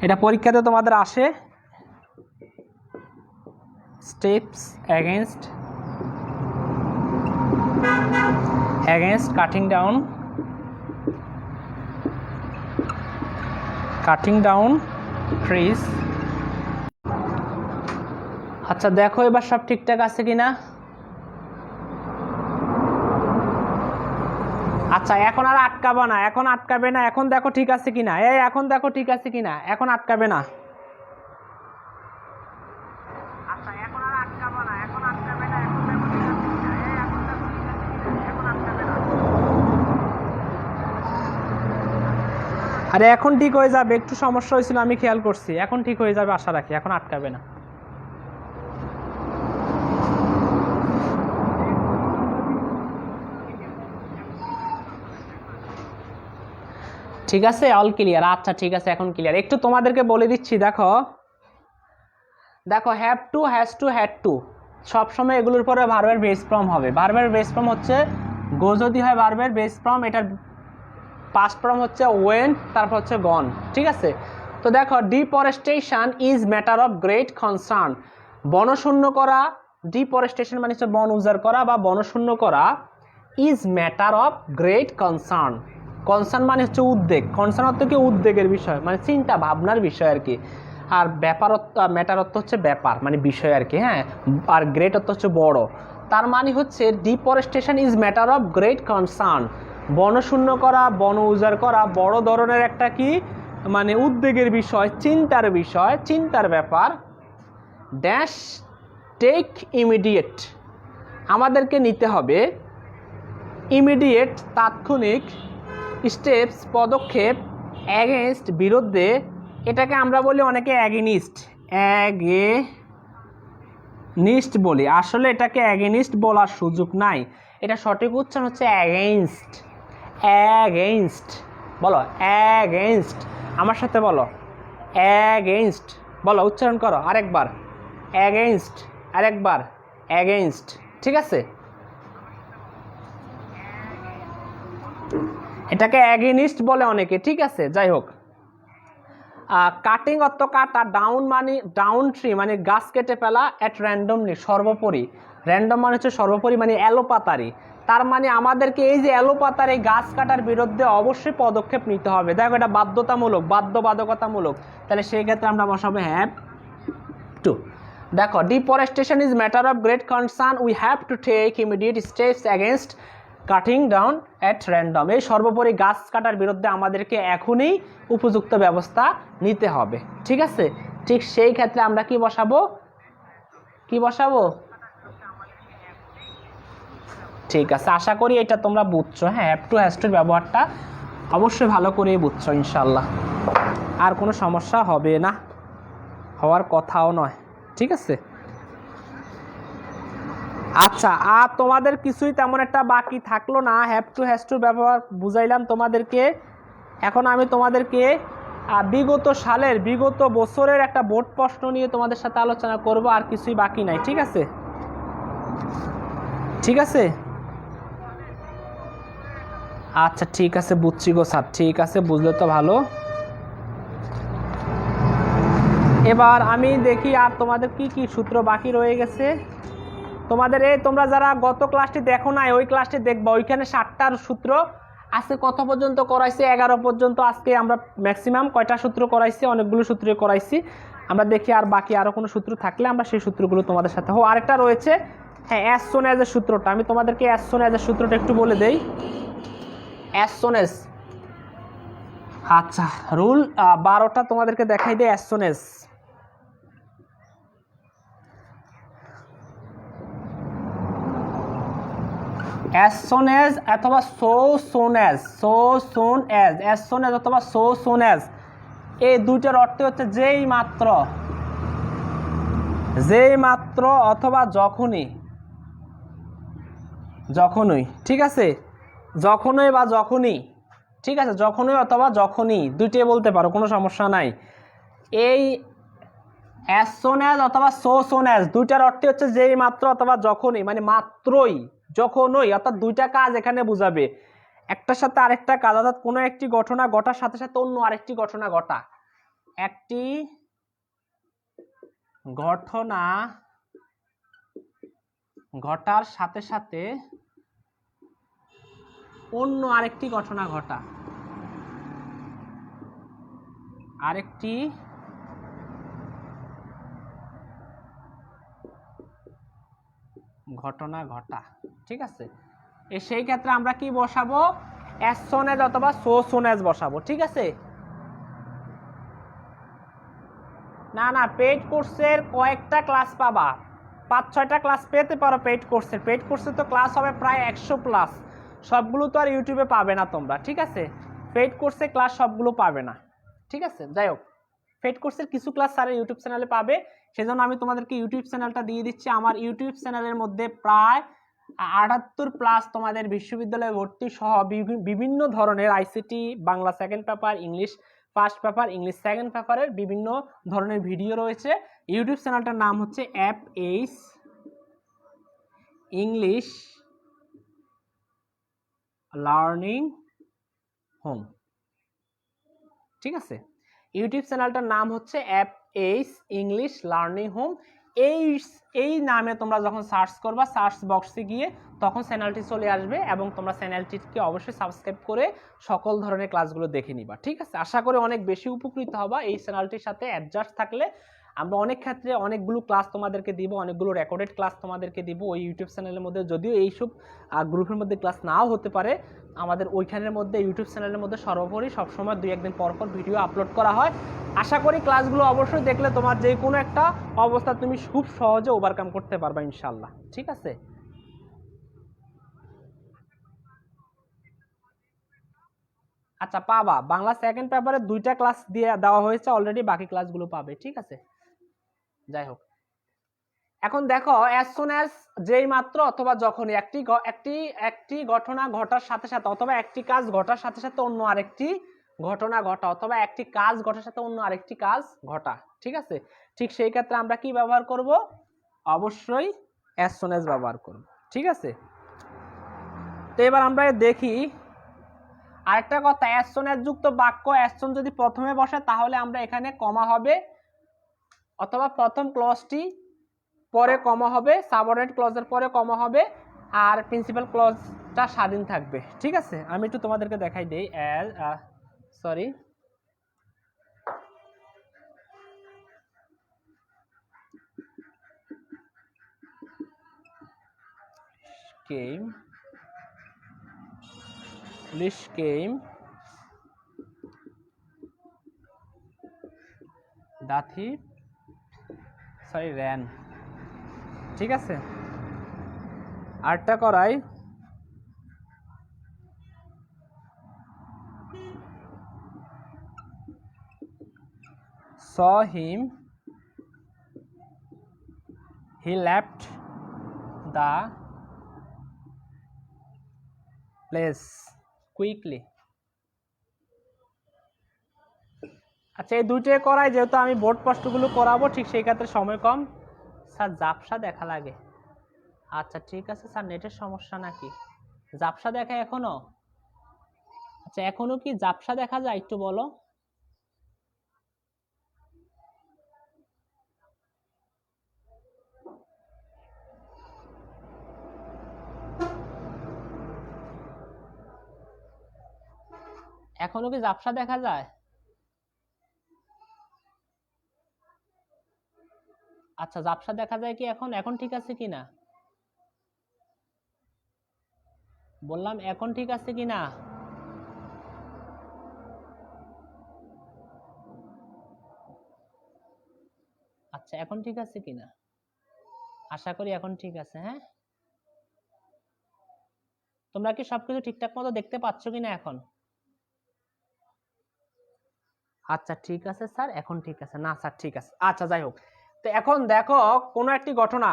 এটা পরীক্ষাতে তোমাদের আসে। Steps against cutting down trees. আচ্ছা দেখো এবার সব ঠিকঠাক আছে কিনা। আচ্ছা এখন আর আটকাবে না, এখন আটকাবে না, এখন দেখো ঠিক আছে কিনা, এই এখন দেখো ঠিক আছে কিনা, এখন আটকাবে না। আচ্ছা এখন আর আটকাবে না, এখন আটকাবে না, এখন দেখো ঠিক আছে কিনা, এই এখন দেখো ঠিক আছে কিনা, এখন আটকাবে না। আরে এখন ঠিক হয়ে যাবে, একটু সমস্যা হয়েছিল আমি খেয়াল করছি, এখন ঠিক হয়ে যাবে আশা রাখি, এখন আটকাবে না। ঠিক আছে, অল ক্লিয়ার। আচ্ছা ঠিক আছে, এখন ক্লিয়ার। একটু তোমাদেরকে বলে দিচ্ছি, দেখো have to, has to, had to সবসময় এগুলোর পরে ভার্বের বেস ফর্ম হবে। ভার্বের বেস ফর্ম হচ্ছে গো যদি হয় ভার্বের বেস ফর্ম, এটার পাস্ট ফর্ম হচ্ছে ওয়েন্ট, তারপর হচ্ছে গন। ঠিক আছে, তো দেখো deforestation is matter of great concern, বনশূন্য করা, ডিফরেস্টেশন মানে হচ্ছে বন উজাড় করা বা বনশূন্য করা, is matter of great concern, concern মানে হচ্ছে উদ্বেগ, কনসার্ন অর্থ কি উদ্বেগের বিষয়, মানে চিন্তা ভাবনার বিষয় আর কি। আর ব্যাপার ম্যাটার অর্থ হচ্ছে ব্যাপার মানে বিষয় আর কি, হ্যাঁ। আর গ্রেট অর্থ হচ্ছে বড়, তার মানে হচ্ছে deforestation is matter of great concern, বনশূন্য করা, বন উজাড় করা বড় ধরনের একটা কি মানে উদ্বেগের বিষয়, চিন্তার বিষয়, চিন্তার ব্যাপার। ড্যাশ টেক ইমিডিয়েট, আমাদেরকে নিতে হবে ইমিডিয়েট তাৎক্ষণিক, স্টেপস পদক্ষেপ, এগেনস্ট বিরুদ্ধে, এটাকে আমরা বলি অনেকে অ্যাগেনিস্ট, অ্যাগেনিস্ট বলি, আসলে এটাকে অ্যাগেনিস্ট বলার সুযোগ নাই, এটা সঠিক উচ্চারণ হচ্ছে অ্যাগেইনস্ট। অ্যাগেইনস্ট বলো, অ্যাগেইনস্ট, আমার সাথে বলো অ্যাগেইনস্ট, বলো উচ্চারণ করো আরেকবার, অ্যাগেইনস্ট, আরেকবার অ্যাগেইনস্ট, ঠিক আছে? এটাকে অ্যাগেনিস্ট বলে অনেকে, ঠিক আছে? যাই হোক, কাটিং অর্থ কাটা, ডাউন মানে ডাউন ট্রি মানে গাছ কেটে ফেলা, অ্যাট র্যান্ডমলি সর্বোপরি, র্যান্ডম মানে হচ্ছে সর্বোপরি মানে এলোপাতারি, তার মানে আমাদেরকে এই যে এলোপাতারি গাছ কাটার বিরুদ্ধে অবশ্যই পদক্ষেপ নিতে হবে। দেখো এটা বাধ্যতামূলক, বাধ্যবাধকতামূলক, তাহলে সেই ক্ষেত্রে আমরা বসাবো হ্যাভ টু। দেখো, deforestation is matter of great concern, we have to take immediate steps against cutting down at random. এই সর্বোপরি গাছ কাটার বিরুদ্ধে আমাদেরকে এখনই উপযুক্ত ব্যবস্থা নিতে হবে, ঠিক আছে? ঠিক সেই ক্ষেত্রে আমরা কি বসাবো, কি বসাবো? ঠিক আছে, আশা করি এটা তোমরা বুঝছো। হ্যাঁ, হ্যাভ টু হ্যাজ টুর ব্যবহারটা অবশ্যই ভালো করেই বুঝছো ইনশাল্লাহ, আর কোনো সমস্যা হবে না, হওয়ার কথাও নয়, ঠিক আছে? আচ্ছা, আর তোমাদের কিছুই তেমন একটা বাকি থাকলো না, হ্যাভ টু হ্যাজ টু ব্যবহার বুঝাইলাম তোমাদেরকে। এখন আমি তোমাদেরকে বিগত সালের, বিগত বছরের একটা বোর্ড প্রশ্ন নিয়ে তোমাদের সাথে আলোচনা করব, আর কিছুই বাকি নাই, ঠিক আছে? ঠিক আছে, আচ্ছা ঠিক আছে, বুঝছি গো স্যার, ঠিক আছে, বুঝলে তো ভালো। এবার আমি দেখি আর তোমাদের কি কি সূত্র বাকি রয়ে গেছে। তোমাদের এই তোমরা যারা গত ক্লাসটি দেখো নাই ওই ক্লাসটি দেখবা, ওইখানে 7টার সূত্র আজকে কত পর্যন্ত করাইছি, 11 পর্যন্ত। আজকে আমরা ম্যাক্সিমাম কয়টা সূত্র করাইছি, অনেকগুলো সূত্র করাইছি। আমরা দেখি আর বাকি আরও কোনো সূত্র থাকলে আমরা সেই সূত্রগুলো তোমাদের সাথে। আরেকটা রয়েছে, হ্যাঁ, অ্যাজ সোন অ্যাজ এর সূত্রটা আমি তোমাদেরকে অ্যাজ সোন অ্যাজ এর সূত্রটা একটু বলে দেই। অ্যাজ সোন অ্যাজ, আচ্ছা রুল 12টা তোমাদেরকে দেখাই দেয়। As soon as, as soon as অথবা so soon as, so soon as soon as অথবা so soon as, এই দুইটার অর্থ হচ্ছে যেই মাত্র, যেই মাত্র অথবা যখনই, যখনই, ঠিক আছে? যখনই বা যখনই, ঠিক আছে? যখনই অথবা যখনই দুইটাই বলতে পারো, কোনো সমস্যা নাই। এই as soon as অথবা so soon as দুইটার অর্থ হচ্ছে যেই মাত্র অথবা যখনই, মানে মাত্রই, যখনই, অর্থাৎ দুইটা কাজ এখানে বুঝাবে, একটার সাথে আরেকটা কাজ, অর্থাৎ কোনো একটি ঘটনা ঘটার সাথে সাথে অন্য আরেকটি ঘটনা ঘটা, একটি ঘটনা ঘটার সাথে সাথে অন্য আরেকটি ঘটনা ঘটা, আরেকটি ঘটনা ঘটা, ঠিক আছে? সেই ক্ষেত্রে আমরা কি বসাবো, as soon as অথবা so soon as বসাবো, ঠিক আছে? না না, পেইড কোর্সের কয়েকটা ক্লাস পাবা, 5-6টা ক্লাস পেতে পারো পেইড কোর্সের। পেইড কোর্সে তো ক্লাস হবে প্রায় 100+, সবগুলো তো আর ইউটিউবে পাবে না তোমরা, ঠিক আছে? পেইড কোর্সে ক্লাস সবগুলো পাবে না, ঠিক আছে? যাই হোক, পেইড কোর্সের কিছু ক্লাস স্যারের ইউটিউব চ্যানেলে পাবে, সেজন্য আমি তোমাদেরকে ইউটিউব চ্যানেলটা দিয়ে দিচ্ছি। আমার ইউটিউব চ্যানেলের মধ্যে প্রায় 78+ তোমাদের বিশ্ববিদ্যালয়ে ভর্তি সহ বিভিন্ন ধরনের ICT, Bangla second paper, English first paper, English second পেপারের বিভিন্ন ধরনের ভিডিও রয়েছে। ইউটিউব চ্যানেলটার নাম হচ্ছে FH ইংলিশ লার্নিং হোম, ঠিক আছে? ইউটিউব চ্যানেলটার নাম হচ্ছে FH ইংলিশ লার্নিং হোম। এই নামে তোমরা যখন সার্চ করবা, সার্চ বক্সে গিয়ে তখন চ্যানেলটি চলে আসবে, এবং তোমরা চ্যানেলটিকে অবশ্যই সাবস্ক্রাইব করে সকল ধরনের ক্লাসগুলো দেখে নিবা, ঠিক আছে? আশা করি অনেক বেশি উপকৃত হবা এই চ্যানেলটির সাথে অ্যাডজাস্ট থাকলে। আমরা অনেক ক্ষেত্রে অনেকগুলো ক্লাস তোমাদেরকে দিব, অনেকগুলো রেকর্ডেড ক্লাস তোমাদেরকে দিব ওই ইউটিউব চ্যানেলের মধ্যে। যদিও এইসব গ্রুপের মধ্যে ক্লাস নাও হতে পারে, আমাদের ওইখানের মধ্যে ইউটিউব চ্যানেলের মধ্যে সর্বোপরি সবসময় 2-1 দিন পর পর ভিডিও আপলোড করা হয়। আশা করি ক্লাসগুলো অবশ্যই দেখলে তোমার যে কোনো একটা অবস্থা তুমি খুব সহজে ওভারকাম করতে পারবা ইনশাল্লাহ, ঠিক আছে? আচ্ছা, পাবা, বাংলা সেকেন্ড পেপারে 2টা ক্লাস দিয়ে দেওয়া হয়েছে অলরেডি, বাকি ক্লাসগুলো পাবে, ঠিক আছে? যাই হোক, এখন দেখো as soon as যেই মাত্র অথবা যখনই একটি ঘটনা ঘটার সাথে সাথে অথবা একটি কাজ ঘটার সাথে সাথে অন্য আরেকটি ঘটনা ঘটা অথবা একটি কাজ ঘটার সাথে অন্য আরেকটি কাজ ঘটা, ঠিক আছে? ঠিক সেই ক্ষেত্রে আমরা কি ব্যবহার করব? অবশ্যই as soon as ব্যবহার করব, ঠিক আছে? তো এবার আমরা দেখি আরেকটা কথা, as soon as যুক্ত বাক্য as soon যদি প্রথমে বসে তাহলে আমরা এখানে কমা হবে অথবা প্রথম ক্লজটি পরে কমা হবে, সাবঅর্ডিনেট ক্লজের পরে কমা হবে, আর প্রিন্সিপাল ক্লজটা স্বাধীন থাকবে, ঠিক আছে? আমি একটু তোমাদেরকে দেখাই দেই। Sorry, police came, the thief ran, ঠিক আছে? আরেকটা করাই, saw him, he left the place quickly। আচ্ছা, এই দুইটাই করাই, যেহেতু আমি বোর্ড প্রশ্নগুলো করাবো, ঠিক সেই ক্ষেত্রে সময় কম। স্যার জাপসা দেখা লাগে। আচ্ছা ঠিক আছে স্যার, নেটের সমস্যা নাকি? জাপসা দেখা এখনো? আচ্ছা, এখনো কি জাপসা দেখা যায় একটু বলো। এখনো কি জাপসা দেখা যায়? আচ্ছা, জাপসা দেখা যায় কি এখন? এখন ঠিক আছে কিনা বললাম, এখন ঠিক আছে কিনা? আচ্ছা, এখন ঠিক আছে কিনা? আশা করি এখন ঠিক আছে। হ্যাঁ, তোমরা কি সবকিছু ঠিকঠাক মতো দেখতে পাচ্ছ কিনা এখন? আচ্ছা ঠিক আছে স্যার, এখন ঠিক আছে না স্যার? ঠিক আছে, আচ্ছা যাই হোক। তো এখন দেখো কোনো একটি ঘটনা,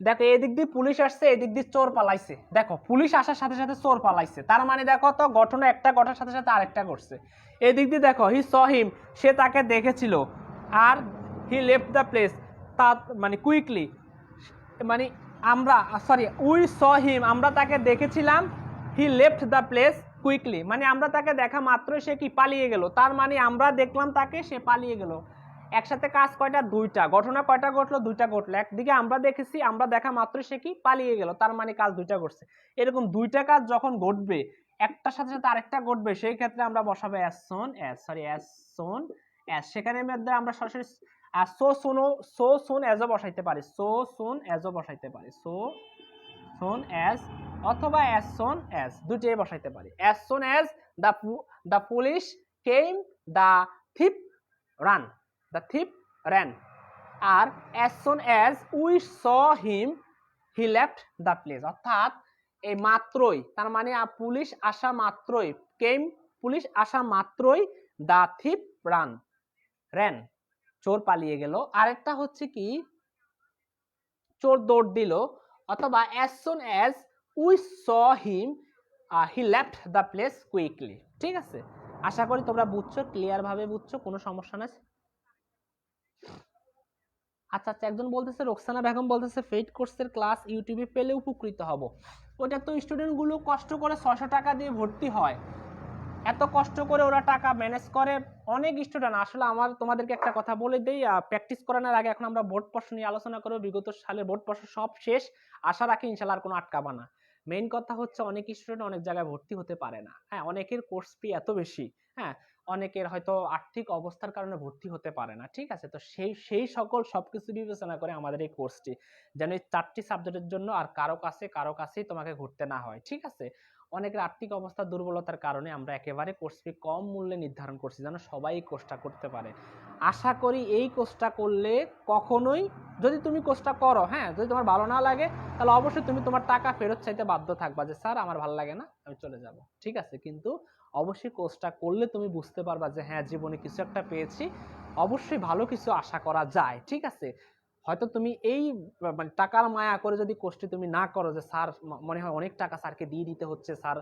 দেখো এদিক দিয়ে পুলিশ আসছে, এদিক দিয়ে চোর পালাইছে। দেখো পুলিশ আসার সাথে সাথে চোর পালাইছে, তার মানে দেখো তো ঘটনা একটা ঘটার সাথে সাথে আরেকটা ঘটছে। এদিক দিয়ে দেখো হি স হিম, সে তাকে দেখেছিল, আর হি লেফট দ্য প্লেস, তা মানে কুইকলি, মানে আমরা সরি উই স হিম, আমরা তাকে দেখেছিলাম, he left the place quickly, মানে আমরা তাকে দেখা মাত্রই সে কি পালিয়ে গেল, তার মানে আমরা দেখলাম তাকে, সে পালিয়ে গেল। একসাথে কাজ কয়টা? দুইটা। ঘটনা কয়টা ঘটলো? দুইটা ঘটলো। একদিকে আমরা দেখেছি, আমরা দেখা মাত্রই সে কি পালিয়ে গেল, তার মানে কাজ দুইটা ঘটছে। এরকম দুইটা কাজ যখন ঘটবে, একটার সাথে সাথে আরেকটা ঘটবে, সেই ক্ষেত্রে আমরা বসাবো as soon as। সেখানে মধ্যে আমরা সরাসরি so soon as ও বসাইতে পারি, so soon as ও বসাইতে পারি, so soon as অথবা as soon as, দুটোই বসাইতে পারি। as soon as the police came, the thief ran, R as soon as we saw him, he left the place। অর্থাৎ এই মাত্রই, তার মানে পুলিশ আসা মাত্রই, came পুলিশ আসা মাত্রই, the thief ran চোর পালিয়ে গেল। আরেকটা হচ্ছে কি, চোর দৌড় দিল, অথবা as soon as we saw him, he left the place quickly। ঠিক আছে, আশা করি তোমরা বুঝছো, ক্লিয়ার ভাবে বুঝছো, কোনো সমস্যা নাই। আচ্ছা আচ্ছা, একজন বলতেছে, রোকসানা বেগম বলতেছে পেইড কোর্সের ক্লাস ইউটিউবে পেলে উপকৃত হব। ওটা তো স্টুডেন্ট গুলো কষ্ট করে 600 টাকা দিয়ে ভর্তি হয়, এত কষ্ট করে ওরা টাকা ম্যানেজ করে। অনেক স্টুডেন্ট আসলে, আমার তোমাদেরকে একটা কথা বলে দেই, প্র্যাকটিস করানোর আগে এখন আমরা বোর্ড প্রশ্ন নিয়ে আলোচনা করব। বিগত সালের বোর্ড প্রশ্ন সব শেষ, আশা রাখি ইনশাআল্লাহ আর কোনো আটকাবা না। মেইন কথা হচ্ছে অনেক স্টুডেন্ট অনেক জায়গায় ভর্তি হতে পারে না। হ্যাঁ, অনেকের কোর্স ফি এত বেশি, হ্যাঁ, অনেকের হয়তো আর্থিক অবস্থার কারণে ভর্তি হতে পারে না। ঠিক আছে, তো সেই সকল সবকিছু বিবেচনা করে আমাদের এই কোর্সটি যেন এই 4টি সাবজেক্টের জন্য আর কারো কাছেই তোমাকে ঘুরতে না হয়। ঠিক আছে, অনেকের আর্থিক অবস্থা দুর্বলতার কারণে আমরা একেবারে কোর্স ফি কম মূল্যে নির্ধারণ করছি যেন সবাই কোর্সটা করতে পারে। আশা করি এই কোর্সটা করলে কখনোই, যদি তুমি কোর্সটা করো, হ্যাঁ, যদি তোমার ভালো না লাগে তাহলে অবশ্যই তুমি তোমার টাকা ফেরত চাইতে বাধ্য থাকবা, যে স্যার আমার ভালো লাগে না, আমি চলে যাব। ঠিক আছে, কিন্তু অবশ্যই কোর্সটা করলে তুমি বুঝতে পারবা যে হ্যাঁ, জীবনে কিছু একটা পেয়েছি, অবশ্যই ভালো কিছু আশা করা যায়। ঠিক আছে, হয়তো তুমি এই মানে টাকার মায়া করে যদি কোর্সটি তুমি না করো, যে স্যার মনে হয় অনেক টাকা স্যারকে দিয়ে দিতে হচ্ছে, স্যার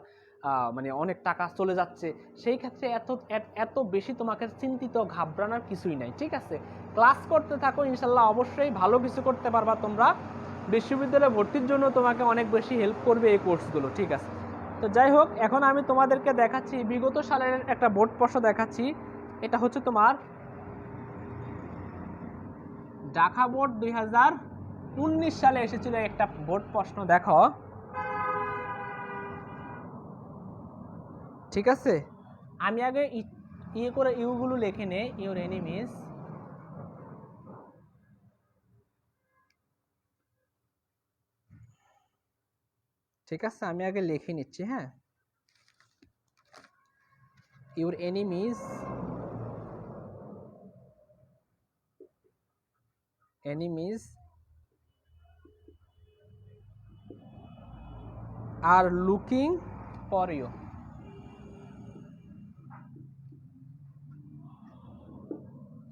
মানে অনেক টাকা চলে যাচ্ছে, সেই ক্ষেত্রে এত বেশি তোমাকে চিন্তিত ঘাবড়ানোর কিছুই নাই। ঠিক আছে, ক্লাস করতে থাকো, ইনশাল্লাহ অবশ্যই ভালো কিছু করতে পারবা তোমরা। বিশ্ববিদ্যালয়ে ভর্তির জন্য তোমাকে অনেক বেশি হেল্প করবে এই কোর্সগুলো। ঠিক আছে, তো যাই হোক, এখন আমি তোমাদেরকে দেখাচ্ছি বিগত সালের একটা বোর্ড প্রশ্ন দেখাচ্ছি। এটা হচ্ছে তোমার ঢাকা বোর্ড 2019 সালে এসেছিল একটা বোর্ড প্রশ্ন, দেখো। ঠিক আছে, আমি আগে ইয়ে করে ইউগুলো লিখে নে, ইউর এনিমিজ। ঠিক আছে, আমি আগে লিখে নিচ্ছি। হ্যাঁ, your enemies are looking for you.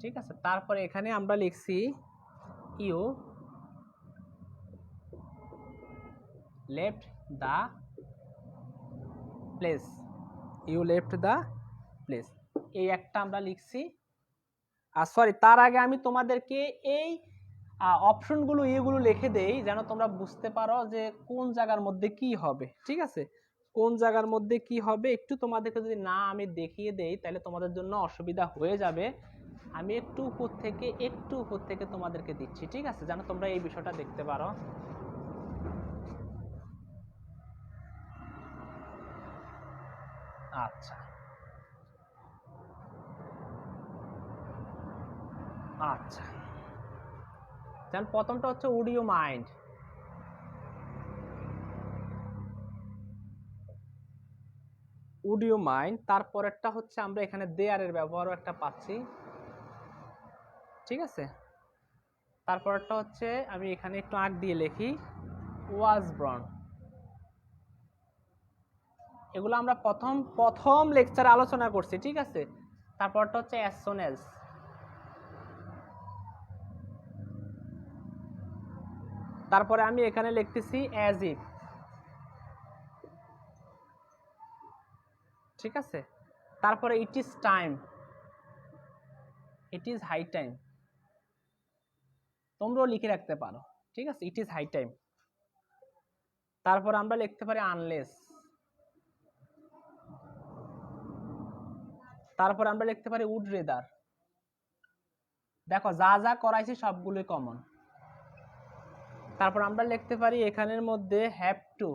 ঠিক আছে, তারপরে এখানে আমরা লিখছি ইউ লেফট দ্য প্লেস, এই একটা আমরা লিখছি। আর সরি, তার আগে আমি তোমাদেরকে এই অপশনগুলো এগুলো লিখে দেই, যেন তোমরা বুঝতে পারো যে কোন জায়গার মধ্যে কি হবে। ঠিক আছে, কোন জায়গার মধ্যে কি হবে একটু তোমাদেরকে যদি না আমি দেখিয়ে দেই, তাহলে তোমাদের জন্য অসুবিধা হয়ে যাবে। আমি একটু উপর থেকে তোমাদেরকে দিচ্ছি। ঠিক আছে, যেন তোমরা এই বিষয়টা দেখতে পারো। আচ্ছা আচ্ছা, যেমন প্রথমটা হচ্ছে উডিও মাইন্ড। তারপরেরটা হচ্ছে আমরা এখানে দেয়ারের ব্যবহারও একটা পাচ্ছি। ঠিক আছে, তারপরেরটা হচ্ছে আমি এখানে একটু আঁক দিয়ে লিখি ওয়াজ ব্রন। এগুলো আমরা প্রথম লেকচারে আলোচনা করছি। ঠিক আছে, তারপরটা হচ্ছে অ্যাজ সুন অ্যাজ। তারপরে আমি এখানে লিখতেছি অ্যাজ ইফ। ঠিক আছে, তারপরে it is time, it is high time, তোমরাও লিখে রাখতে পারো। ঠিক আছে, ইট ইজ হাই টাইম। তারপর আমরা লিখতে পারি আনলেস। তারপর আমরা লিখতে পারি উড রেদার। দেখো যা যা করাইছি সবগুলোই কমন। তারপর আমরা লিখতে পারি এখানের মধ্যে হ্যাভ টু।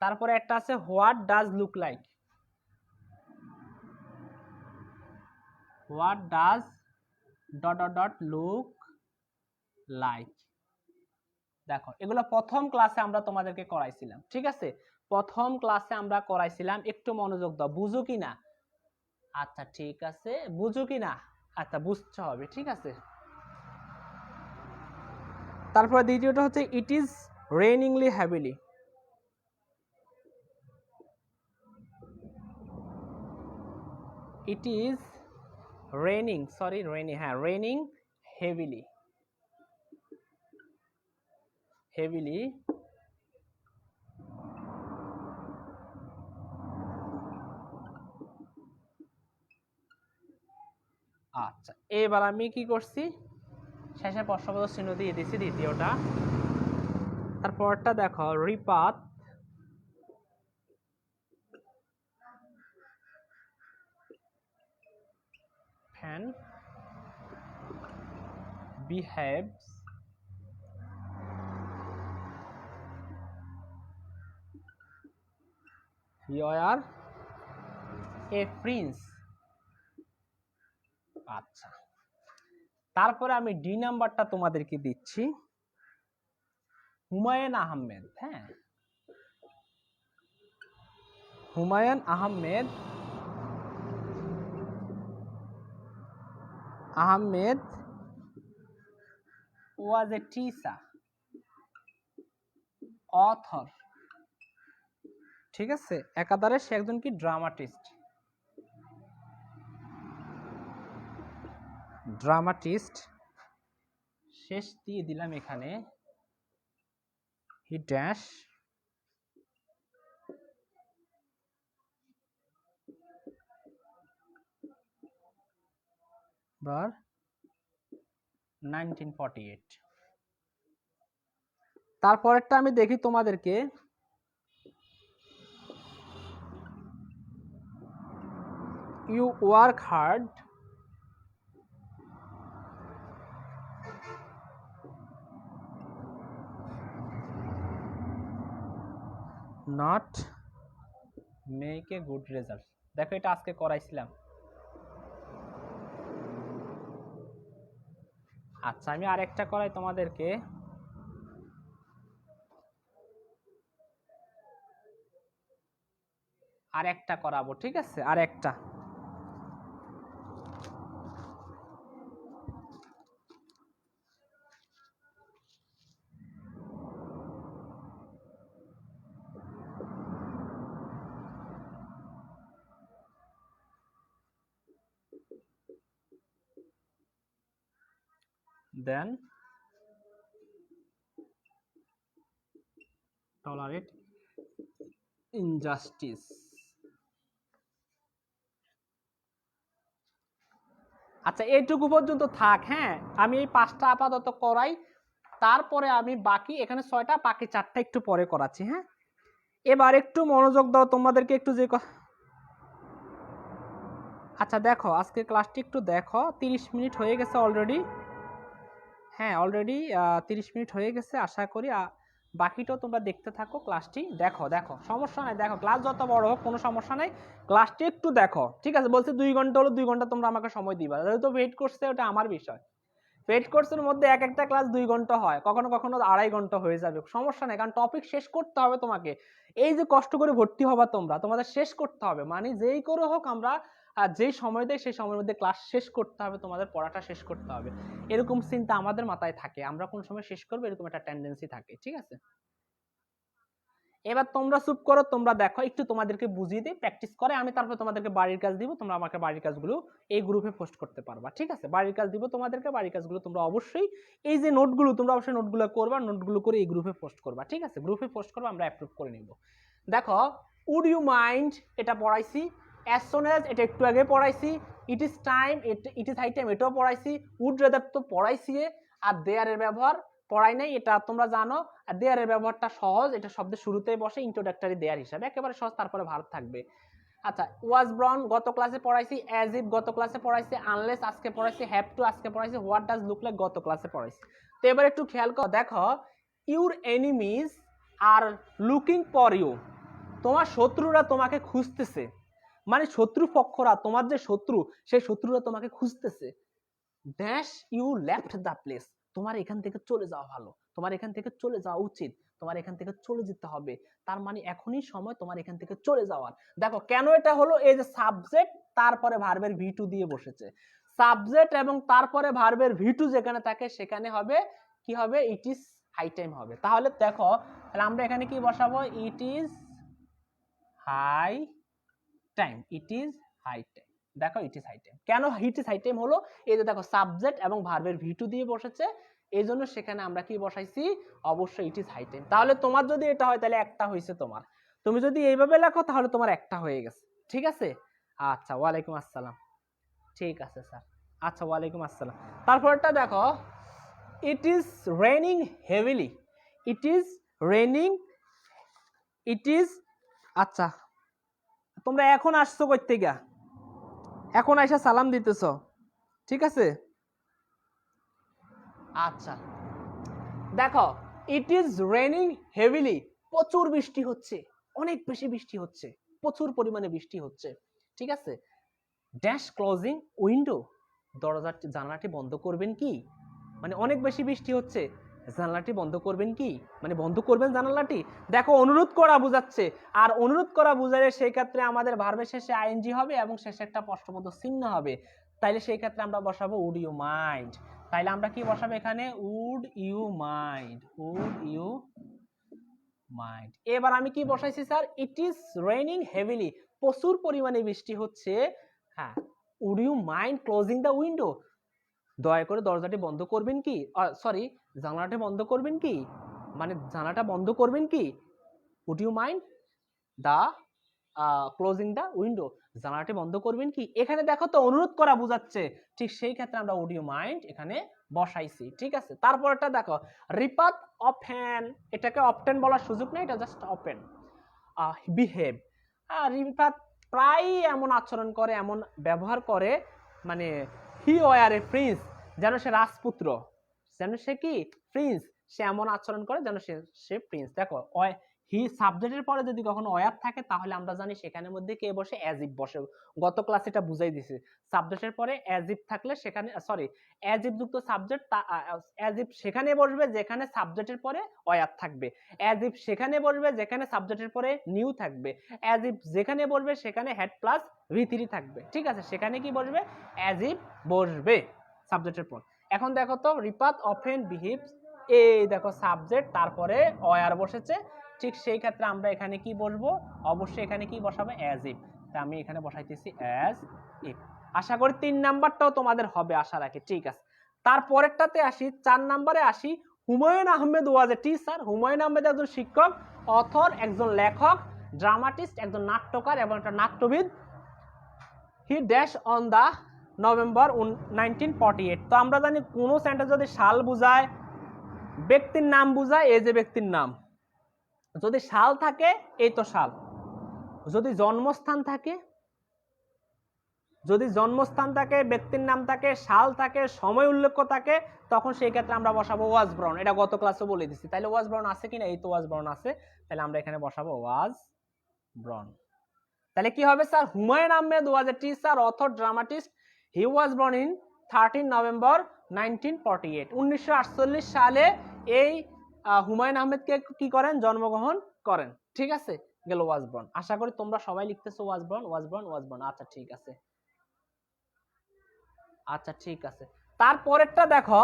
তারপরে একটা আছে what does look like. What does look like. দেখো এগুলো প্রথম ক্লাসে আমরা তোমাদেরকে করাইছিলাম। ঠিক আছে, প্রথম ক্লাসে আমরা করাইছিলাম, একটু মনোযোগ দাও। বুঝো কি না? আচ্ছা ঠিক আছে, বুঝো কি না? আচ্ছা বুঝতে হবে। ঠিক আছে, তারপরে দ্বিতীয়টা হচ্ছে it is rainingly heavily. It is raining heavily. আচ্ছা, এবার আমি কি করছি, শেষে প্রশ্নবোধক চিহ্ন দিয়ে দিছি দ্বিতীয়টা। তারপরটা দেখো রিপাত fan behaves you are a prince। আচ্ছা, তারপরে আমি ডি নাম্বারটা তোমাদেরকে দিচ্ছি, হুমায়ুন আহমেদ। হ্যাঁ, Humayun Ahmed was a teacher, author। ঠিক আছে, একাধারে সে একজন কি ড্রামাটিস্ট। ড্রামাটিস্ট শেষ দিয়ে দিলাম এখানে হি ড্যাশ বার 1948। তারপরেরটা আমি দেখি তোমাদেরকে, you work hard not make a good result. দেখো এটা আজকে করাইছিলাম। আচ্ছা আমি আরেকটা করাই তোমাদেরকে, আরেকটা করাবো, ঠিক আছে? আরেকটা দেন টলারেট ইনজাস্টিস। আচ্ছা এইটুকু পর্যন্ত থাক। হ্যাঁ আমি এই 5টা আপাতত করাই, তারপরে আমি বাকি এখানে 6টা বাকি 4টা একটু পরে করাচ্ছি। হ্যাঁ এবার একটু মনোযোগ দাও, তোমাদেরকে একটু যে আচ্ছা দেখো আজকে ক্লাসটি একটু দেখো, 30 মিনিট হয়ে গেছে অলরেডি। হ্যাঁ অলরেডি 30 মিনিট হয়ে গেছে, আশা করি বাকিটাও তোমরা দেখতে থাকো, ক্লাসটি দেখো। দেখো সমস্যা নাই, দেখো ক্লাস যত বড় হোক কোনো সমস্যা নাই, ক্লাসটি একটু দেখো, ঠিক আছে? বলছে 2 ঘন্টা হলো, 2 ঘন্টা তোমরা আমাকে সময় দিবা, যেহেতু ওয়েট করছে ওটা আমার বিষয়। পেড কোর্সের মধ্যে এক একটা ক্লাস 2 ঘন্টা হয়, কখনো কখনো 2.5 ঘন্টা হয়ে যাবে, সমস্যা নেই, কারণ টপিক শেষ করতে হবে তোমাকে। এই যে কষ্ট করে ভর্তি হবা তোমরা, তোমাদের শেষ করতে হবে, মানে যেই করে হোক আমরা যেই সময় দেয় সেই সময়ের মধ্যে ক্লাস শেষ করতে হবে, তোমাদের পড়াটা শেষ করতে হবে, এরকম চিন্তা আমাদের মাথায় থাকে, আমরা কোন সময় শেষ করবো এরকম একটা টেন্ডেন্সি থাকে, ঠিক আছে? এবার তোমরা চুপ করো, তোমরা দেখো একটু তোমাদেরকে বুঝিয়ে দিই, প্র্যাকটিস করে আমি তারপর তোমাদেরকে বাড়ির কাজ দিব, তোমরা আমাকে বাড়ির কাজগুলো এই গ্রুপে পোস্ট করতে পারবা, ঠিক আছে? বাড়ির কাজ দিব তোমাদেরকে, বাড়ির কাজগুলো তোমরা অবশ্যই এই যে নোটগুলো তোমরা অবশ্যই নোটগুলো করবা, নোটগুলো করে এই গ্রুপে পোস্ট করবা, ঠিক আছে? গ্রুপে পোস্ট করবা, আমরা অ্যাপ্রুভ করে নিব। দেখো উড ইউ মাইন্ড এটা পড়াইছি, অ্যাজ সুন অ্যাজ এটা একটু আগে পড়াইছি, it is time it is high time এটাও পড়াইছি, উড রেদার তো পড়াইছি, আর দেয়ারের ব্যবহার পড়াই নাই, এটা তোমরা জানো। আর দেয়ারের ব্যবহারটা সহজ, এটা শব্দের শুরুতেই বসে ইন্ট্রোডাক্টরি দেয়ার হিসাবে, একেবারে সহজ, তারপরে ভার্ব থাকবে। আচ্ছা ওয়াজ ব্রাউন গত ক্লাসে পড়াইছি, অ্যাজ ইফ গত ক্লাসে পড়াইছি, আনলেস আজকে পড়াইছি, হ্যাভ টু আজকে পড়াইছি, হোয়াট ডাজ লুক লাইক গত ক্লাসে পড়াইছি। তো এবার একটু খেয়াল করো, দেখো your enemies are looking for you, তোমার শত্রুরা তোমাকে খুঁজতেছে, মানে শত্রু পক্ষরা, তোমার যে শত্রু সেই শত্রুরা তোমাকে খুঁজতেছে। Dash you left the place, তোমার এখান থেকে চলে যাওয়া ভালো, তোমার এখান থেকে চলে যাওয়া উচিত, তোমার এখান থেকে চলে যেতে হবে, তার মানে এখনই সময় তোমার এখান থেকে চলে যাওয়ার। দেখো কেন এটা হলো, এই যে সাবজেক্ট তারপরে ভার্বের ভি2 দিয়ে বসেছে, সাবজেক্ট এবং তারপরে ভার্বের ভি2 যেখানে থাকে সেখানে হবে কি হবে, ইট ইজ হাই টাইম হবে। তাহলে দেখো তাহলে আমরা এখানে কি বসাবো, it is high time, it is high time. দেখো ইট ইজ হাই টাইম, কেন ইট ইজ হাই টাইম হলো, এই যে দেখো সাবজেক্ট এবং ভার্বের ভি2 দিয়ে বসেছে, এই জন্য সেখানে আমরা কি বসাইছি, অবশ্যই ইট ইজ হাই টাইম। তাহলে তোমার যদি এটা হয় তাহলে একটা হয়েছে তোমার, তুমি যদি এইভাবে লেখো তাহলে তোমার একটা হয়ে গেছে, ঠিক আছে? আচ্ছা ওয়ালাইকুম আসসালাম, ঠিক আছে স্যার, আচ্ছা ওয়ালাইকুম আসসালাম। তারপরটা দেখো it is raining heavily, it is raining, it is, আচ্ছা তোমরা এখন আসছো কই থেকে, এখন আইসা সালাম দিতেছ, ঠিক আছে? আচ্ছা দেখো ইট ইজ রেইনিং হেভিলি, প্রচুর বৃষ্টি হচ্ছে, অনেক বেশি বৃষ্টি হচ্ছে, প্রচুর পরিমাণে বৃষ্টি হচ্ছে, ঠিক আছে? ড্যাশ ক্লোজিং উইন্ডো, দরজাটি জানালাটি বন্ধ করবেন কি, মানে অনেক বেশি বৃষ্টি হচ্ছে, জানালাটি বন্ধ করবেন কি, মানে বন্ধ করবেন জানালাটি। দেখো অনুরোধ করা বোঝাচ্ছে, আর অনুরোধ করা বোঝালে সেই ক্ষেত্রে আমাদের ভার্বের শেষে আইএনজি হবে এবং শেষে একটা প্রশ্নবোধক চিহ্ন হবে, তাইলে সেই ক্ষেত্রে আমরা বসাবো উড ইউ মাইন্ড। তাইলে আমরা কি বসাবো এখানে, would you mind, would you mind. এবার আমি কি বসাইছি sir, it is raining heavily, প্রচুর পরিমাণে বৃষ্টি হচ্ছে, হ্যাঁ would you mind closing the window, দয়া করে দরজাটি বন্ধ করবেন কি, সরি জানালাটা বন্ধ করবেন কি, মানে জানালাটা বন্ধ করবেন কি, would you mind the closing the window, জানালাটি বন্ধ করবেন কি। এখানে দেখো তো অনুরোধ করা বোঝাচ্ছে, ঠিক সেই ক্ষেত্রে আমরা উড ইউ মাইন্ড এখানে বসাইছি, ঠিক আছে। তারপরটা দেখো রিপাত অফেন, এটাকে অফটেন বলার সুযোগ নেই, এটা জাস্ট ওপেন। বিহেভ, রিপাত প্রায় এমন আচরণ করে, এমন ব্যবহার করে, মানে হি ওয়ার এ প্রিন্স, যেন সে রাজপুত্র, যেন সে কি প্রিন্স, সে এমন আচরণ করে যেন সে প্রিন্স। দেখো হি সাবজেক্টের পরে যদি কখনো ওয়ার থাকে তাহলে আমরা জানি সেখানের মধ্যে কে বসে, অ্যাজ ইফ বসে। গত ক্লাসে এটা বুঝাই দিছি, সাবজেক্টের পরে অ্যাজ ইফ থাকলে সেখানে, সরি অ্যাজ ইফ যুক্ত সাবজেক্ট, অ্যাজ ইফ সেখানে বসবে যেখানে সাবজেক্টের পরে ওয়ার থাকবে, অ্যাজ ইফ সেখানে বসবে যেখানে সাবজেক্টের পরে নিউ থাকবে, অ্যাজ ইফ যেখানে বসবে সেখানে হ্যাড প্লাস ভি3 থাকবে, ঠিক আছে। সেখানে কি বসবে, অ্যাজ ইফ বসবে সাবজেক্টের পর। এখন দেখো তো রিপাত অফেন বিহেভস, এই দেখো সাবজেক্ট তারপরে ওয়ার বসেছে, ঠিক সেই ক্ষেত্রে আমরা এখানে কি বসবো, অবশ্যই এখানে কি বসাবো, অ্যাজ ইফ। তাই আমি এখানে বসাইতেছি অ্যাজ ইফ। আশা করি 3 নাম্বারটাও তোমাদের হবে, আশা রাখি, ঠিক আছে। তারপরেরটাতে আসি, 4 নাম্বারে আসি। হুমায়ুন আহমেদ ওয়াজ এ টিচার, হুমায়ুন আহমেদ একজন শিক্ষক, অথর একজন লেখক, ড্রামাটিস্ট একজন নাট্যকার এবং একটা নাট্যবিদ। He dash on the November 1948। তো আমরা জানি কোনো সেন্টেন্স যদি সাল বুঝায়, ব্যক্তির নাম বুঝায়, এই যে ব্যক্তির নাম, যদি সাল থাকে এই তো সাল, যদি জন্মস্থান থাকে, যদি জন্মস্থান থাকে, ব্যক্তির নাম থাকে, সাল থাকে, সময় উল্লেখ থাকে, তখন সেই ক্ষেত্রে আমরা বসাবো ওয়াজ ব্রাউন। এটা গত ক্লাসে বলে দিছি। তাহলে ওয়াজ ব্রাউন আছে কিনা, এই তো ওয়াজ ব্রাউন আছে, তাহলে আমরা এখানে বসাবো ওয়াজ ব্রাউন। তাহলে কি হবে sir, Humayun Ahmed was a teacher, author, dramatist, he was born in 13 November 1948। 1948 সালে এই হুমায়ুন আহমেদকে কি করেন, জন্মগ্রহণ করেন, ঠিক আছে। গেল ওয়াজ বর্ন। আশা করি তোমরা সবাই লিখতেছো was born, was born, was born. আচ্ছা ঠিক আছে, আচ্ছা ঠিক আছে। তারপরেরটা দেখো,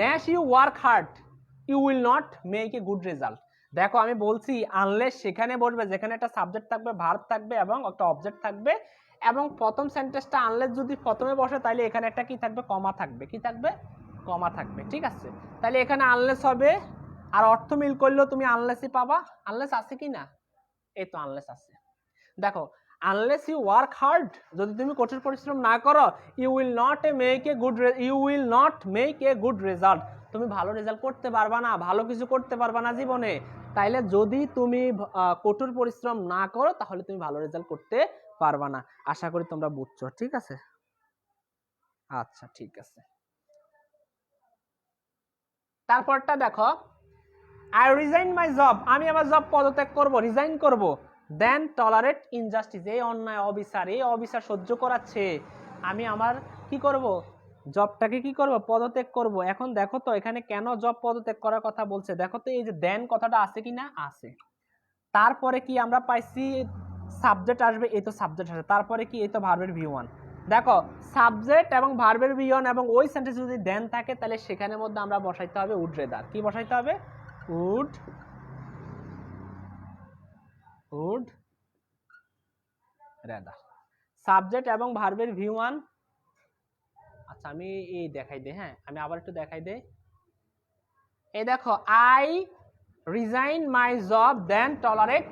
dash you work hard you will not make a good result. দেখো আমি বলছি আনলেস সেখানে বসবে যেখানে একটা সাবজেক্ট থাকবে, ভার্ব থাকবে এবং একটা অবজেক্ট থাকবে, এবং প্রথম সেন্টেন্সটা আনলেস যদি প্রথমে বসে তাহলে এখানে একটা কি থাকবে, কমা থাকবে, কি থাকবে, কমা থাকবে, ঠিক আছে। তাহলে এখানে আনলেস হবে, আর অর্থ মিল করলেও তুমি আনলেসই পাবা। আনলেস আছে কি না, এই তো আনলেস আছে। দেখো আনলেস ইউ ওয়ার্ক হার্ড, যদি তুমি কঠোর পরিশ্রম না করো, you will not make a good result, তুমি ভালো রেজাল্ট করতে পারবা না, ভালো কিছু করতে পারবা না জীবনে। তাইলে যদি তুমি কঠোর পরিশ্রম না করো তাহলে তুমি ভালো রেজাল্ট করতে পারবা না। আশা করি তোমরা বুঝছো, ঠিক আছে। আচ্ছা ঠিক আছে। তারপরটা দেখো, আই রিজাইন মাই জব, আমি আমার জব পদত্যাগ করব, রিজাইন করব। দেন টলারেট ইনজাস্টিস, এই অন্যায় অবিচার, এই অবিচার সহ্য করাচ্ছে, আমি আমার কি করব, জবটাকে কি করব, পদত্যাগ করব। এখন দেখো তো এখানে কেন জব পদত্যাগ করার কথা বলছে, দেখো তো এই যে দেন কথাটা আছে কি না, আছে। তারপরে কি আমরা পাইছি, সাবজেক্ট আসবে, এই তো সাবজেক্ট আসবে, তারপরে কি, এই তো ভার্বের V1। দেখো সাবজেক্ট এবং ভার্বের V1 এবং ওই সেন্টেন্সে যদি দেন থাকে তাহলে সেখানের মধ্যে আমরা বসাইতে হবে উড রেদার। কি বসাইতে হবে, উড রেদার। সাবজেক্ট এবং ভার্বের V1। আচ্ছা আমি এই দেখাই দেই, হ্যাঁ আমি আবার একটু দেখাই দেই। এই দেখো, I resign my job then tolerate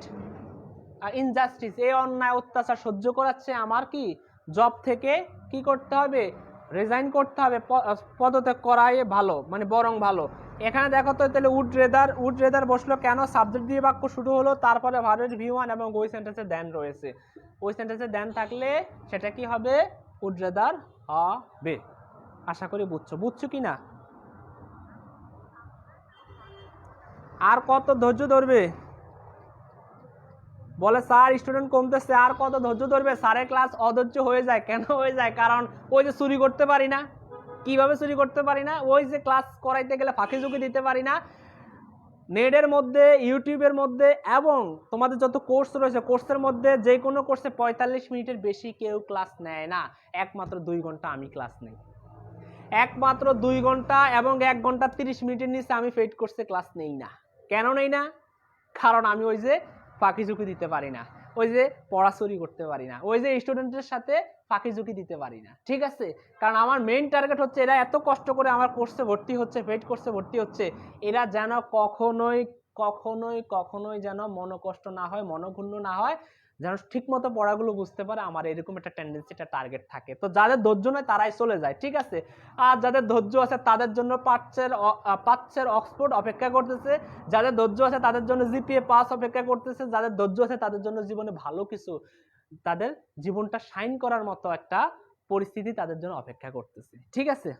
injustice, এই অন্যায় অত্যাচার সহ্য করাচ্ছে, আমার কি জব থেকে কি করতে হবে, রিজাইন করতে হবে, পদত্যাগ করাই ভালো, মানে বরং ভালো। এখানে দেখো তো তাহলে উড রেদার বসলো কেন, সাবজেক্ট দিয়ে বাক্য শুরু হলো, তারপরে ভার্বের V1 এবং ওই সেন্টেন্সে দেন রয়েছে, ওই সেন্টেন্সে দেন থাকলে সেটা কি হবে, উড রেদার হবে। আশা করি বুঝছো কি না। আর কত ধৈর্য ধরবে, বলে স্যার স্টুডেন্ট কমতেছে, আর কত ধৈর্য ধরবে, স্যারের ক্লাস অধৈর্য হয়ে যায়, কেন হয়ে যায়, কারণ ওই যে চুরি করতে পারি না। কিভাবে চুরি করতে পারি না, ওই যে ক্লাস করাইতে গেলে ফাঁকি ঝুঁকি দিতে পারি না, নেটের মধ্যে, ইউটিউবের মধ্যে এবং তোমাদের যত কোর্স রয়েছে কোর্সের মধ্যে যে কোনো কোর্সে 45 মিনিটের বেশি কেউ ক্লাস নেয় না, একমাত্র 2 ঘন্টা আমি ক্লাস নেই, একমাত্র 2 ঘন্টা এবং 1 ঘন্টা 30 মিনিটের নিচে আমি পেইড কোর্সে ক্লাস নেই না। কেন নেই না, কারণ আমি ওই যে ফাঁকি ঝুঁকি দিতে পারি না। ওই যে পড়াচুরি করতে পারি না, ওই যে স্টুডেন্টের সাথে ফাঁকি ঝুঁকি দিতে পারি না, ঠিক আছে? কারণ আমার মেইন টার্গেট হচ্ছে এরা এত কষ্ট করে আমার কোর্সে ভর্তি হচ্ছে, পেইড কোর্সে ভর্তি হচ্ছে, এরা যেন কখনোই কখনোই কখনোই যেন মনোকষ্ট না হয়, মনোক্ষুণ্ণ না হয়, যেন ঠিক মতো পড়াগুলো বুঝতে পারে। আমার এরকম একটা টেন্ডেন্সি, একটা টার্গেট থাকে। তো যাদের ধৈর্য নয় তারাই চলে যায়, ঠিক আছে? আর যাদের ধৈর্য আছে তাদের জন্য পাচ্ছের অক্সফোর্ড অপেক্ষা করতেছে, যাদের ধৈর্য আছে তাদের জন্য জিপিএ পাস অপেক্ষা করতেছে, যাদের ধৈর্য আছে তাদের জন্য জীবনে ভালো কিছু, তাদের জীবনটা শাইন করার মতো একটা পরিস্থিতি তাদের জন্য অপেক্ষা করতেছে, ঠিক আছে?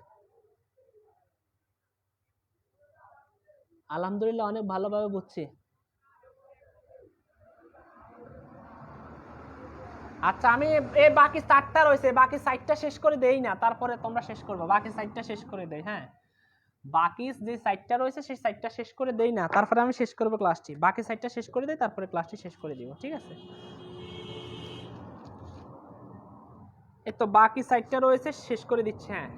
আলহামদুলিল্লাহ অনেক ভালোভাবে বুঝছি। আচ্ছা, আমি এই বাকি 4টা রয়েছে, বাকি 4টা শেষ করে দেই না, তারপরে তোমরা শেষ করবে। বাকি 4টা শেষ করে দেই, হ্যাঁ? বাকি যে 4টা রয়েছে সেই 4টা শেষ করে দেই না, তারপরে আমি শেষ করব ক্লাসটি। বাকি 4টা শেষ করে দেই, তারপরে ক্লাসটি শেষ করে দিব, ঠিক আছে? এই তো বাকি 4টা রয়েছে, শেষ করে দিচ্ছি, হ্যাঁ।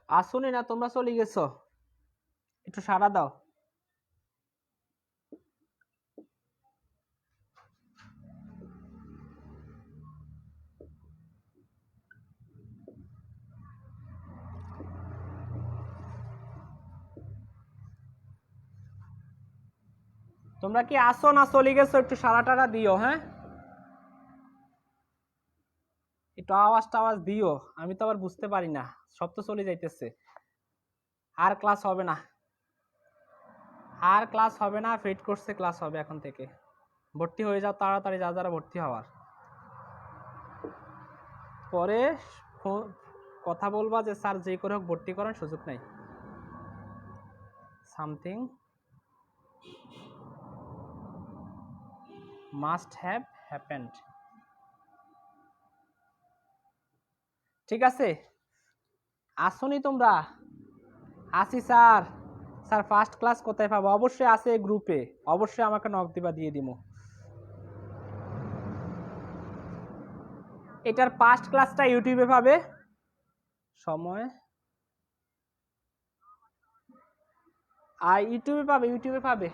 আসুনি না, তোমরা চলে গেছো, একটু সাড়া দাও। তোমরা কি আসো না চলে গেছো? একটু সাড়া টাড়া দিও, হ্যাঁ? একটু আওয়াজ টাওয়াজ দিও, আমি তো আবার বুঝতে পারি না, সব তো চলে যাইতেছে। আর ক্লাস হবে না, আর ক্লাস হবে না, ফেড কোর্সে ক্লাস হবে এখন থেকে। ভর্তি হয়ে যাও তাড়াতাড়ি, যারা ভর্তি হওয়ার। পরে কথা বলবা যে স্যার যে করে হোক ভর্তি করার সুযোগ নাই। সামথিং মাস্ট হ্যাভ হ্যাপেন্ড, ঠিক আছে? আসুনি তোমরা? আসি স্যার। স্যার ফার্স্ট ক্লাস কোথায় পাবো? অবশ্যই আছে গ্রুপে, অবশ্যই আমাকে নক দিবা, দিয়ে দিমু। এটার ফার্স্ট ক্লাসটা ইউটিউবে পাবে। সময় আর ইউটিউবে পাবে, ইউটিউবে পাবে।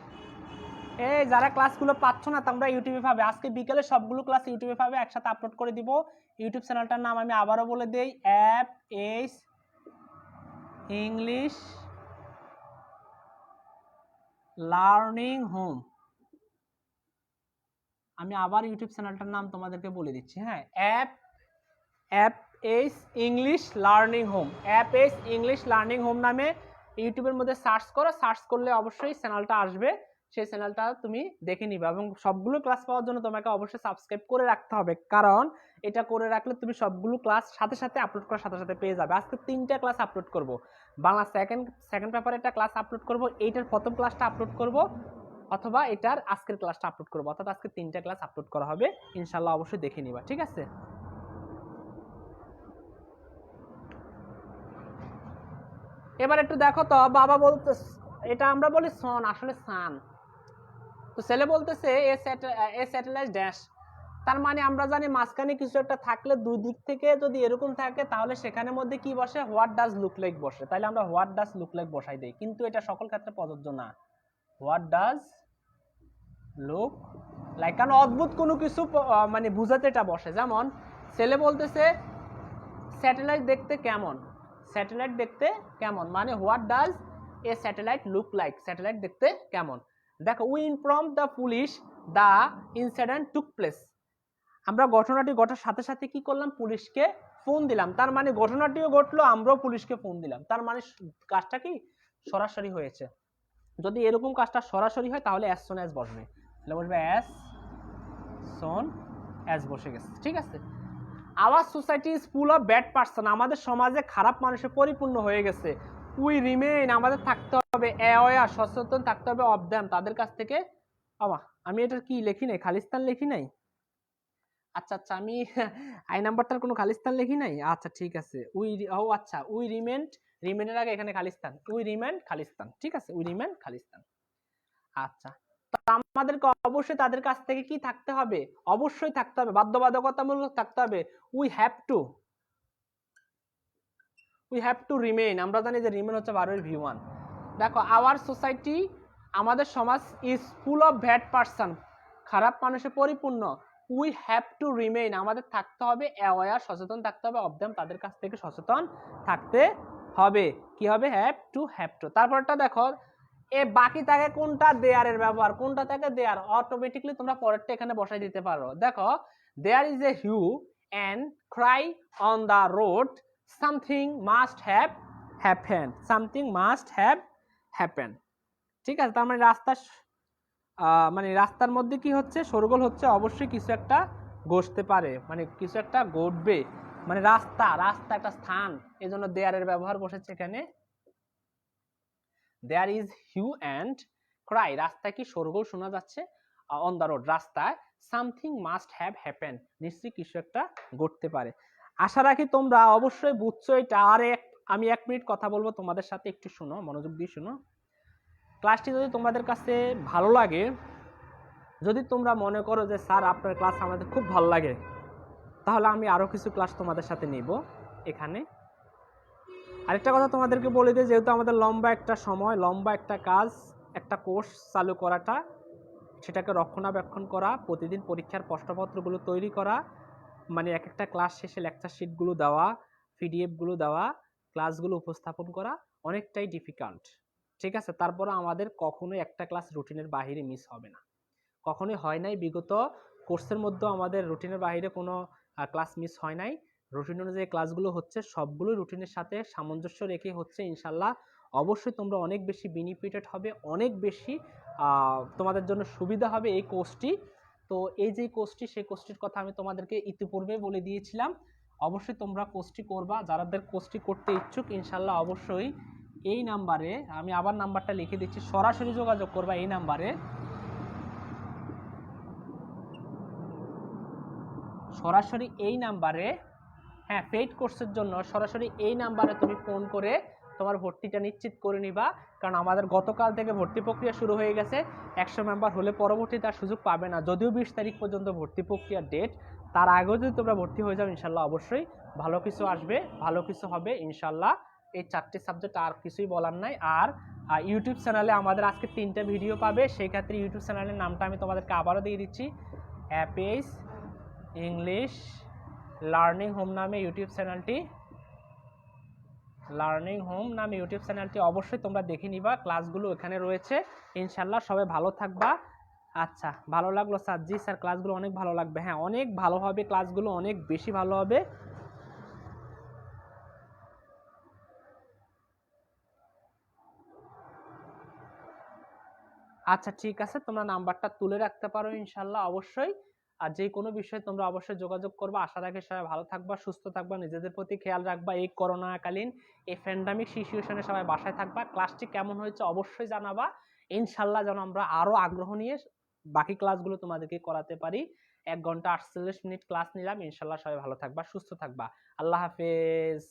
এই যারা ক্লাসগুলো পাচ্ছ না তোমরা ইউটিউবে পাবে, আজকে বিকেলে সবগুলো ক্লাস ইউটিউবে পাবে, একসাথে আপলোড করে দিব। ইউটিউব চ্যানেলটার নাম আমি আবারও বলে দেই, app S English learning home. আমি আবার ইউটিউব চ্যানেলটার নাম তোমাদেরকে বলে দিচ্ছি, হ্যাঁ? App S English learning home, app S English learning home নামে ইউটিউবের মধ্যে সার্চ করো, সার্চ করলে অবশ্যই চ্যানেলটা আসবে, সেই চ্যানেলটা তুমি দেখে নিবে। এবং সবগুলো ক্লাস পাওয়ার জন্য তোমাকে অবশ্যই সাবস্ক্রাইব করে রাখতে হবে, কারণ এটা করে রাখলে তুমি সবগুলো ক্লাস সাথে সাথে আপলোড করার সাথে সাথে পেয়ে যাবে। আজকে 3টা ক্লাস আপলোড করব, বাংলা সেকেন্ড পেপারে একটা ক্লাস আপলোড করব, এইটার প্রথম ক্লাসটা আপলোড করব, অথবা এটার আজকের ক্লাসটা আপলোড করব, অর্থাৎ আজকে 3টা ক্লাস আপলোড করা হবে, ইনশাল্লাহ অবশ্যই দেখে নিবা, ঠিক আছে? এবার একটু দেখো তো, বাবা বলতে, এটা আমরা বলি সন, আসলে সান। তো ছেলে বলতেছে এ স্যাটেলাইট ড্যাশ, তার মানে আমরা জানি মাঝখানে কিছু একটা থাকলে দুই দিক থেকে যদি এরকম থাকে তাহলে সেখানের মধ্যে কি বসে? হোয়াট ডাজ লুক লাইক বসে। তাহলে আমরা হোয়াট ডাজ লুক লাইক বসাই দেই, কিন্তু এটা সকল ক্ষেত্রে প্রযোজ্য না। হোয়াট ডাজ লুক লাইক, কারণ অদ্ভুত কোনো কিছু মানে বুঝাতে এটা বসে। যেমন ছেলে বলতেছে স্যাটেলাইট দেখতে কেমন, স্যাটেলাইট দেখতে কেমন, মানে what does a satellite look like, satellite দেখতে কেমন। দেখো we inform the police the incident took place, আমরা ঘটনাটি ঘটার সাথে সাথে কি করলাম, পুলিশকে ফোন দিলাম। তার মানে ঘটনাটিও ঘটলো, আমরাও পুলিশকে ফোন দিলাম, তার মানে কাজটা কি সরাসরি হয়েছে। যদি এরকম কাজটা সরাসরি হয় তাহলে অ্যাজ সুন অ্যাজ বসবে, তাহলে বসবে অ্যাজ সুন অ্যাজ বসে গেছে, ঠিক আছে। Our society is full of bad person, আমাদের সমাজে খারাপ মানুষে পরিপূর্ণ হয়ে গেছে। উই রিমেইন, আমাদের থাকতে হবে অ্যাওয়্যার, সচেতন থাকতে হবে, অফ দ্যাম, তাদের কাছ থেকে। আমি এটার কি লিখি নাই, খালিস্তান লিখি নাই, আচ্ছা আচ্ছা আমি আই নাম্বারটার কোনো খালিস্তান লিখি নাই, আচ্ছা ঠিক আছে। আচ্ছা উই রিমেনের আগে এখানে খালিস্তান, উই রিমেন খালিস্তান, ঠিক আছে, উই রিমেন খালিস্তান। আচ্ছা, আমাদেরকে অবশ্যই তাদের কাছ থেকে কি থাকতে হবে, অবশ্যই থাকতে হবে, বাধ্যবাধকতামূলক থাকতে হবে। উই হ্যাভ টু রিমেইন, আমরা জানি যে রিমেইন হচ্ছে 12 V1। দেখো আওয়ার সোসাইটি, আমাদের সমাজ is full of bad person, খারাপ মানুষে পরিপূর্ণ। উই হ্যাভ টু রিমেইন, আমাদের থাকতে হবে অ্যাওয়্যার, সচেতন থাকতে হবে, অফ দেম, তাদের কাছ থেকে সচেতন থাকতে হবে। কি হবে, হ্যাভ টু। তারপরটা দেখো এ বাকি থাকে কোনটা, দেয়ারের ব্যবহার, কোনটা থাকে দেয়ার, অটোমেটিক্যালি তোমরা পরেরটা এখানে বসাই দিতে পারো। দেখো there is a hue and cry on the road, something must have happened, something must have happened, ঠিক আছে। তার মানে রাস্তার মধ্যে কি হচ্ছে, শোরগোল হচ্ছে, অবশ্যই কিছু একটা ঘটতে পারে, মানে কিছু একটা ঘটবে, মানে রাস্তা একটা স্থান, এজন্য দেয়ারের ব্যবহার বসেছে এখানে। There is hue and cry, রাস্তায় কি শোরগোল শোনা যাচ্ছে, অন দ্য রোড, রাস্তায়, সামথিং মাস্ট হ্যাভ হ্যাপেন্ড, নিশ্চয়ই কিছু একটা ঘটতে পারে। আশা রাখি তোমরা অবশ্যই বুঝছো এটা। আর আমি 1 মিনিট কথা বলবো তোমাদের সাথে, একটু শোনো, মনোযোগ দিয়ে শোনো। ক্লাসটি যদি তোমাদের কাছে ভালো লাগে, যদি তোমরা মনে করো যে স্যার আপনার ক্লাস আমাদের খুব ভালো লাগে, তাহলে আমি আরও কিছু ক্লাস তোমাদের সাথে নিব এখানে। আরেকটা কথা তোমাদেরকে বলে দিই, যেহেতু আমাদের লম্বা একটা সময়, লম্বা একটা কাজ, একটা কোর্স চালু করাটা, সেটাকে রক্ষণাবেক্ষণ করা, প্রতিদিন পরীক্ষার প্রশ্নপত্রগুলো তৈরি করা, মানে এক একটা ক্লাস শেষে লেকচার শিটগুলো দেওয়া, পিডিএফগুলো দেওয়া, ক্লাসগুলো উপস্থাপন করা অনেকটাই ডিফিকাল্ট, ঠিক আছে। তারপরে আমাদের কখনোই একটা ক্লাস রুটিনের বাইরে মিস হবে না, কখনোই হয় নাই, বিগত কোর্সের মধ্যে আমাদের রুটিনের বাইরে কোনো ক্লাস মিস হয় নাই। রুটিন অনুযায়ী ক্লাসগুলো হচ্ছে, সবগুলো রুটিনের সাথে সামঞ্জস্য রেখে হচ্ছে। ইনশাল্লাহ অবশ্যই তোমরা অনেক বেশি বেনিফিটেড হবে, অনেক বেশি তোমাদের জন্য সুবিধা হবে এই কোর্সটি। তো এই যে কোর্সটি, সেই কোর্সটির কথা আমি তোমাদেরকে ইতিপূর্বে বলে দিয়েছিলাম। অবশ্যই তোমরা কোর্সটি করবা, যাদের কোর্সটি করতে ইচ্ছুক ইনশাল্লাহ অবশ্যই এই নাম্বারে, আমি আবার নাম্বারটা লিখে দিচ্ছি, সরাসরি যোগাযোগ করবা এই নাম্বারে, সরাসরি এই নাম্বারে, হ্যাঁ পেইড কোর্সের জন্য সরাসরি এই নাম্বারে তুমি ফোন করে তোমার ভর্তিটা নিশ্চিত করে নিবা। কারণ আমাদের গতকাল থেকে ভর্তি প্রক্রিয়া শুরু হয়ে গেছে, 100 মেম্বার হলে পরবর্তীতে আর সুযোগ পাবে না, যদিও 20 তারিখ পর্যন্ত ভর্তি প্রক্রিয়ার ডেট। তার আগেও যদি তোমরা ভর্তি হয়ে যাও ইনশাল্লাহ অবশ্যই ভালো কিছু আসবে, ভালো কিছু হবে ইনশাল্লাহ। এই 4টি সাবজেক্ট, আর কিছুই বলার নাই। আর ইউটিউব চ্যানেলে আমাদের আজকে 3টা ভিডিও পাবে, সেই ক্ষেত্রে ইউটিউব চ্যানেলের নামটা আমি তোমাদেরকে আবারও দিয়ে দিচ্ছি, অ্যাপেজ ইংলিশ লার্নিং হোম নামে ইউটিউব চ্যানেলটি, অবশ্যই তোমরা দেখে নিবা, ক্লাসগুলো এখানে রয়েছে ইনশাল্লাহ। সবাই ভালো থাকবা। আচ্ছা ভালো লাগলো স্যার, জি স্যার ক্লাসগুলো অনেক ভালো লাগবে, হ্যাঁ অনেক ভালো হবে, ক্লাসগুলো অনেক বেশি ভালো হবে। আচ্ছা ঠিক আছে, তোমরা নাম্বারটা তুলে রাখতে পারো ইনশাল্লাহ অবশ্যই। আর যে কোনো বিষয়ে তোমরা অবশ্যই যোগাযোগ করবা। আশা রাখি সবাই ভালো থাকবা, সুস্থ থাকবা, নিজেদের প্রতি খেয়াল রাখবা। এই করোনাকালীন এই প্যান্ডামিক সিচুয়েশনে সবাই বাসায় থাকবা। ক্লাসটি কেমন হয়েছে অবশ্যই জানাবা ইনশাল্লাহ, যেন আমরা আরো আগ্রহ নিয়ে বাকি ক্লাসগুলো তোমাদেরকে করাতে পারি। 1 ঘন্টা 48 মিনিট ক্লাস নিলাম ইনশাল্লাহ। সবাই ভালো থাকবা, সুস্থ থাকবা, আল্লাহ হাফেজ।